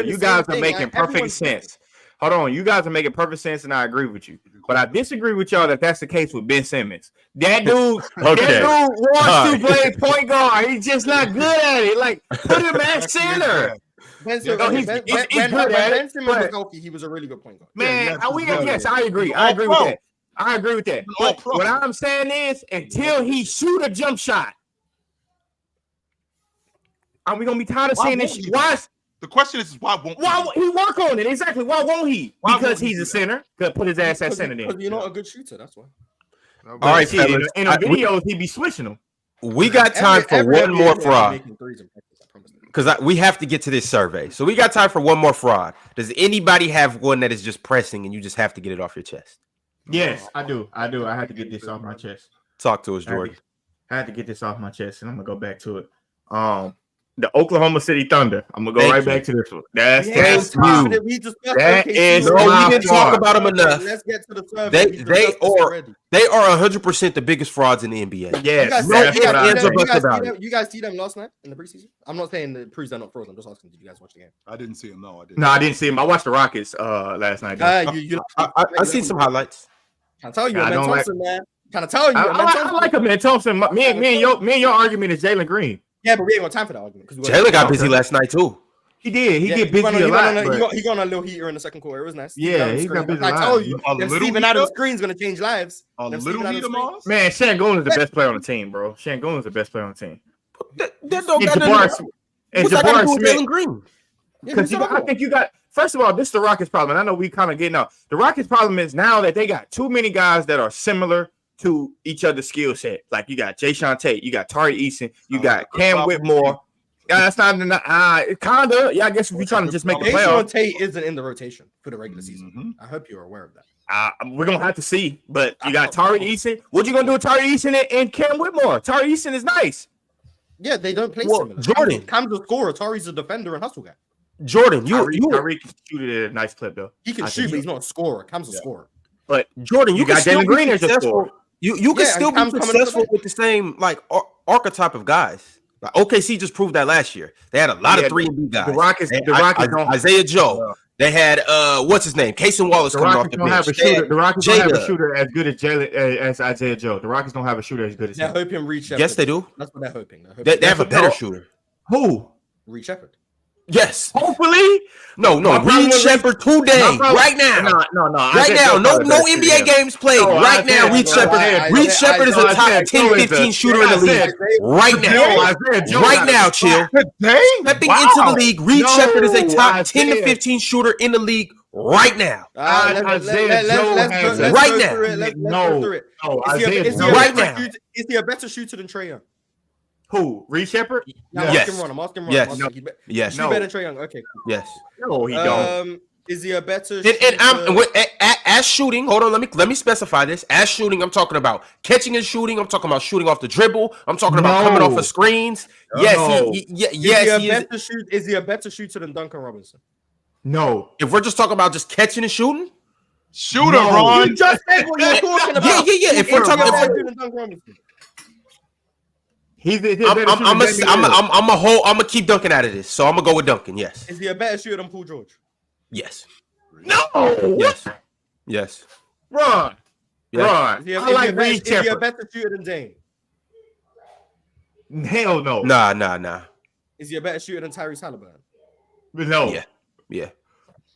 You guys are making perfect sense. Hold on, you guys are making perfect sense, and I agree with you. But I disagree with y'all that that's the case with Ben Simmons. That dude, wants to play point guard. He's just not good at it. Like, put him at center. Ben Simmons was healthy. He was a really good point guard. Man, yes, I agree. I agree with that. But what I'm saying is, until he shoot a jump shot, are we gonna be tired of seeing this? The question is why won't he work on it? Exactly. Why won't he? Because he's a center. Could put his ass at center then. Because you're not a good shooter. That's why. All right, fellas. In the videos, he be switching them. We got time for one more fraud. because we have to get to this survey. So we got time for one more fraud. Does anybody have one that is just pressing and you just have to get it off your chest? Yes, I do. I had to get this off my chest. Talk to us, Jordan. I had to get this off my chest, and I'm gonna go back to it. The Oklahoma City Thunder. I'm gonna go right back to this one. That's you. We discussed That OKC. is No, my we didn't talk about them enough. Let's get to the survey. They are 100% the biggest frauds in the NBA. Yes, You guys see them last night in the preseason? I'm not saying the pre's are not frozen. I'm just asking, did you guys watch the game? I didn't see him. No, I didn't. No, I didn't see him. I watched the Rockets last night. I seen some highlights. Can I tell you, I man, don't Thompson, man. Can I tell you, I like him, man. Thompson. Me and your argument is Jalen Green. Yeah, but we ain't got time for that argument. Jalen got busy last night too. He did. He get busy a lot. He got on a little heater in the second quarter. It was nice. Yeah, he got busy. I told you, a little Steven Adams screen is gonna change lives. A little heater, Mars? Man, Şengün is the best player on the team, bro. Şengün is the best player on the team. That don't got nothing. And What's that got to Jabari do with Smith. Jalen Green? Because I think you got. First of all, this is the Rockets' problem. I know we kind of getting out. The Rockets' problem is now that they got too many guys that are similar to each other's skill set. Like you got Jayshawn Tate, you got Tari Eason, you got Cam Whitmore. Yeah, that's not kinda. Yeah, I guess if you're trying to just make the playoffs. Tate isn't in the rotation for the regular season. I hope you're aware of that. We're gonna have to see. But you got Tari Eason. What you gonna do with Tari Eason and Cam Whitmore? Tari Eason is nice. Yeah, they don't play similar. Jordan, Cam's a scorer. Tari's a defender and hustle guy. Jordan, Tari can shoot it at a nice clip though. He can shoot, but he's not a scorer. Cam's a scorer. But Jordan, you got Jalen Green as a scorer. You can still be successful with the same like archetype of guys. Like OKC just proved that last year. They had a lot of 3-and-D guys. The Rockets don't. Isaiah Joe. They had what's his name? Casey Wallace coming off the bench. The Rockets don't have a shooter as good as Isaiah Joe. The Rockets don't have a shooter as good as him. They're hoping Reed Sheppard. Yes, they do. That's what they're hoping. They have a better shooter. Who? Reed Sheppard. Yes. Hopefully. No. Reed Sheppard today. Right now. No. Right now. No NBA games played. Right now. Reed Sheppard. Reed Sheppard is a top 10, 15 shooter in the league. Right now. Right now, chill. Stepping into the league, Reed Sheppard is a top 10 to 15 shooter in the league right now. Let's go through it. Right now. Is he a better shooter than Trae Young? Who? Reed Sheppard? Yes. I'm asking Ron. Yes. He's better than Trae Young. Okay. Cool. Yes. No, he don't. Is he a better? And I'm as shooting. Hold on, let me specify this. As shooting, I'm talking about catching and shooting. I'm talking about shooting off the dribble. I'm talking about coming off of screens. Yes, Is he a better shooter than Duncan Robinson? No. If we're just talking about just catching and shooting, Ron. You just said what you're talking about. Yeah. If we're talking about Duncan Robinson. I'm gonna keep Duncan out of this, so I'm gonna go with Duncan. Yes. Is he a better shooter than Paul George? Yes. No. Yes. Ron. Is he a better shooter than Dane? Hell no. Nah. Is he a better shooter than Tyrese Halliburton? No. Yeah.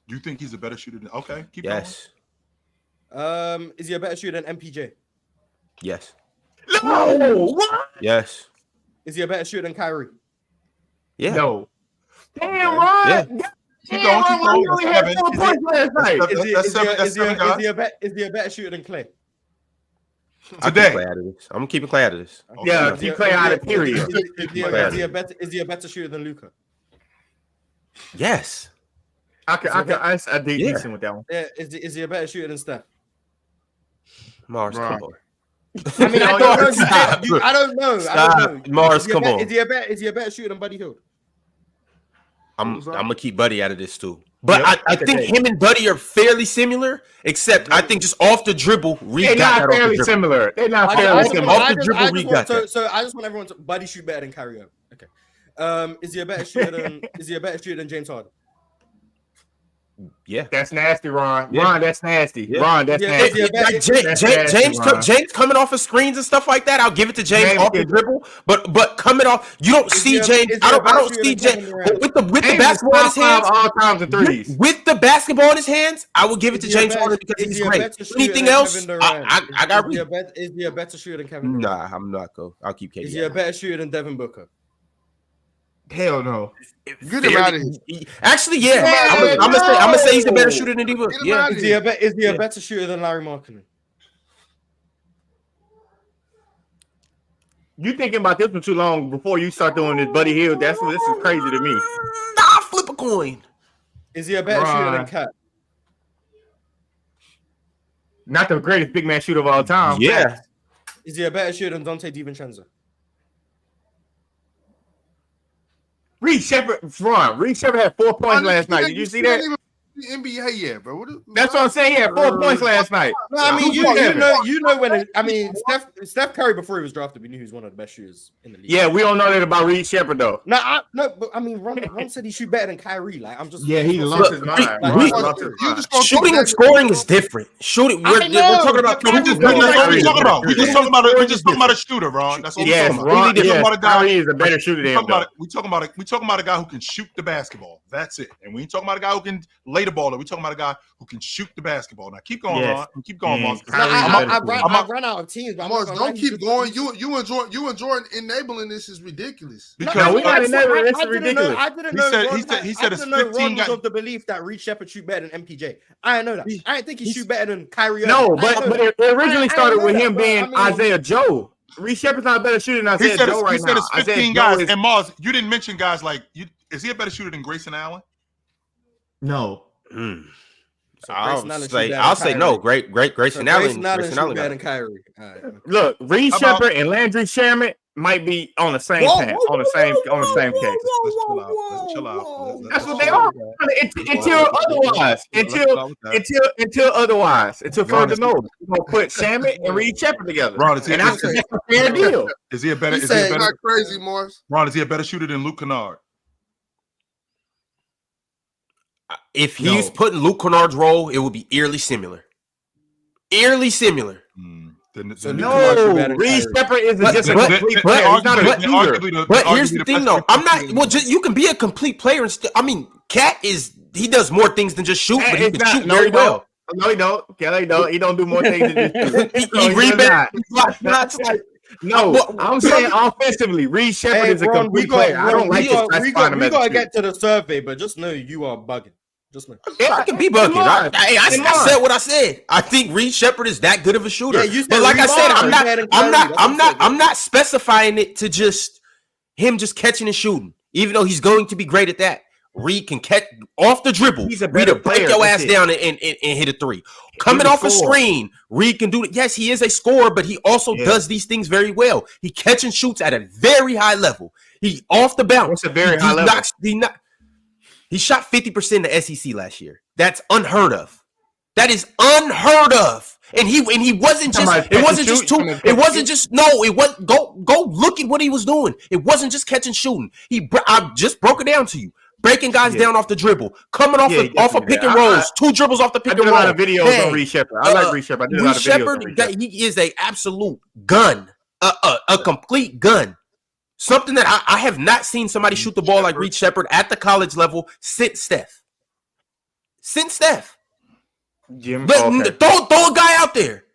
Do you think he's a better shooter than? Okay, keep Yes. going. Is he a better shooter than MPJ? Yes. No. What? Yes. Is he a better shooter than Kyrie? Yeah. No. Damn, Ron. Yeah. Keep going. We only had 4 points last night. Is he a better shooter than Clay? Today. I'm keeping Clay out of this. Yeah, keep Clay out of period. Is he a better shooter than Luka? Yes. I did decent with that one. Yeah. Is he a better shooter than Steph? Mars, come on. I mean, I don't know. Stop. Mars, come on. Is he a better shooter than Buddy Hield? I'm gonna keep Buddy out of this too. But I think him and Buddy are fairly similar, except I think just off the dribble, They're not fairly similar. They're not fairly similar. Off the dribble, Reed got that. So I just want everyone to Buddy shoot better than Kyrie. Okay. Is he a better shooter than James Harden? Yeah, that's nasty, Ron. Yeah. Ron, that's nasty. Yeah. Ron, that's nasty. James coming off of screens and stuff like that. I'll give it to James off the dribble, but coming off, you don't see James. I don't see James with the basketball in his hands. All times and threes. With the basketball in his hands, I will give it to James Harden because he's great. Anything else, I got. Is he a better shooter than Kevin Durant? Nah, I'm not go. I'll keep KD. Is he a better shooter than Devin Booker? Hell no. Get him out of here. Actually, yeah. I'm gonna say he's a better shooter than D-Book. Yeah. Is he a better shooter than Larry Markkinen? You thinking about this one too long before you start doing this Buddy Hield. This is crazy to me. Nah, flip a coin. Is he a better shooter than Cat? Not the greatest big man shooter of all time. Yeah. Is he a better shooter than Dante DiVincenzo? Reed Sheppard, Reed Sheppard had 4 points last night. Did you see that? NBA, yeah, bro. That's what I'm saying. He had 4 points last night. No, I mean, you know when Steph Curry before he was drafted, we knew he was one of the best shooters in the league. Yeah, we don't know that about Reed Sheppard though. No, but I mean, Ron said he shoot better than Kyrie. Like, I'm just he lost his mind. Shooting and scoring is different. Shooting, we're talking about. We just talking about a shooter, Ron. That's all we're talking about. Ron, Kyrie is a better shooter than him. We talking about a guy who can shoot the basketball. That's it. And we ain't talking about a guy who can lay the ball. We talking about a guy who can shoot the basketball. Now keep going, Ron. Keep going, Ron. I ran out of teams, but Mars, don't keep going. You enjoy enabling this is ridiculous. Because we're not enabling this is ridiculous. I didn't know. He said it's 15 guys. Of the belief that Reed Sheppard shoot better than MPJ. I didn't know that. I didn't think he shoot better than Kyrie. No, but it originally started with him being Isaiah Joe. Reed Sheppard's not a better shooter than Isaiah Joe right now. He said it's 15 guys. And Mars, you didn't mention guys like you. Is he a better shooter than Grayson Allen? No. So I'll say no. Great Grayson Allen. Grayson Allen better than Kyrie. Right. Look, Reed Sheppard and Landry Shamet might be on the same path, on the same case. Let's chill out. That's what they are. Until otherwise. Until otherwise. Until further notice. We're gonna put Shamet and Reed Sheppard together. Ron, and that's a fair deal. Is he a better? Not crazy, Morris. Ron, is he a better shooter than Luke Kennard? If he's putting Luke Kennard's role, it would be eerily similar. Eerily similar. No, Reed Sheppard is just a complete player. He's not a shooter. But here's the thing, though. I'm not. Well, you can be a complete player and still. I mean, Cat is. He does more things than just shoot, but he can shoot very well. No, he don't. Kelly don't. He don't do more things than just shoot. He rebounds. No, I'm saying offensively, Reed Sheppard is a complete player. I don't like this. We gotta get to the survey, but just know you are bugging. Just know. Yeah, I can be bugging. I said what I said. I think Reed Sheppard is that good of a shooter. But like I said, I'm not specifying it to just him just catching and shooting. Even though he's going to be great at that. Reed can catch off the dribble. He's a better break player. your ass down and hit a three. Coming off a screen, Reed can do it. Yes, he is a scorer, but he also does these things very well. He catch and shoots at a very high level. He off the bounce. It's a very high level. He shot 50% in the SEC last year. That's unheard of. That is unheard of. And he wasn't just. It wasn't just two. It wasn't just no. It was go look at what he was doing. It wasn't just catching shooting. I just broke it down to you. Breaking guys down off the dribble, coming off a pick and rolls, 2 dribbles off the pick and roll. I did a lot of videos on Reed Sheppard. I like Reed Sheppard. Reed Sheppard, he is an absolute gun, a complete gun. Something that I have not seen somebody shoot the ball like Reed Sheppard at the college level since Steph. Jim, throw a guy out there.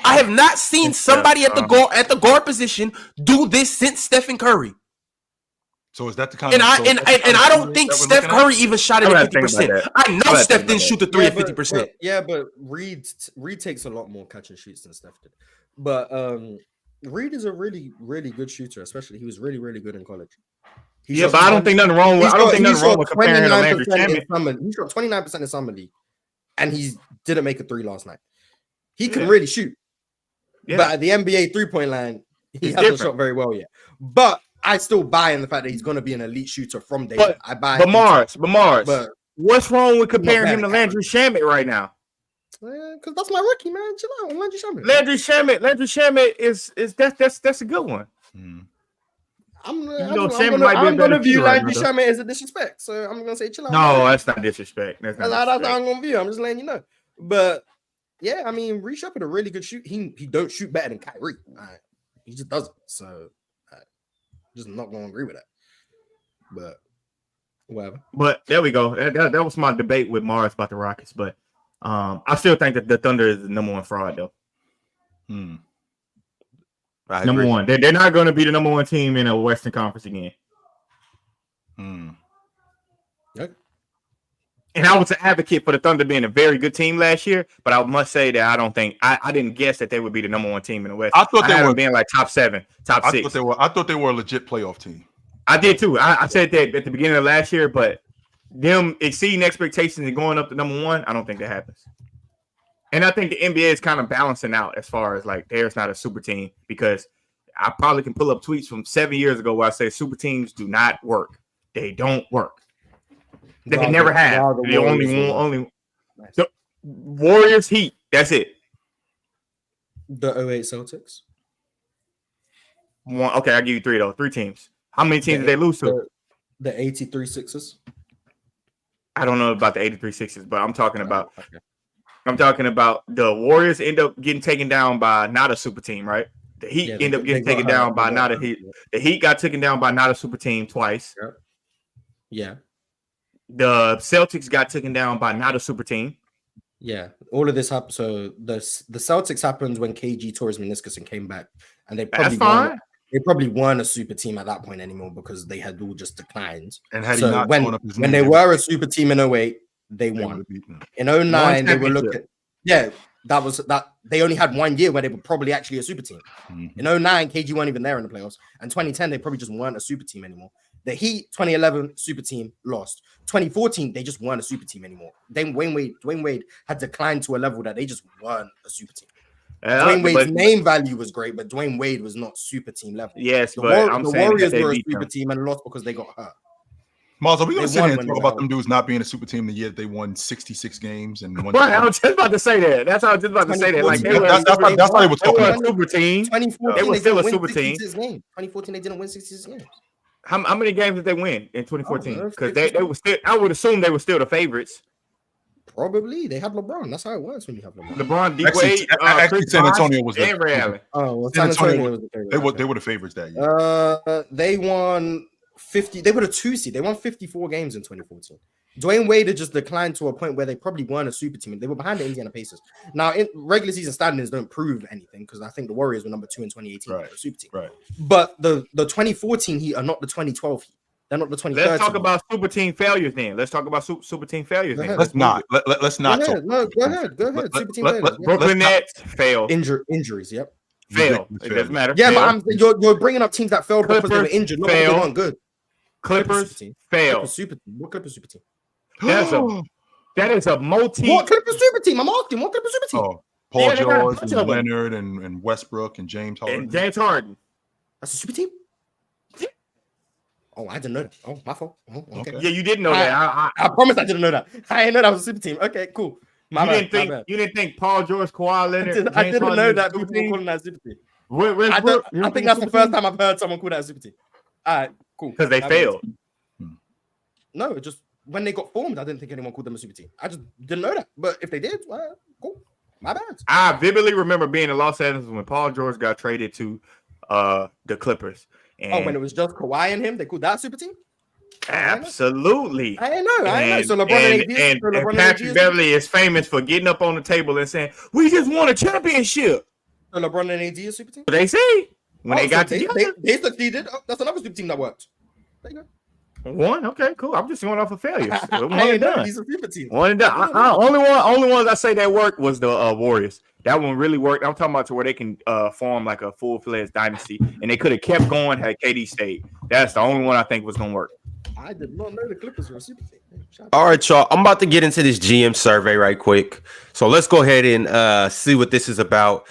I have not seen somebody at the guard position do this since Stephen Curry. So is that the kind of I don't think Steph Curry even shot it at 50%. I know Steph didn't shoot the three at 50%. But Reed takes a lot more catch and shoots than Steph did. But Reed is a really, really good shooter, especially he was really, really good in college. But I don't think nothing wrong with comparing him to Landry Shamet. He shot 29% in summer league, and he didn't make a 3 last night. He can really shoot. But at the NBA 3-point line, he hasn't shot very well yet. But I still buy in the fact that he's going to be an elite shooter from day one. I buy. But Mars, what's wrong with comparing him to Landry Shamet right now? Because that's my rookie, man. Chill out, Landry Shamet. Landry Shamet is that's a good one. I'm going to view Landry Shamet as a disrespect, so I'm going to say chill out. No, that's not disrespect. That's how I'm going to view. I'm just letting you know. But yeah, I mean, Reed Sheppard a really good shoot. He don't shoot better than Kyrie. Right? He just doesn't. So. Just not going to agree with that, but whatever. But there we go. That was my debate with Mars about the Rockets. But I still think that the Thunder is the number 1 fraud, though. Number 1. They're not going to be the number 1 team in a Western Conference again. Yep. And I was an advocate for the Thunder being a very good team last year, but I must say that I didn't guess that they would be the number one team in the West. I thought they were being like top 7, top 6. I thought they were a legit playoff team. I did too. I said that at the beginning of last year, but them exceeding expectations and going up to number 1, I don't think that happens. And I think the NBA is kind of balancing out as far as like there's not a super team, because I probably can pull up tweets from 7 years ago where I say super teams do not work. They don't work. They never have. The only the Warriors, Heat. That's it. The 08 Celtics. One. Okay, I'll give you 3 though. 3 teams. How many teams did they lose to? The 83 Sixers. I don't know about the 83 Sixers, but I'm talking about the Warriors end up getting taken down by not a super team, right? The Heat end up getting taken down by not a Heat. The Heat got taken down by not a super team twice. Yeah. The Celtics got taken down by not a super team. Yeah, all of this happened. So the Celtics happened when KG tore his meniscus and came back, and they probably weren't a super team at that point anymore because they had all just declined. And had so he not torn up his when they were a super team in 08, they won. In 09, they were looking. Yeah, that was that. They only had 1 year where they were probably actually a super team. In 09, KG weren't even there in the playoffs, and 2010 they probably just weren't a super team anymore. The Heat 2011 super team lost. 2014 they just weren't a super team anymore. Then Dwayne Wade had declined to a level that they just weren't a super team. Dwayne Wade's name value was great, but Dwayne Wade was not super team level. Yes, the Warriors were a super team and lost because they got hurt. Miles, are we going to sit here and talk about them dudes not being a super team the year that they won 66 games and won? Right, I was just about to say that. That's how I was just about to say that. Like that's how they were talking about. Super team. 2014, they were still a super team. 2014, they didn't win 66 games. How many games did they win in 2014? Because they were still. I would assume they were still the favorites. Probably they had LeBron. That's how it works when you have LeBron, D Wade, actually, San Antonio was and Ray Allen. Oh, well, San Antonio was the favorite. They were the favorites that year. They won 50. They were the 2 seed. They won 54 games in 2014. Dwayne Wade had just declined to a point where they probably weren't a super team. They were behind the Indiana Pacers. Now, in regular season standings don't prove anything because I think the Warriors were number 2 in 2018. Right. Super team. Right. But the 2014 Heat are not the 2012 Heat. They're not the 2013. Let's talk about super team failures then. Let's talk about super team failures then. Let's not. Let's not go talk. No, go ahead. Super team failures. Brooklyn Nets failed. Injuries, yep. Failed. It doesn't matter. Yeah, but you're bringing up teams that failed because they were injured, not because they weren't good. Clippers failed. What Clippers super team? That is a multi. What Clippers super team? I'm asking. What Clippers super team? Oh, Paul George and Leonard and Westbrook and James Harden. And James Harden. That's a super team? Oh, I didn't know that. Oh, my fault. Oh, okay. Yeah, you didn't know that. I promise I didn't know that. I didn't know that was a super team. Okay, cool. You didn't think Paul George, Kawhi Leonard. I didn't know that people were calling that a super team. I think that's the first time I've heard someone call that a super team. All right, cool. Because they failed. No, it just when they got formed, I didn't think anyone called them a super team. I just didn't know that. But if they did, well, cool. My bad. I vividly remember being in Los Angeles when Paul George got traded to the Clippers. And when it was just Kawhi and him, they called that super team? Absolutely. I didn't know. So LeBron and Patrick Beverly is famous for getting up on the table and saying, "We just won a championship." So LeBron and AD is super team? They say when they got together. They succeeded. That's another super team that worked. There you go. One, okay, cool. I'm just going off of failures. One and done. He's a super team. One and done. Only ones I say that worked was the Warriors. That one really worked. I'm talking about to where they can form like a full-fledged dynasty, and they could have kept going had KD stayed. That's the only one I think was going to work. I did not know the Clippers were a super team. All right, y'all. I'm about to get into this GM survey right quick. So let's go ahead and see what this is about.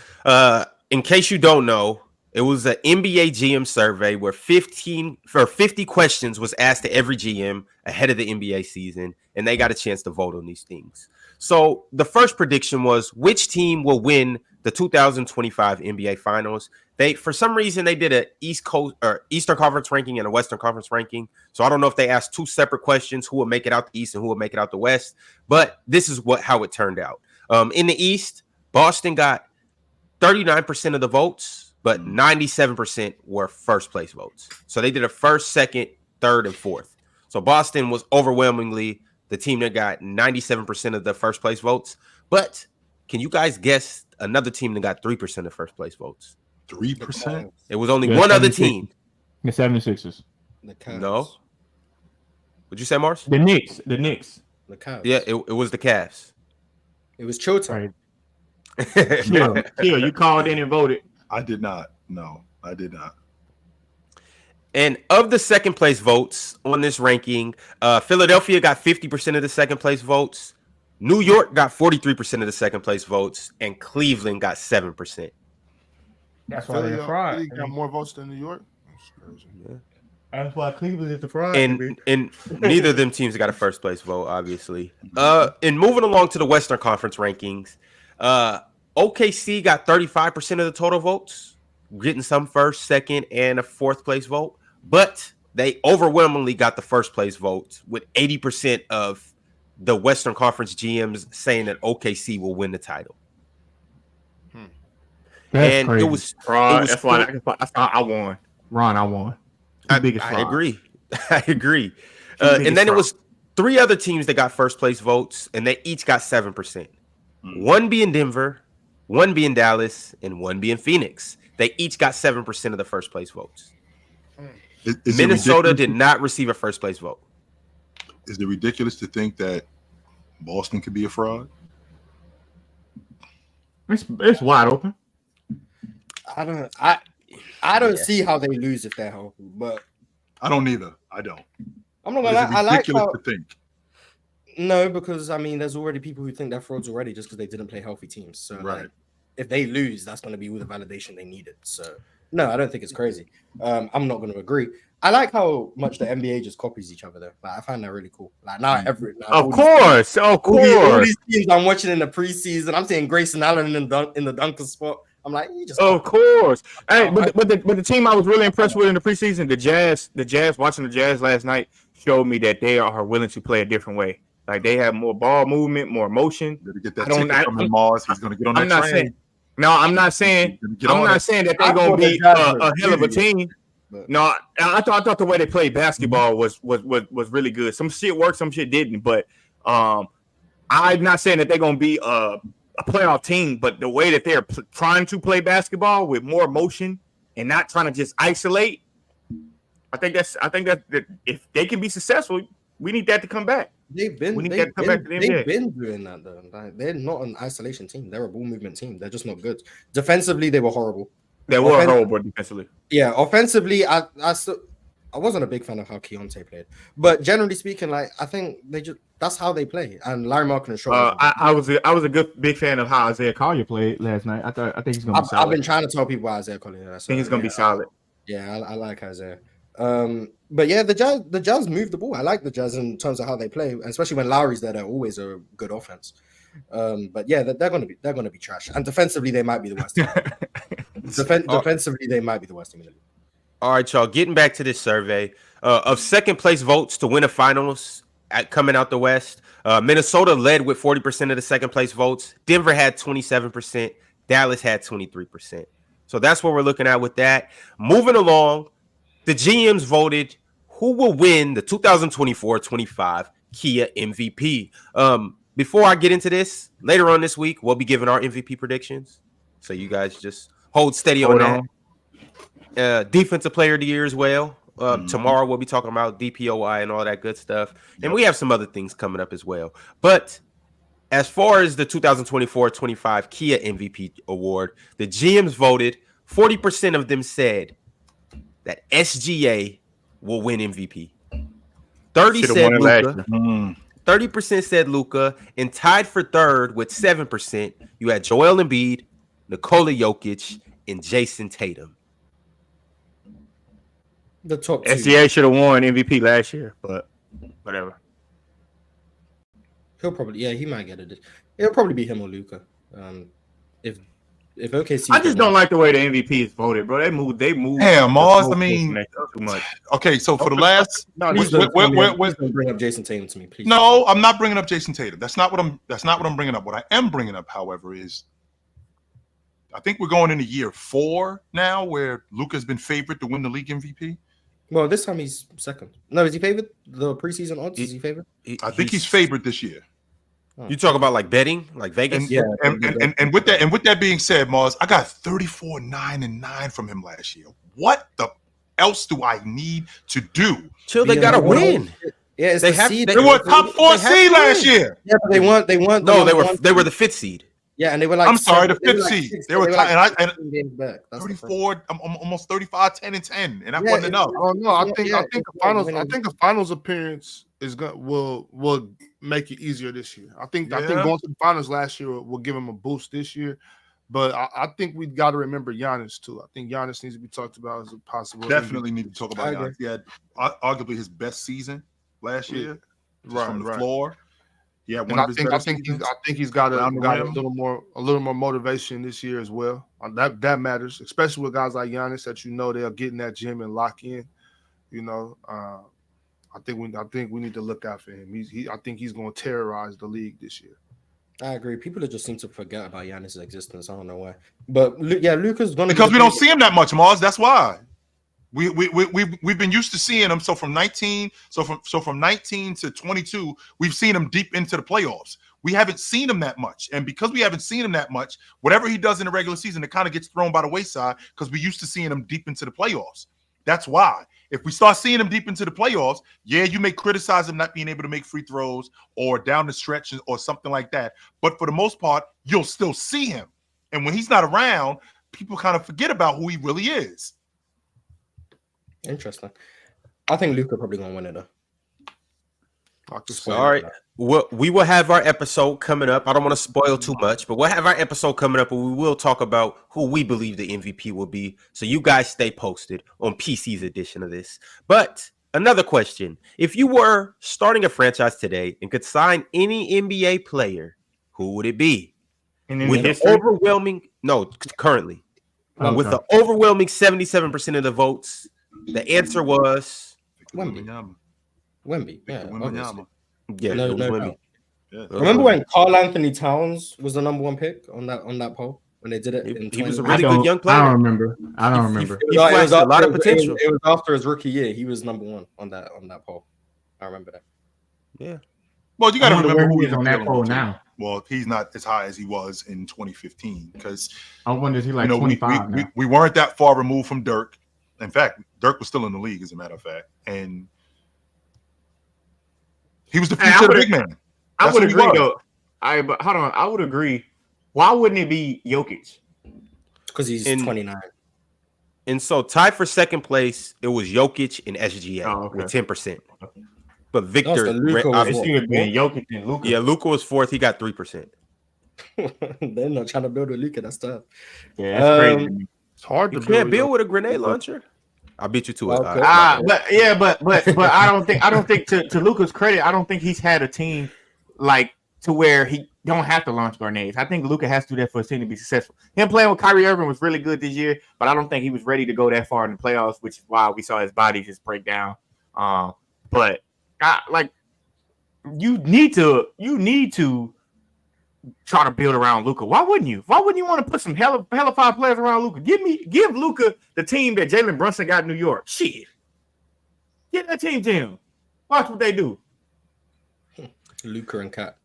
In case you don't know, it was an NBA GM survey where 50 questions was asked to every GM ahead of the NBA season, and they got a chance to vote on these things. So the first prediction was which team will win the 2025 NBA Finals. For some reason, they did an East Coast or Eastern Conference ranking and a Western Conference ranking. So I don't know if they asked 2 separate questions, who will make it out the East and who will make it out the West. But this is how it turned out. In the East, Boston got 39% of the votes, but 97% were first place votes. So they did a first, second, third, and fourth. So Boston was overwhelmingly the team that got 97% of the first place votes. But can you guys guess another team that got 3% of first place votes? 3%? It was only one other team. The 76ers. No. What'd you say, Mars? The Knicks. The Cavs. Yeah, it was the Cavs. It was chill time. Right. Chill, you called in and voted. I did not. No, I did not. And of the second place votes on this ranking, Philadelphia got 50% of the second place votes. New York got 43% of the second place votes, and Cleveland got 7%. That's why they're fraud. Philly got more votes than New York. That's crazy. Yeah. That's why Cleveland is the fraud. And neither of them teams got a first place vote, obviously. And moving along to the Western Conference rankings, OKC got 35% of the total votes, getting some first, second, and a fourth place vote. But they overwhelmingly got the first place votes, with 80% of the Western Conference GMs saying that OKC will win the title. That's crazy. It was Fraud. That's why I won. Ron, I won. I Biggest I fraud. agree. I agree. biggest And then it fraud. was 3 other teams that got first place votes, and they each got 7%. One being Denver, one being Dallas, and one being Phoenix. They each got 7% of the first place votes. Is it Minnesota ridiculous? did not receive a first place vote. Is it ridiculous to think that Boston could be a fraud? It's wide open. I don't see how they lose if they're healthy, but I don't either. I don't. I'm not But gonna is it lie. I like ridiculous how to think. no, because I mean, there's already people who think they're frauds already just because they didn't play healthy teams. So Right. like, if they lose, that's going to be all the validation they needed. So no, I don't think it's crazy. I'm not going to agree. I like how much the NBA just copies each other though. Like, I find that really cool. Like now, Of course. all these teams I'm watching in the preseason, I'm seeing Grayson Allen in the dunker spot. I'm like, you just Of course. Hey, but the team I was really impressed with in the preseason, the Jazz, watching the Jazz last night showed me that they are willing to play a different way. Like they have more ball movement, more motion. Better get that ticket from him, Mars. He's going to get on I'm that not train. saying. No, I'm not saying. Get I'm on not it. saying that I they're gonna thought the be Jazz a were hell of a serious. team. But- No, I thought the way they played basketball was really good. Some shit worked, some shit didn't. But I'm not saying that they're gonna be a playoff team. But the way that they're trying to play basketball with more motion and not trying to just isolate, I think that if they can be successful, we need that to come back. They've been We need that to come back to the NBA. they've been doing that though. Like, they're not an isolation team. They're a ball movement team. They're just not good. Defensively, they were horrible. They were Offen- horrible defensively. Yeah, offensively, I wasn't a big fan of how Keontae played, but generally speaking, like I think that's how they play. And Larry Markin and Shaw. I was a big fan of how Isaiah Collier played last night. I think he's gonna be solid. I've been trying to tell people Isaiah Collier. I think he's gonna be solid. Yeah, I like Isaiah. But yeah, the Jazz move the ball. I like the Jazz in terms of how they play, especially when Lowry's there. They're always a good offense. But yeah, they're gonna be trash. And defensively, they might be the worst team. Defensively, they might be the worst team in the league. All right, y'all. Getting back to this survey of second place votes to win a finals coming out the West, Minnesota led with 40% of the second place votes. Denver had 27%. Dallas had 23%. So that's what we're looking at with that. Moving along, the GMs voted who will win the 2024-25 Kia MVP. Before I get into this, later on this week, we'll be giving our MVP predictions. So you guys just hold steady on that. Defensive player of the year as well. Tomorrow we'll be talking about DPOI and all that good stuff. And we have some other things coming up as well. But as far as the 2024-25 Kia MVP award, the GMs voted. 40% of them said that SGA will win MVP. 30 said Luka. 30% said Luka, and tied for third with 7%, you had Joel Embiid, Nikola Jokic, and Jason Tatum. The top two. SGA should have won MVP last year, but whatever. He'll probably, he might get it. It'll probably be him or Luka. If OKC, I just don't like the way the MVP is voted, bro. They move. Damn, Mars. I mean, too much. Okay, so for the last, Please don't bring up Jason Tatum to me, please. no, I'm not bringing up Jason Tatum. That's not what I'm bringing up. What I am bringing up, however, is I think we're going into year 4 now, where Luka's been favored to win the league MVP. Well, this time he's second. No, is he favored? The preseason odds, is he favored? I think he's favored this year. You talk about like betting, like Vegas? And with that being said, Mars, I got 34-9-9 from him last year. What the else do I need to do? Chill, they gotta win. Yeah, it's They the have- seed. they- They were top 4 They have seed to last win. year. Yeah, but they weren't. No, they number were one the seed. fifth seed. Yeah, and they were like. I'm sorry, the they were fifth like seed. six- They were like and 16 games back. That's the thing. 34, almost 35, 10 and 10, and that Yeah, wasn't it- enough. Oh no, I think Yeah, I think the finals. I think the finals appearance is going will make it easier this year. I think Yeah. going to the finals last year will give him a boost this year. But I think we got to remember Giannis too. I think Giannis needs to be talked about as a possible. Definitely MVP. need to talk I about agree. Giannis. He had arguably his best season last year, just Right, from the right. floor. Yeah, And one I of his think better he's seasons. got Around the a rim. little more motivation this year as well. That matters, especially with guys like Giannis that they'll get in that gym and lock in. You know, I think we need to look out for him. I think he's going to terrorize the league this year. I agree. People just seem to forget about Giannis' existence. I don't know why. But Luka's gonna Because we don't see him that much, Mars. That's why. We've been used to seeing him. So from 19 to 22, we've seen him deep into the playoffs. We haven't seen him that much. And because we haven't seen him that much, whatever he does in the regular season, it kind of gets thrown by the wayside because we used to seeing him deep into the playoffs. That's why. If we start seeing him deep into the playoffs, yeah, you may criticize him not being able to make free throws or down the stretch or something like that. But for the most part, you'll still see him. And when he's not around, people kind of forget about who he really is. Interesting. I think Luka probably gonna win it though. All right. Well, we will have our episode coming up. I don't want to spoil too much, but we'll have our episode coming up and we will talk about who we believe the MVP will be. So you guys stay posted on PC's edition of this. But another question. If you were starting a franchise today and could sign any NBA player, who would it be? With the overwhelming, currently. Okay. With the overwhelming 77% of the votes, the answer was Wemby. Yeah, obviously. Yeah, No it was Wemby. doubt. Yeah. Remember when Karl Anthony Towns was the number one pick on that poll when they did it? He was a 20? really good young player. I don't remember. I don't remember. He flashed a lot of potential. It was after his rookie year. He was number one on that poll. I remember that. Yeah. Well, you got to I wonder remember where who he is on that dealing poll with, too. now. Well, he's not as high as he was in 2015 because I wonder if he's like we 25 now. we weren't that far removed from Dirk. In fact, Dirk was still in the league, as a matter of fact, and he was the future of the big man. I would what he agree, was. though. But hold on. I would agree. Why wouldn't it be Jokic? Because he's 29. And so tied for second place, it was Jokic and SGA with 10%. But Victor, Luka was obviously, It would be Jokic and Luka. yeah, Luka was fourth. He got 3%. They're not trying to build with Luka. That's tough. Yeah, that's crazy. It's hard You to can't build with a grenade launcher. I beat you to it. Okay. But I don't think to Luka's credit, I don't think he's had a team like to where he don't have to launch grenades. I think Luka has to do that for his team to be successful. Him playing with Kyrie Irving was really good this year, but I don't think he was ready to go that far in the playoffs, which is why we saw his body just break down. But you need to try to build around Luka. Why wouldn't you? Why wouldn't you want to put some hella five players around Luka? Give Luka the team that Jalen Brunson got in New York. Shit. Get that team to him. Watch what they do. Luka and Cat.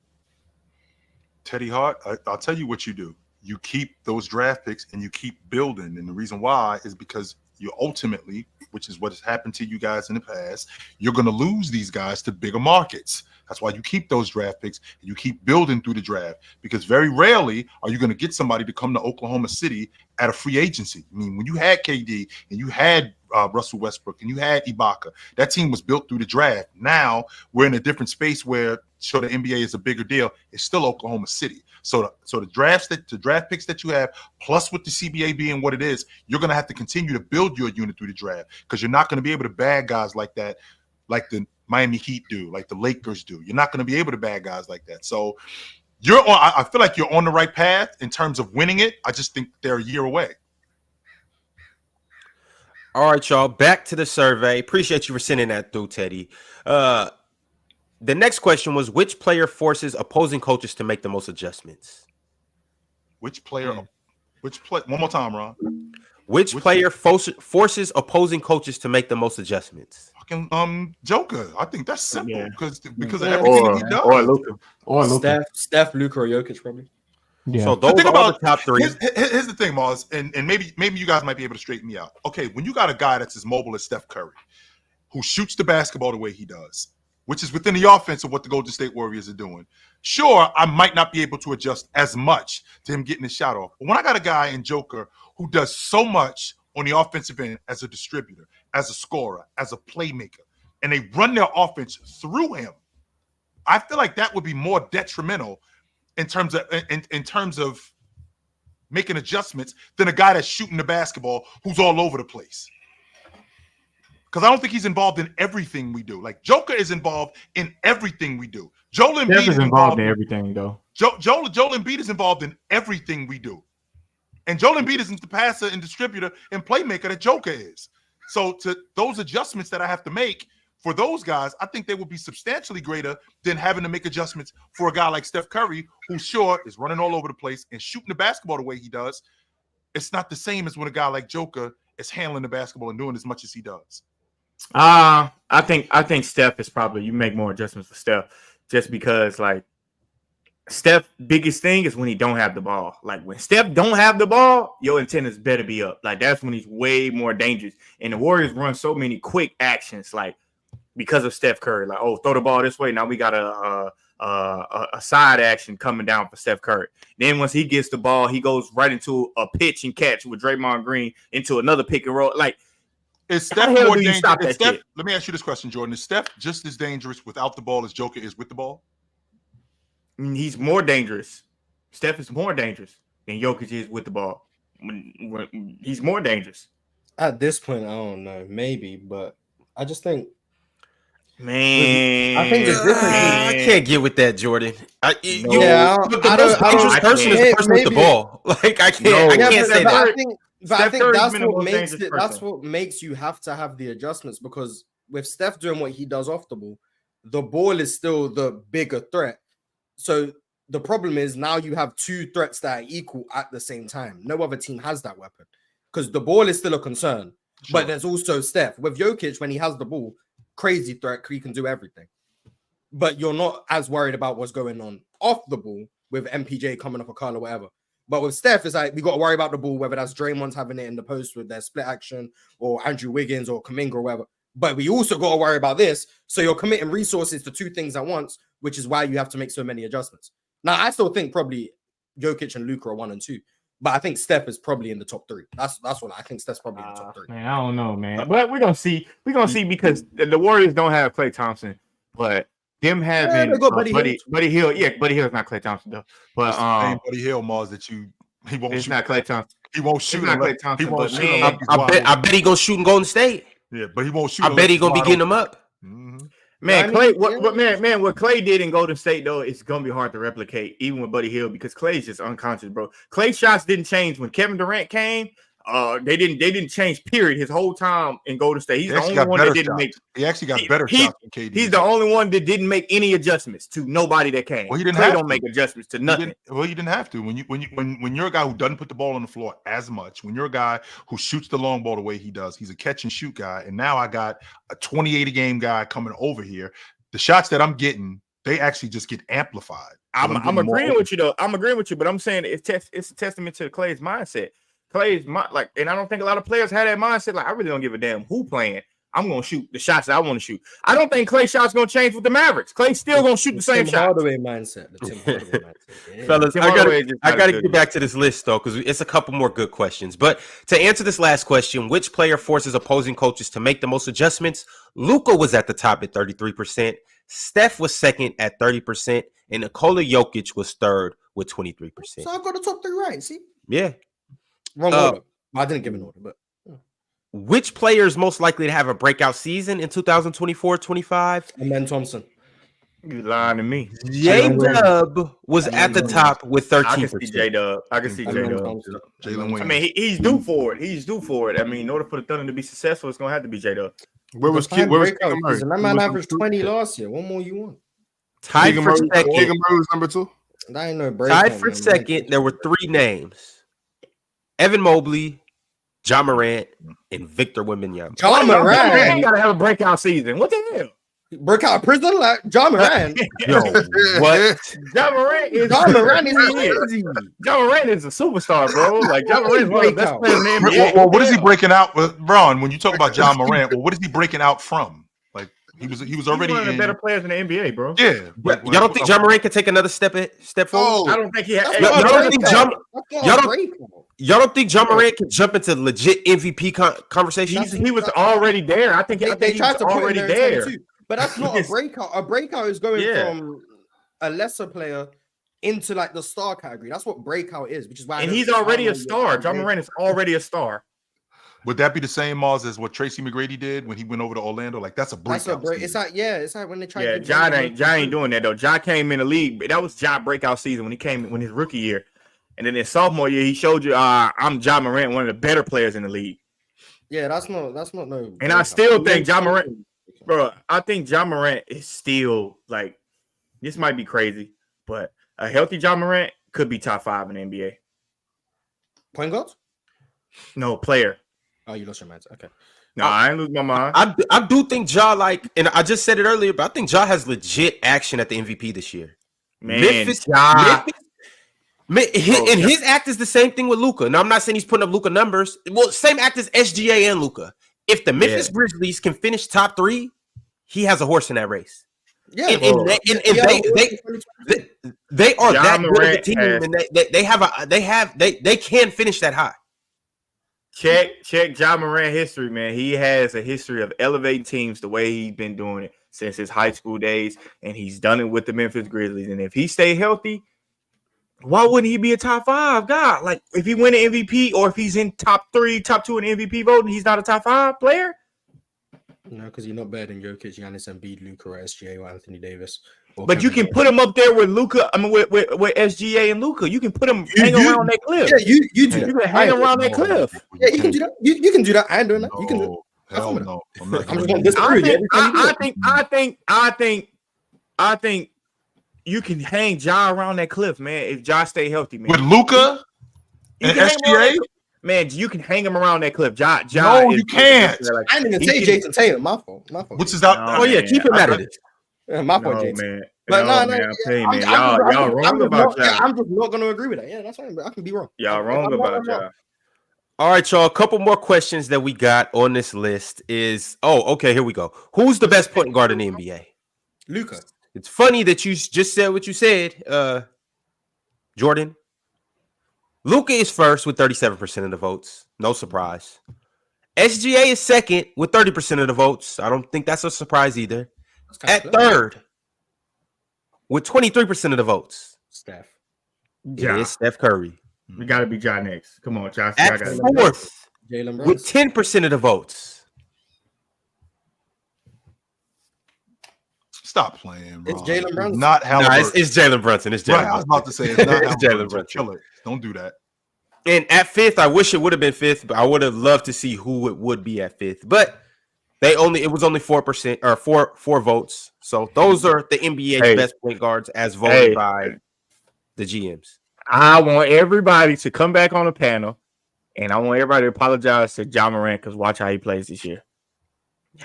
Teddy Hart, I'll tell you what you do. You keep those draft picks and you keep building. And the reason why is because you ultimately, which is what has happened to you guys in the past, you're going to lose these guys to bigger markets. That's why you keep those draft picks and you keep building through the draft, because very rarely are you going to get somebody to come to Oklahoma City at a free agency. I mean, when you had KD and you had Russell Westbrook and you had Ibaka, that team was built through the draft. Now we're in a different space where sure the NBA is a bigger deal. It's still Oklahoma City. So the draft picks that you have, plus with the CBA being what it is, you're going to have to continue to build your unit through the draft, because you're not going to be able to bag guys like that, like the Miami Heat do, like the Lakers do. You're not going to be able to bag guys like that. So I feel like you're on the right path in terms of winning it. I just think they're a year away. All right, y'all. Back to the survey. Appreciate you for sending that through, Teddy. The next question was, which player forces opposing coaches to make the most adjustments? Which player? One more time, Ron. Which player forces opposing coaches to make the most adjustments? Fucking Joker. I think that's simple because of Yeah. everything he does. Or Luka. Steph, Luka, or Jokic probably. Yeah. So those are the top three. Here's the thing, Mars, and maybe you guys might be able to straighten me out. Okay, when you got a guy that's as mobile as Steph Curry, who shoots the basketball the way he does, which is within the offense of what the Golden State Warriors are doing, sure, I might not be able to adjust as much to him getting his shot off. But when I got a guy in Joker who does so much on the offensive end as a distributor, as a scorer, as a playmaker, and they run their offense through him, I feel like that would be more detrimental in terms of making adjustments than a guy that's shooting the basketball who's all over the place. Because I don't think he's involved in everything we do. Like Joker is involved in everything we do. Joel Embiid is involved in everything, though. Joel Embiid is involved in everything we do. And Joel Embiid isn't the passer and distributor and playmaker that Joker is. So to those adjustments that I have to make for those guys, I think they will be substantially greater than having to make adjustments for a guy like Steph Curry, who sure is running all over the place and shooting the basketball the way he does. It's not the same as when a guy like Joker is handling the basketball and doing as much as he does. I think Steph is probably, you make more adjustments for Steph just because like Steph biggest thing is when he don't have the ball. Like when Steph don't have the ball, your antennas better be up. Like that's when he's way more dangerous. And the Warriors run so many quick actions like because of Steph Curry. Like, oh, throw the ball this way. Now we got a side action coming down for Steph Curry. Then once he gets the ball, he goes right into a pitch and catch with Draymond Green into another pick and roll. Like, is Steph more dangerous? Let me ask you this question, Jordan. Is Steph just as dangerous without the ball as Joker is with the ball? I mean, he's more dangerous. Steph is more dangerous than Jokic is with the ball. He's more dangerous. At this point, I don't know. Maybe, but I just think, I think the difference I can't get with that, Jordan. I don't. Dangerous person is the person with the ball. Like I can't say that. I think that's what makes you have to have the adjustments, because with Steph doing what he does off the ball is still the bigger threat. So the problem is now you have two threats that are equal at the same time. No other team has that weapon because the ball is still a concern. Sure. But there's also Steph. With Jokic, when he has the ball, crazy threat, he can do everything. But you're not as worried about what's going on off the ball with MPJ coming off a curl or whatever. But with Steph, it's like we got to worry about the ball, whether that's Draymond's having it in the post with their split action or Andrew Wiggins or Kuminga or whatever. But we also got to worry about this. So you're committing resources to two things at once, which is why you have to make so many adjustments. Now, I still think probably Jokic and Luka are 1 and 2. But I think Steph is probably in the top 3. That's what I think. Steph's probably in the top 3. Man, I don't know, man. But we're gonna see. We're gonna see because the Warriors don't have Klay Thompson, but them having Buddy Hill. Yeah, Buddy Hill is not Klay Thompson though. But Buddy Hill, Mars, that he won't. It's shoot. not Klay Thompson. He won't shoot. It's not Klay Thompson. He won't shoot. I bet he gonna shoot in Golden State. Yeah, but he won't shoot. I bet he gonna be getting them up. Mm-hmm. Man, Klay, what Klay did in Golden State though, it's gonna be hard to replicate, even with Buddy Hill, because Klay's just unconscious, bro. Klay's shots didn't change when Kevin Durant came. They didn't change. Period. His whole time in Golden State, he's the only one that didn't make. He actually got better shots than KD. He's the only one that didn't make any adjustments to nobody that came. Well, he didn't. Klay don't make adjustments to nothing. You didn't have to. When you're a guy who doesn't put the ball on the floor as much, when you're a guy who shoots the long ball the way he does, he's a catch and shoot guy. And now I got a 28 a game guy coming over here. The shots that I'm getting, they actually just get amplified. I'm agreeing with you though. I'm agreeing with you, but I'm saying it's a testament to Klay's mindset. And I don't think a lot of players have that mindset. Like, I really don't give a damn who playing. I'm gonna shoot the shots that I want to shoot. I don't think Klay shots gonna change with the Mavericks. Klay's still gonna shoot the same shot. Hardaway mindset. Yeah. Fellas, I gotta get back to this list though, because it's a couple more good questions. But to answer this last question, which player forces opposing coaches to make the most adjustments? Luka was at the top at 33%. Steph was second at 30%, and Nikola Jokic was third with 23%. So I've got the top 3 right. See? Yeah. Wrong order. I didn't give an order, but which player is most likely to have a breakout season in 2024-25? Amen Thompson. You lying to me. J-Dub was at the top with 13%. I can see J-Dub. Jalen Williams. I mean, he's due for it. I mean, in order for the Thunder to be successful, it's gonna have to be J-Dub. Where was Keegan Murray? That man averaged 20 last year. What more you want? Tied for second. Keegan Murray was number 2. That ain't no breakout. Tied for second. There were 3 names: Evan Mobley, Ja Morant, and Victor Wembanyama. Ja Morant gotta have a breakout season. What the hell? Breakout prison like Ja Morant. Yo, what? Ja Morant is Ja Morant is a superstar, bro. Like Ja Morant is one of the best players in the NBA. Well, what is he breaking out with, Ron? When you talk about Ja Morant, what is he breaking out from? Like He was He's already one of the in. better players in the NBA, bro. Yeah, Y'all don't think John Morant can take another step forward? I don't think he. That's Y'all not a don't think breakout. John- That's not y'all a don't- breakout. Y'all don't think John Morant can jump into legit MVP conversation? He was already there. I think They he tried was to put him already there, there. in 22, but that's not a breakout. A breakout is going from a lesser player into like the star category. That's what breakout is, which is why. And he's already a star. John Morant is already a star. Would that be the same, Mars, as what Tracy McGrady did when he went over to Orlando? Like that's a breakout. It's like it's like when they tried. Yeah, John ain't doing that though. John came in the league. That was John breakout season when his rookie year, and then his sophomore year he showed you, I'm John Morant, one of the better players in the league. Yeah, that's not no. And breakout. I still think John Morant, bro. I think John Morant is still like, this might be crazy, but a healthy John Morant could be top 5 in the NBA. Point guard? No player. Oh, you lost your mind. Okay. No, I ain't lose my mind. I do think Ja, like, and I just said it earlier, but I think Ja has legit action at the MVP this year. Man, Memphis, Ja. and his act is the same thing with Luka. Now, I'm not saying he's putting up Luka numbers. Well, same act as SGA and Luka. If the Memphis Grizzlies can finish top 3, he has a horse in that race. Yeah, and they are Ja that good of a Morant team, has- and they can finish that high. Check Ja Morant history, man. He has a history of elevating teams the way he's been doing it since his high school days, and he's done it with the Memphis Grizzlies. And if he stay healthy, why wouldn't he be a top 5 guy? Like if he win an MVP or if he's in top 3, top 2 in MVP voting, he's not a top 5 player. No, because you're not better than Jokic, Giannis, Embiid, Luka, or SGA, or Anthony Davis. But you can put him up there with Luka. I mean, with SGA and Luka, you can put him hang around that cliff. Yeah, you do. You can hang around that cliff. Yeah, you can do that. You can do that. I ain't doing that. You can do it. Hell no. I'm not I'm just doing gonna that. disagree with you every time you do it. I think you can hang Ja around that cliff, man. If Ja stay healthy, man. With Luka You and can hang him around SGA? that- Man, you can hang him around that cliff. Ja No, is- you can't. I didn't even He say can- Jason Tatum. My fault. Which is out. No, Oh yeah, man. keep him out of this. My fault, No, Jason. man. But no, man, I'm telling you, man. I'm Y'all wrong about Ja. I'm just not going to agree with that. Yeah, that's fine, but I can be wrong. Y'all If wrong I'm wrong, about I'm wrong. Ja. All right, y'all. A couple more questions that we got on this list is okay, here we go. Who's the best point guard in the NBA? Luka. It's funny that you just said what you said, Jordan. Luka is first with 37% of the votes. No surprise. SGA is second with 30% of the votes. I don't think that's a surprise either. At third with 23% of the votes. Steph. Ja. It is Steph Curry. We got to be Ja next. Come on, Ja. At fourth Jalen Brown. with 10% of the votes. Stop playing, bro. It's Jalen Brunson. Not Nah, Halliburton. it's Jalen Brunson. It's Jalen Right, I was Brunson. about to say it's not It's Jalen Halliburton. Brunson. Kill it. Don't do that. And at fifth, I wish it would have been fifth, but I would have loved to see who it would be at fifth. But it was only 4% or four votes. So those are the NBA's best point guards as voted by the GMs. I want everybody to come back on the panel, and I want everybody to apologize to Ja Morant because watch how he plays this year.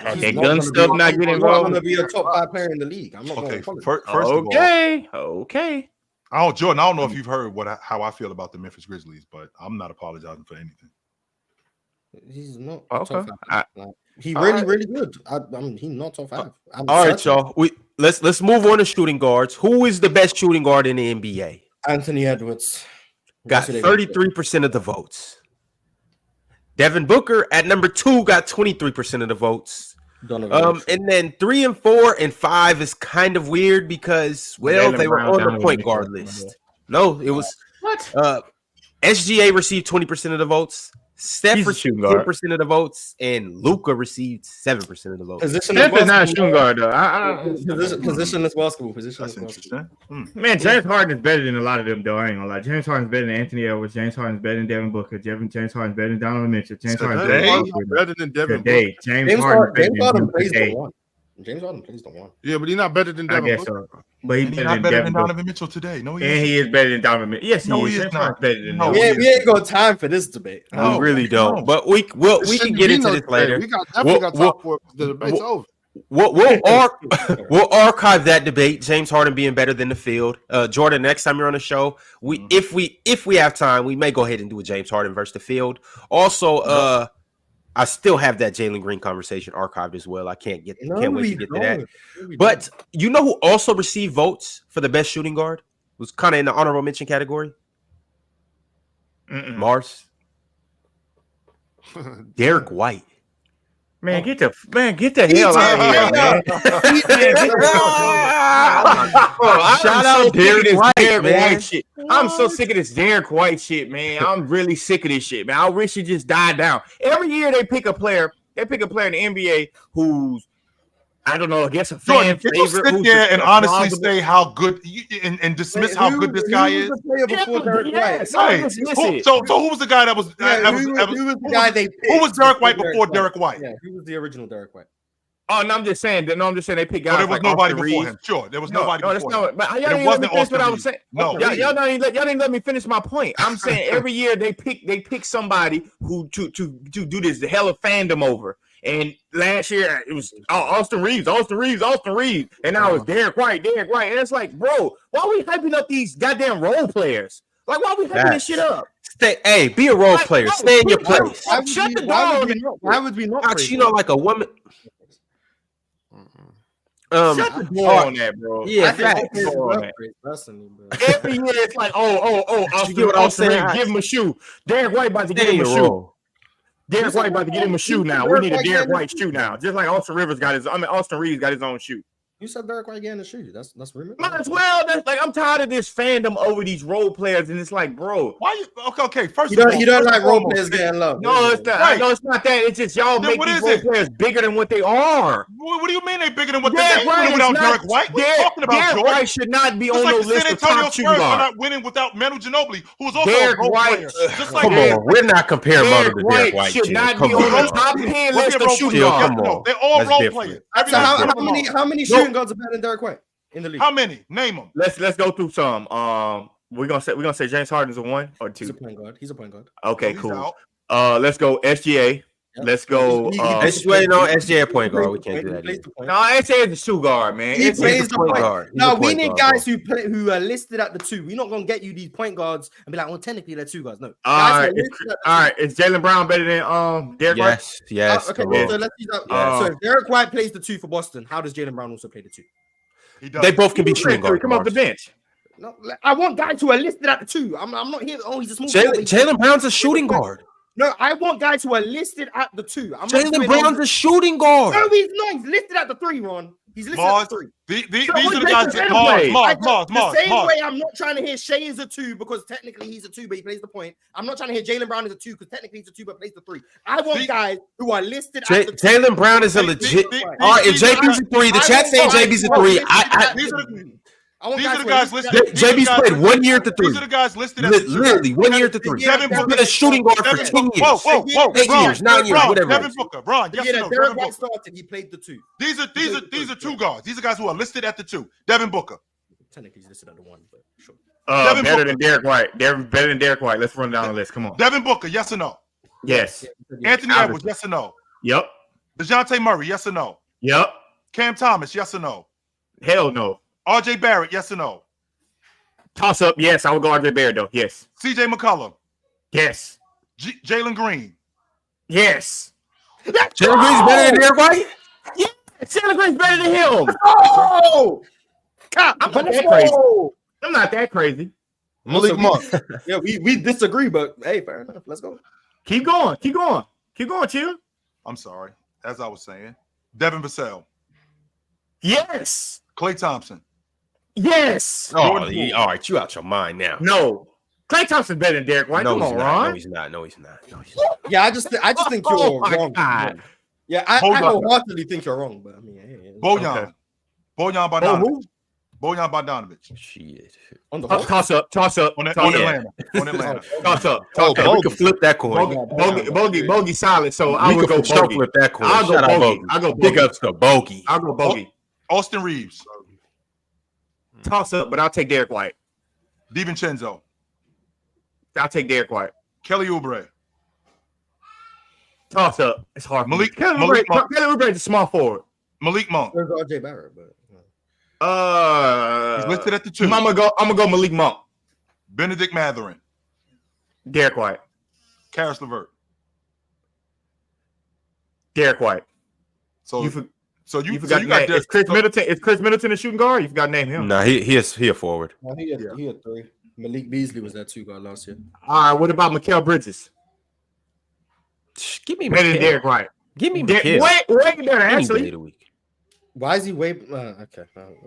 That gun stuff not getting I'm going involved. to be a top 5 player in the league. I'm not Okay, going to first of all, Okay. Jordan, I don't know if you've heard how I feel about the Memphis Grizzlies, but I'm not apologizing for anything. He's not Okay. top 5. He really good. He's not top 5. All right, y'all. Let's move on to shooting guards. Who is the best shooting guard in the NBA? Anthony Edwards. Got 33% of the votes. Devin Booker at number 2 got 23% of the votes. And then 3 and 4 and 5 is kind of weird because they were on the point guard list. No, it was what? SGA received 20% of the votes. Steph received 10% of the votes, and Luka received 7% of the votes. Steph is not a shooting guard, though. Positionless basketball. That's interesting. Man, James Harden is better than a lot of them, though. I ain't gonna lie. James Harden is better than Anthony Edwards. James Harden is better than Devin Booker. James Harden is better than Donovan Mitchell. James Harden is better than Devin Booker. today. James Harden plays the one. James Harden plays the one. Yeah, but he's not better than I Devin guess Booker. so. But he's He's not better than Donovan Mitchell today. No, and he is better than Donovan Mitchell. Yes, No, he he is. is not. Better than No, him. Yeah, we ain't got time for this debate. We really don't. But we can get into this later. We definitely got time for it. The debate's over. We'll archive that debate. James Harden being better than the field. Jordan, next time you're on the show, if we have time, we may go ahead and do a James Harden versus the field. Also, I still have that Jalen Green conversation archived as well. I can't wait to get to that. But you know who also received votes for the best shooting guard? Was kind of in the honorable mention category. Mars. Derek White. Man, get the hell out of here, man. Shout out Derek White shit. I'm so sick of this Derek White shit, man. I'm really sick of this shit, man. I wish he just died down. Every year they pick a player in the NBA who's, I don't know, I guess a fan favorite. You sit there and honestly say how good and dismiss how good this guy is. So who was the guy that was? Who was the guy they picked? Who was Derek White before Derek White? Yeah, who was the original Derek White? Oh, no, I'm just saying they pick guys. No, there was like nobody Austin before Reeves. him. Sure, there was nobody before him. But y'all It didn't let wasn't me finish what I Austin was saying. No. Y'all didn't let me finish my point. I'm saying every year they pick somebody who to do this the hell of fandom over. And last year it was Austin Reeves, and now it's Derek White. And it's like, bro, why are we hyping up these goddamn role players? Like, why are we hyping this shit up? Be a role player. Stay in your place. Shut the door. Why would we not? You know, like a woman. Shut the door on that, bro. Yeah, every year it's like, Austin Reeves, give him a shoe. Derek White about to give him a shoe. Derek White about to get him a shoe now. We need a Derek White shoe now. Just like Austin Reeves got his own shoe. You said Derek White getting a shoe. That's rumor. Might as well. That's like I'm tired of this fandom over these role players, and it's like, bro, why you okay? First you don't like role players getting love. No, it's not. Right. No, it's not that. It's just y'all make these role players bigger than what they are. What do you mean they bigger than what they are? Without Derek White, what are you talking about? Derek George? White should not be on like the list of top shooting guards. guards. Not winning without Manu Ginobili, who was also Derek a role White. player. Just like Come on, we're not comparing Manu to Derek White. Should not be on the top 10 list of shooting guards. Come on, they're all role players. So how many shooting guards are better than Derek White in the league? How many? Name them. Let's go through some. We're gonna say James Harden's a 1 or 2. He's a point guard. Okay, cool. Let's go SGA. Yep. Let's go. SGA a point guard. We can't do that. No, SGA is a 2 guard, man. He plays the point guard. No, we need guys who are listed at the 2. We're not gonna get you these point guards and be like, well, technically they're 2 guards. No. All right. Is Jaylen Brown better than Derek White? Yes. Okay, so let's use that. So if Derek White plays the 2 for Boston, how does Jaylen Brown also play the 2? They both can be shooting guards. Come off the bench. No, I want guys who are listed at the 2. I'm not here. Oh, he's a small. Jaylen Brown's a shooting guard. No, I want guys who are listed at the 2. Jaylen Brown's a shooting guard. No, he's not. He's listed at the 3, Ron. He's listed at the 3. These are the guys that Mars. The same way I'm not trying to hear Shea is a 2 because technically he's a 2, but he plays the point. I'm not trying to hear Jaylen Brown is a 2 because technically he's a 2, but plays the 3. I want guys who are listed at the 2. Jaylen Brown is a legit. All right, if JB's a 3, the chat saying JB's a 3. These are the guys listed. JB's played 1 year to 3. These are the guys listed at the 2. Literally 1 year to 3. He's been a shooting guard for 10 years. 8 years, 9 years, whatever. Devin Booker, Ron. Yes or no? Derek White started. He played the 2. These are 2 guards. These are guys who are listed at the 2. Devin Booker. Technically, he's listed at the 1, but sure. Better than Derek White. Better than Derek White. Let's run down the list. Come on. Devin Booker, yes or no? Yes. Anthony Edwards, yes or no? Yep. DeJounte Murray, yes or no? Yep. Cam Thomas, yes or no? Hell no. RJ Barrett, yes or no? Toss up. Yes, I would go RJ Barrett though. Yes. CJ McCollum. Yes. Jalen Green. Yes. Jalen Green's better than Derek White? Yeah. Jalen Green's better than him. Oh! I'm not that crazy. I'm not that crazy. Malik Monk. Yeah, we disagree, but hey, fair enough. Let's go. Keep going, Chill. I'm sorry. As I was saying, Devin Vassell. Yes. Klay Thompson. Yes. Oh, all right. You out your mind now. No. Klay Thompson's better than Derek White. Come on, Ron. No, he's not. Yeah, I just think you're wrong. God. Yeah, I wholeheartedly think you're wrong, but I mean, hey, Bojan. Okay. Bojan Bogdanovic. Bojan Bogdanovic. Shit. on the Toss up. On Atlanta. Toss up. We can flip that coin. Bogey solid. So I We would can go for sure Bogey. flip that coin. I'll go Bogey. Big ups to Bogey. I'll go Bogey. Austin Reeves. Toss up, but I'll take Derek White. DiVincenzo. I'll take Derek White. Kelly Oubre. Toss up. It's hard. Malik Kelly Monk. Oubre is a small forward. Malik Monk. There's RJ Barrett, but He's listed at the 2. I'm gonna go Malik Monk. Benedict Mathurin. Derek White. Karis LeVert. Derek White. So You you forgot you got name. Is Chris Middleton? Is Chris Middleton a shooting guard? You forgot to name him. No, he a forward. No, he had 3. Malik Beasley was that 2 guard last year. All right. What about Mikal Bridges? Give me Better than Mikal. Derek White. Give me Mikal. Wait there. Any day Actually, of the week. Why is he way? Okay,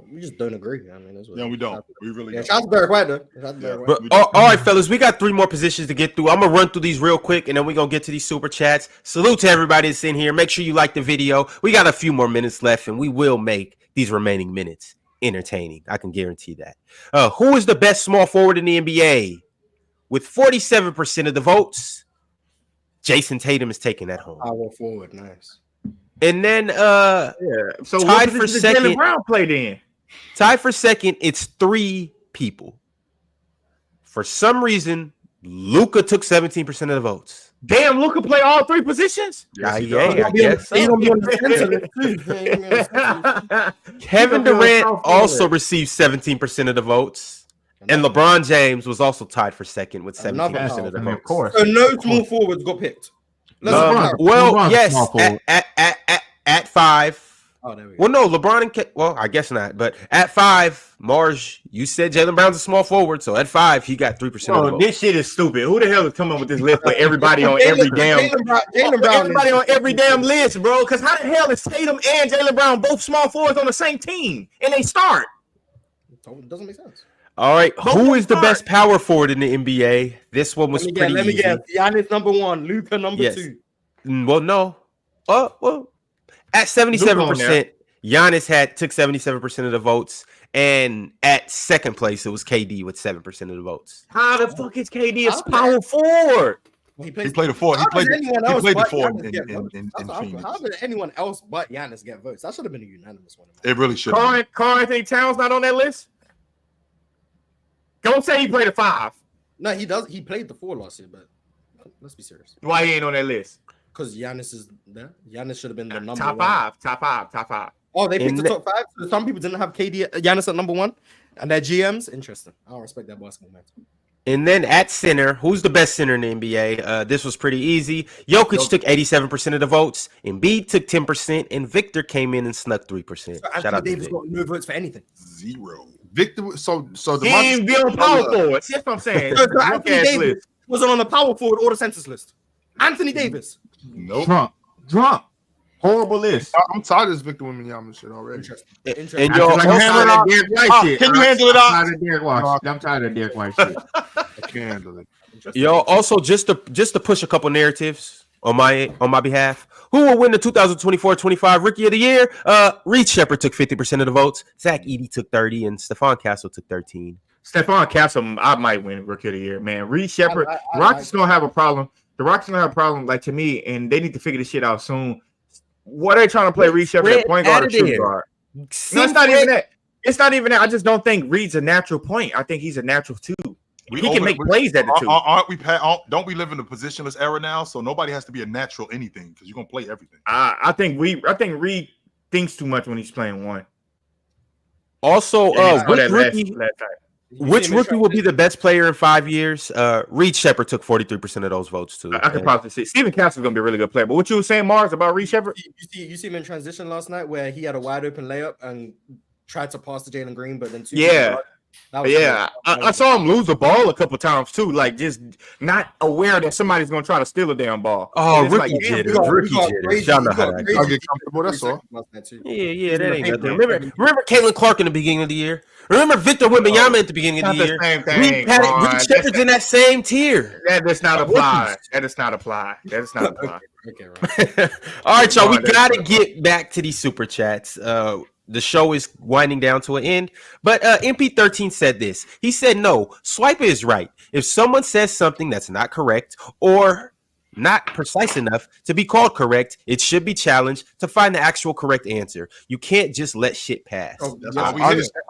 we just don't agree. I mean, that's what we don't. We really Yeah, don't. shout out to Derek White though. Shout out to Derek White. But, all right, fellas, we got 3 more positions to get through. I'm gonna run through these real quick, and then we're gonna get to these super chats. Salute to everybody that's in here. Make sure you like the video. We got a few more minutes left, and we will make these remaining minutes entertaining. I can guarantee that. Who is the best small forward in the NBA? With 47% of the votes, Jason Tatum is taking that home. Power forward, nice. And then yeah. So tied what for position did second. Jaylen Brown played in? Tied for second, it's 3 people. For some reason, Luka took 17% of the votes. Damn, Luka play all 3 positions. Yes, he Yeah, does. I guess so. He's gonna be on the center too. Kevin Luka Durant goes also received 17% of the votes. And LeBron James was also tied for second with 17% of the votes. Of course. So no small forwards got picked. Well, LeBron's yes, small forward. at 5. Oh, there we go. Well, no, LeBron and well, I guess not. But at 5, Marge, you said Jaylen Brown's a small forward, so at 5, he got 3% of the Oh, vote. this shit is stupid. Who the hell is coming up with this list for everybody on every damn Jaylen Brown everybody on every damn list, bro? Because how the hell is Tatum and Jaylen Brown both small forwards on the same team and they start? doesn't make sense. All right, Both who of is the them best power forward in the NBA? This one was pretty Let me easy. guess. Giannis number 1, Luka number Yes. 2. Well, no. Well, at 77%, Giannis took 77% of the votes, and at second place, it was KD with 7% of the votes. How the fuck is KD a power forward? He played the 4. He played the 4 in How did anyone else but Giannis get votes? That should have been a unanimous one. It really should. Karl Anthony Towns not on that list? Don't say he played a 5. No, he does. He played the 4 last year, but let's be serious. Why he ain't on that list? Because Giannis is there. Giannis should have been the number Top 1. Top five. Oh, they picked the top 5. So some people didn't have Giannis at number 1, and their GMs. Interesting. I don't respect that basketball man. And then at center, who's the best center in the NBA? This was pretty easy. Jokic took 87% of the votes. Embiid took 10%, and Victor came in and snuck 3%. So Shout out Anthony to Davis Vic. got no votes for anything. 0. Victor, so He ain't be on power forwards. That's what I'm saying. So Drunk Anthony ass Davis list. wasn't on the power forward or the census list. Anthony Davis. Nope. Drunk. Horrible list. I'm tired of this Victor Wembanyama shit already. Interesting. And I yo, feel like I'm tired of Derek White shit. Can you handle it I'm out? tired of Derek White. I'm tired of Derek White shit. I can't handle it. Yo, also just to push a couple narratives on my behalf, who will win the 2024-25 Rookie of the Year? Reed Sheppard took 50% of the votes. Zach Edey took 30, and Stephon Castle took 13. Stephon Castle, I might win Rookie of the Year, man. Reed Sheppard, I the Rockets gonna have a problem. The Rockets gonna have a problem, like to me, and they need to figure this shit out soon. What are they trying to play Reed Sheppard at point guard or shooting guard? No, it's not even that. It's not even that. I just don't think Reed's a natural point. I think he's a natural 2. He can make plays at the 2. Aren't we? Don't we live in a positionless era now? So nobody has to be a natural anything because you're gonna play everything. I think Reed thinks too much when he's playing 1. Also, which time. rookie will be the best player in 5 years? Reed Sheppard took 43% of those votes too. I could probably see Steven Castle's gonna be a really good player. But what you were saying, Mars, about Reed Sheppard? You see him in transition last night where he had a wide open layup and tried to pass to Jalen Green, but then I saw him lose the ball a couple times too, like just not aware that somebody's gonna try to steal a damn ball. Oh, And it's rookie like, damn, jitters, rookie jitters. Y'all know how that goes. I get comfortable. That's all. Yeah, that ain't nothing. Remember Caitlin Clark in the beginning of the year. Remember Victor Wembanyama at the beginning of the year. Same thing. Reed Sheppard's in that same tier. That does not apply. That does not apply. Okay, right. All right, y'all. We gotta get back to these super chats. The show is winding down to an end, but MP13 said this. He said, "No, Swiper is right. If someone says something that's not correct or not precise enough to be called correct, it should be challenged to find the actual correct answer. You can't just let shit pass." I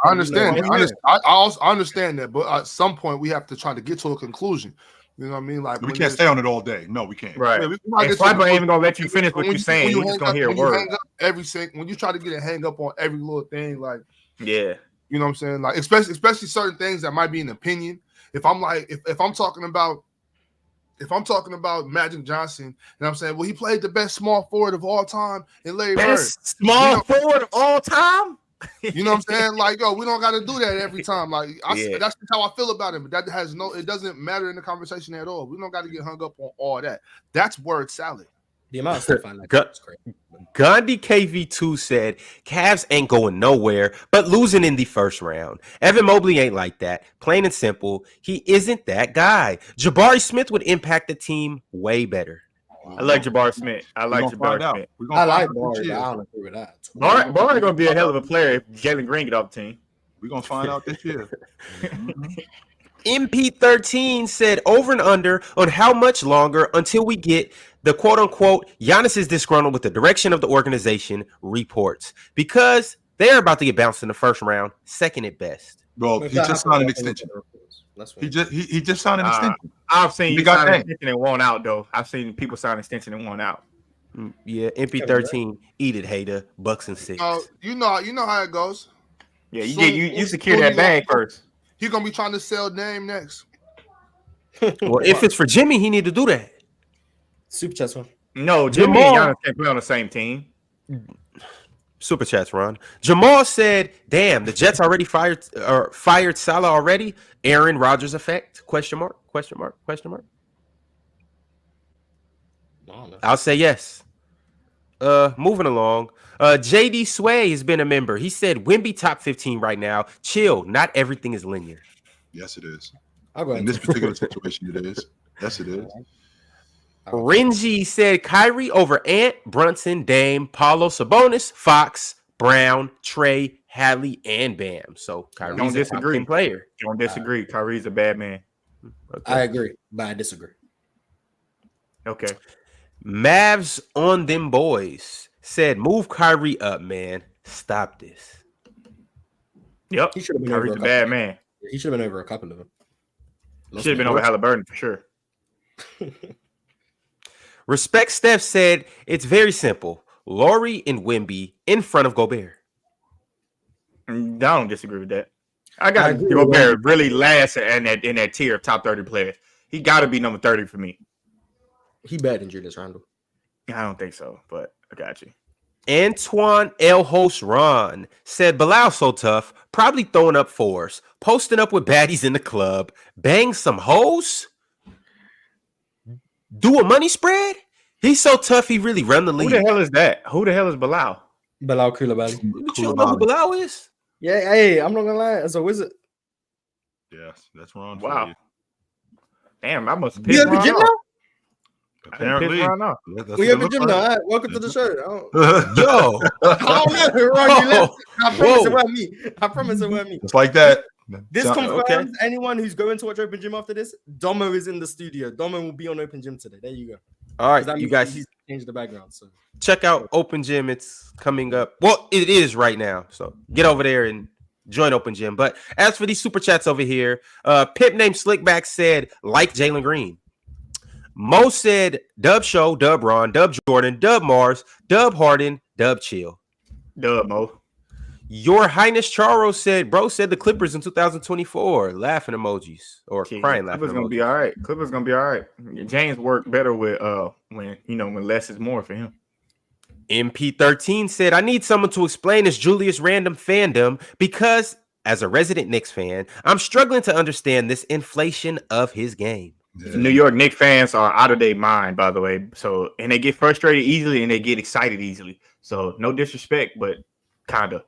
understand. I also understand that, but at some point we have to try to get to a conclusion. You know what I mean? Like we can't stay on it all day. No, we can't. Right. Yeah, And Swiper ain't even gonna let you finish what you're saying. You're just gonna hear a word. When you try to get a hang up on every little thing, like Yeah. you know what I'm saying? Like especially certain things that might be an opinion. If I'm like if I'm talking about if I'm talking about Magic Johnson, and I'm saying, well, he played the best small forward of all time in Larry Bird. Best small forward of all time. You know what I'm saying? Like, yo, we don't got to do that every time. Like, that's just how I feel about him. But it doesn't matter in the conversation at all. We don't got to get hung up on all that. That's word salad. The amount of stuff I like is crazy. Gandhi KV2 said, Cavs ain't going nowhere, but losing in the first round. Evan Mobley ain't like that. Plain and simple, he isn't that guy. Jabari Smith would impact the team way better. I like Jabari Smith. I like Jabari Smith. I like Barry. I don't agree with that. Barry going to be a hell of a player if Jalen Green get off the team. We're going to find out this year. MP13 said over and under on how much longer until we get the quote-unquote Giannis is disgruntled with the direction of the organization reports because they're about to get bounced in the first round, second at best. Well, he just signed an extension. He just signed an extension. I've seen you sign an extension and won out, though. I've seen people sign an extension and won out. Yeah, MP13, eat it, hater. Bucks and 6. You know how it goes. Yeah, you secure that bag first. He's gonna be trying to sell Dame next. Well, if it's for Jimmy, he need to do that. Superchats one. No, Jimmy and Giannis can't play on the same team. Superchats, Ron. Jamal said, "Damn, the Jets already fired Salah already. Aaron Rodgers effect? Question mark? Question mark? Question mark? I'll say yes. Moving along. JD Sway has been a member. He said Wemby top 15 right now. Chill. Not everything is linear. Yes, it is. I'll go in this particular situation, it is. Yes, it is. Renji said Kyrie over Ant, Brunson, Dame, Paulo, Sabonis, Fox, Brown, Trey, Hadley, and Bam. So Kyrie's don't disagree. A player. Don't disagree. Kyrie's a bad man. Okay. I agree, but I disagree. Okay. Mavs on them boys said move Kyrie up, man. Stop this. Yep. He should have been Kyrie's over a bad man. He should have been over a couple of them. Should have been over Halliburton for sure. Respect Steph said it's very simple. Laurie and Wemby in front of Gobert. I don't disagree with that. I got Gobert really last in that tier of top 30 players. He got to be number 30 for me. He better than Julius Randle. I don't think so, but I got you. Antoine El Host Ron said Bilal so tough, probably throwing up fours, posting up with baddies in the club, bang some hoes, do a money spread. He's so tough, he really run the league. Who the hell is that? Who the hell is Bilal? Bilal Coulibaly. You don't know who Bilal is? Yeah, hey, I'm not gonna lie. As a wizard. Yes, that's wrong. Wow. Damn, I must pick Ron gym off. now? Apparently. We have a gym now. All right, welcome to the show. Yo. I don't know. Ron, you left. I promise it wasn't me. I promise it wasn't me. It's like that. This confirms anyone who's going to watch Open Gym after this. Domo is in the studio. Domo will be on Open Gym today. There you go. All right, you guys changed the background. So check out Open Gym. It's coming up. Well, it is right now. So get over there and join Open Gym. But as for these super chats over here, Pip named Slickback said like Jalen Green. Mo said Dub Show, Dub Ron, Dub Jordan, Dub Mars, Dub Harden, Dub Chill. Dub Mo. Your Highness Charo said, bro said the Clippers in 2024. Laughing emojis or crying laughing Clippers emojis. Gonna be all right. Clippers gonna be all right. James worked better with when less is more for him. MP13 said, I need someone to explain this Julius Randle fandom because as a resident Knicks fan, I'm struggling to understand this inflation of his game. Yeah. New York Knicks fans are out of their mind, by the way. So, and they get frustrated easily and they get excited easily. So, no disrespect, but kind of.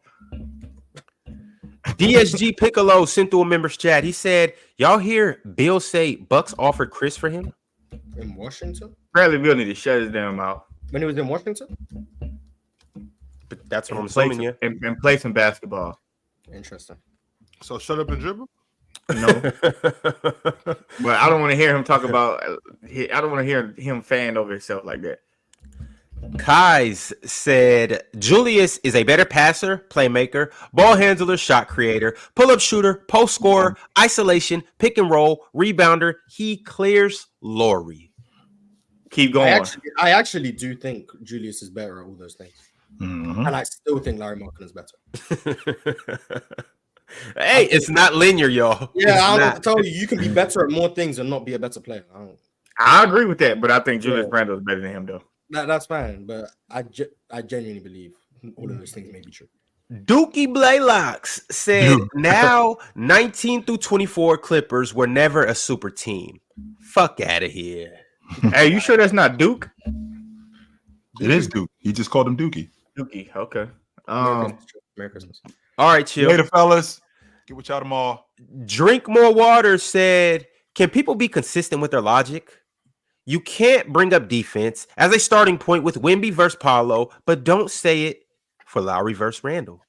DSG Piccolo sent through a members chat. He said, y'all hear Bill say Bucks offered Chris for him? In Washington? Bradley Beal need to shut his damn mouth. When he was in Washington? But that's what I'm assuming, yeah. And play some basketball. Interesting. So shut up and dribble? No. But I don't want to hear him talk about I don't want to hear him fan over himself like that. Kais said Julius is a better passer, playmaker, ball handler, shot creator, pull-up shooter, post scorer, isolation, pick and roll, rebounder. He clears Laurie. Keep going. I actually do think Julius is better at all those things. Mm-hmm. And I still think Larry Markin is better. Hey, it's not linear, y'all. Yeah, I don't tell you, you can be better at more things and not be a better player. I agree with that, but I think Julius Randle is better than him, though. That's fine, but I genuinely believe all of those things may be true. Dookie Blaylocks said, now 19 through 24 Clippers were never a super team. Fuck out of here. Hey, you sure that's not Duke? It is Duke. He just called him Dookie. Dookie, okay. Merry Christmas. All right, chill. Later, fellas. Get with y'all tomorrow. Drink More Water said, can people be consistent with their logic? You can't bring up defense as a starting point with Wemby versus Paolo, but don't say it for Lowry versus Randall.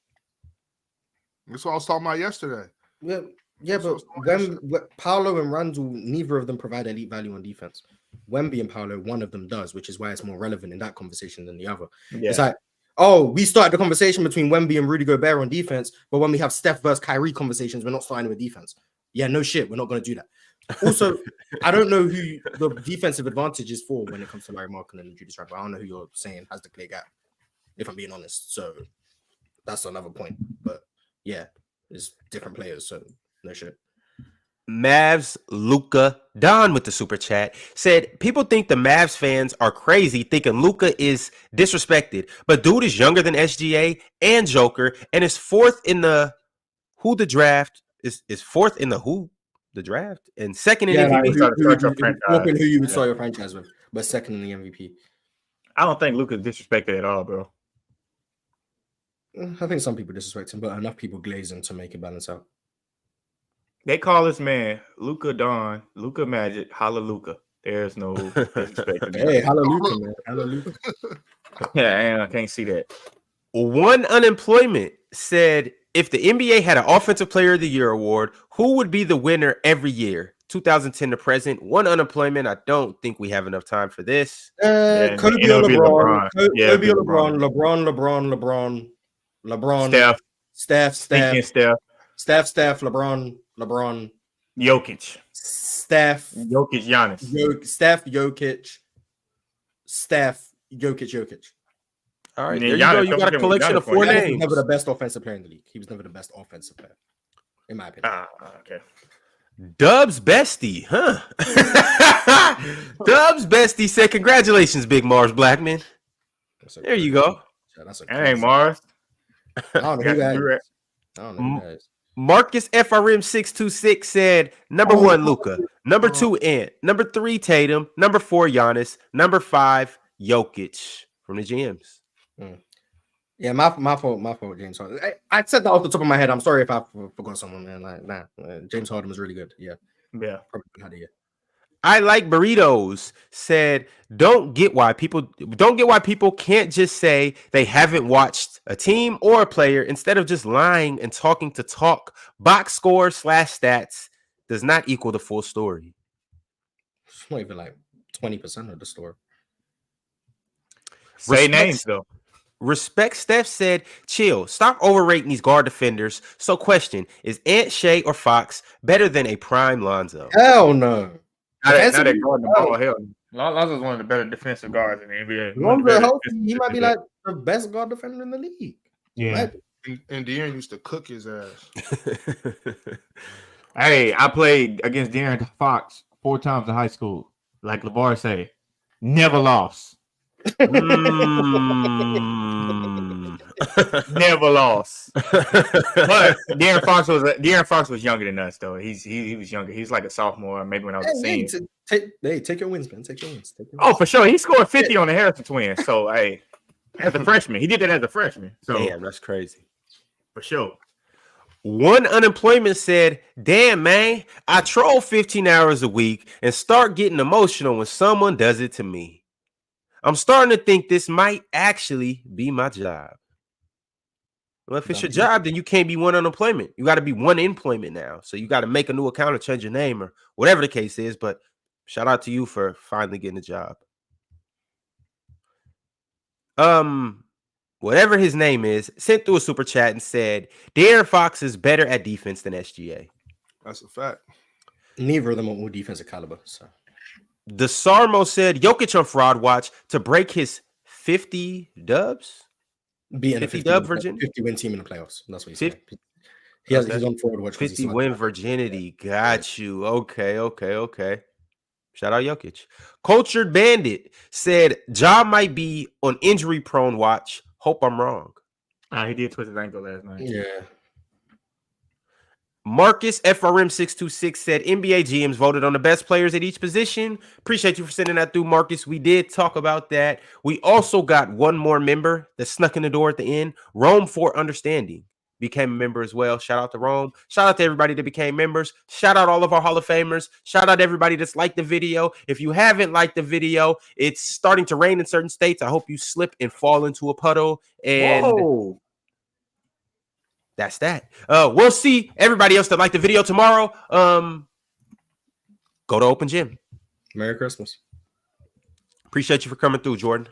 That's what I was talking about yesterday. Yeah, but when Paolo and Randall, neither of them provide elite value on defense. Wemby and Paolo, one of them does, which is why it's more relevant in that conversation than the other. Yeah. It's like, oh, we started the conversation between Wemby and Rudy Gobert on defense, but when we have Steph versus Kyrie conversations, we're not starting with defense. Yeah, no shit, we're not going to do that. Also, I don't know who the defensive advantage is for when it comes to Larry Markin and Julius Randle. I don't know who you're saying has the clear gap, if I'm being honest. So that's another point. But yeah, it's different players, so no shit. Mavs Luka Don with the super chat said, people think the Mavs fans are crazy thinking Luka is disrespected, but dude is younger than SGA and Joker and is fourth in the draft and second in MVP. Who you would start your franchise with, but second in the MVP. I don't think Luka's disrespected at all, bro. I think some people disrespect him, but enough people glaze him to make it balance out. They call this man Luka Don, Luka Magic, Hallelujah. There's no disrespect. Hey, hallelujah, man. Hallelujah. Yeah, I can't see that. One Unemployment said, if the NBA had an Offensive Player of the Year award, who would be the winner every year? 2010 to present. One Unemployment. I don't think we have enough time for this. Kobe or LeBron. Kobe or LeBron. LeBron. Steph. LeBron. Jokic. Steph. Jokic. Giannis. Steph. Jokic. All right, there you go. You got a collection of four names. He was never the best offensive player in the league. He was never the best offensive player, in my opinion. Okay. Dubs Bestie, huh? Dubs Bestie said, congratulations, Big Mars Blackman. There you go. Hey, Mars. I don't know who that is. Marcus FRM 626 said, number 1, Luka. Number 2, Ant. Number 3, Tatum. Number 4, Giannis. Number 5, Jokic from the GMs. Yeah, my fault, James Harden. I said that off the top of my head. I'm sorry if I forgot someone, man. James Harden was really good. Yeah. Probably had a year. I like burritos said, don't get why people can't just say they haven't watched a team or a player instead of just lying and talking to talk. Box score / stats does not equal the full story. It's not even like 20% of the story. Say names though. Respect Steph said, chill, stop overrating these guard defenders. So question, is Ant, Shea, or Fox better than a prime Lonzo? Hell no. Not that guard the ball. Hell, Lonzo's one of the better defensive guards in the NBA. Lonzo healthy, he might be like the best guard defender in the league. Yeah. And De'Aaron used to cook his ass. Hey, I played against De'Aaron Fox 4 times in high school. Like LeVar say, never lost. Never lost. But De'Aaron Fox was younger than us though. He was younger. He was like a sophomore, maybe when I was a senior. Take your wins, man. Take your wins. Oh, for sure. He scored 50 on the Harrison twins. So hey, as a freshman, he did that as a freshman. So damn, that's crazy. For sure. One Unemployment said, damn, man, I troll 15 hours a week and start getting emotional when someone does it to me. I'm starting to think this might actually be my job. Well, if it's your job, then you can't be one unemployment. You got to be one employment now. So you got to make a new account or change your name or whatever the case is. But shout out to you for finally getting a job. Whatever his name is, sent through a super chat and said, De'Aaron Fox is better at defense than SGA. That's a fact. Neither of them are more defensive caliber. So the Sarmo said Jokic on Fraud Watch to break his 50 dubs. Being 50 dub virginity, 50 win team in the playoffs. That's what he said. He's on Fraud Watch. 50 win virginity. Got you. Okay. Shout out Jokic. Cultured Bandit said Ja might be on injury prone watch. Hope I'm wrong. He did twist his ankle last night. Yeah. Marcus FRM626 said NBA GMs voted on the best players at each position. Appreciate you for sending that through, Marcus. We did talk about that. We also got one more member that snuck in the door at the end. Rome for Understanding became a member as well. Shout out to Rome. Shout out to everybody that became members. Shout out all of our Hall of Famers. Shout out everybody that's liked the video. If you haven't liked the video, it's starting to rain in certain states. I hope you slip and fall into a puddle. And Whoa. that's that. We'll see everybody else that liked the video tomorrow. Go to Open Gym. Merry Christmas. Appreciate you for coming through, Jordan.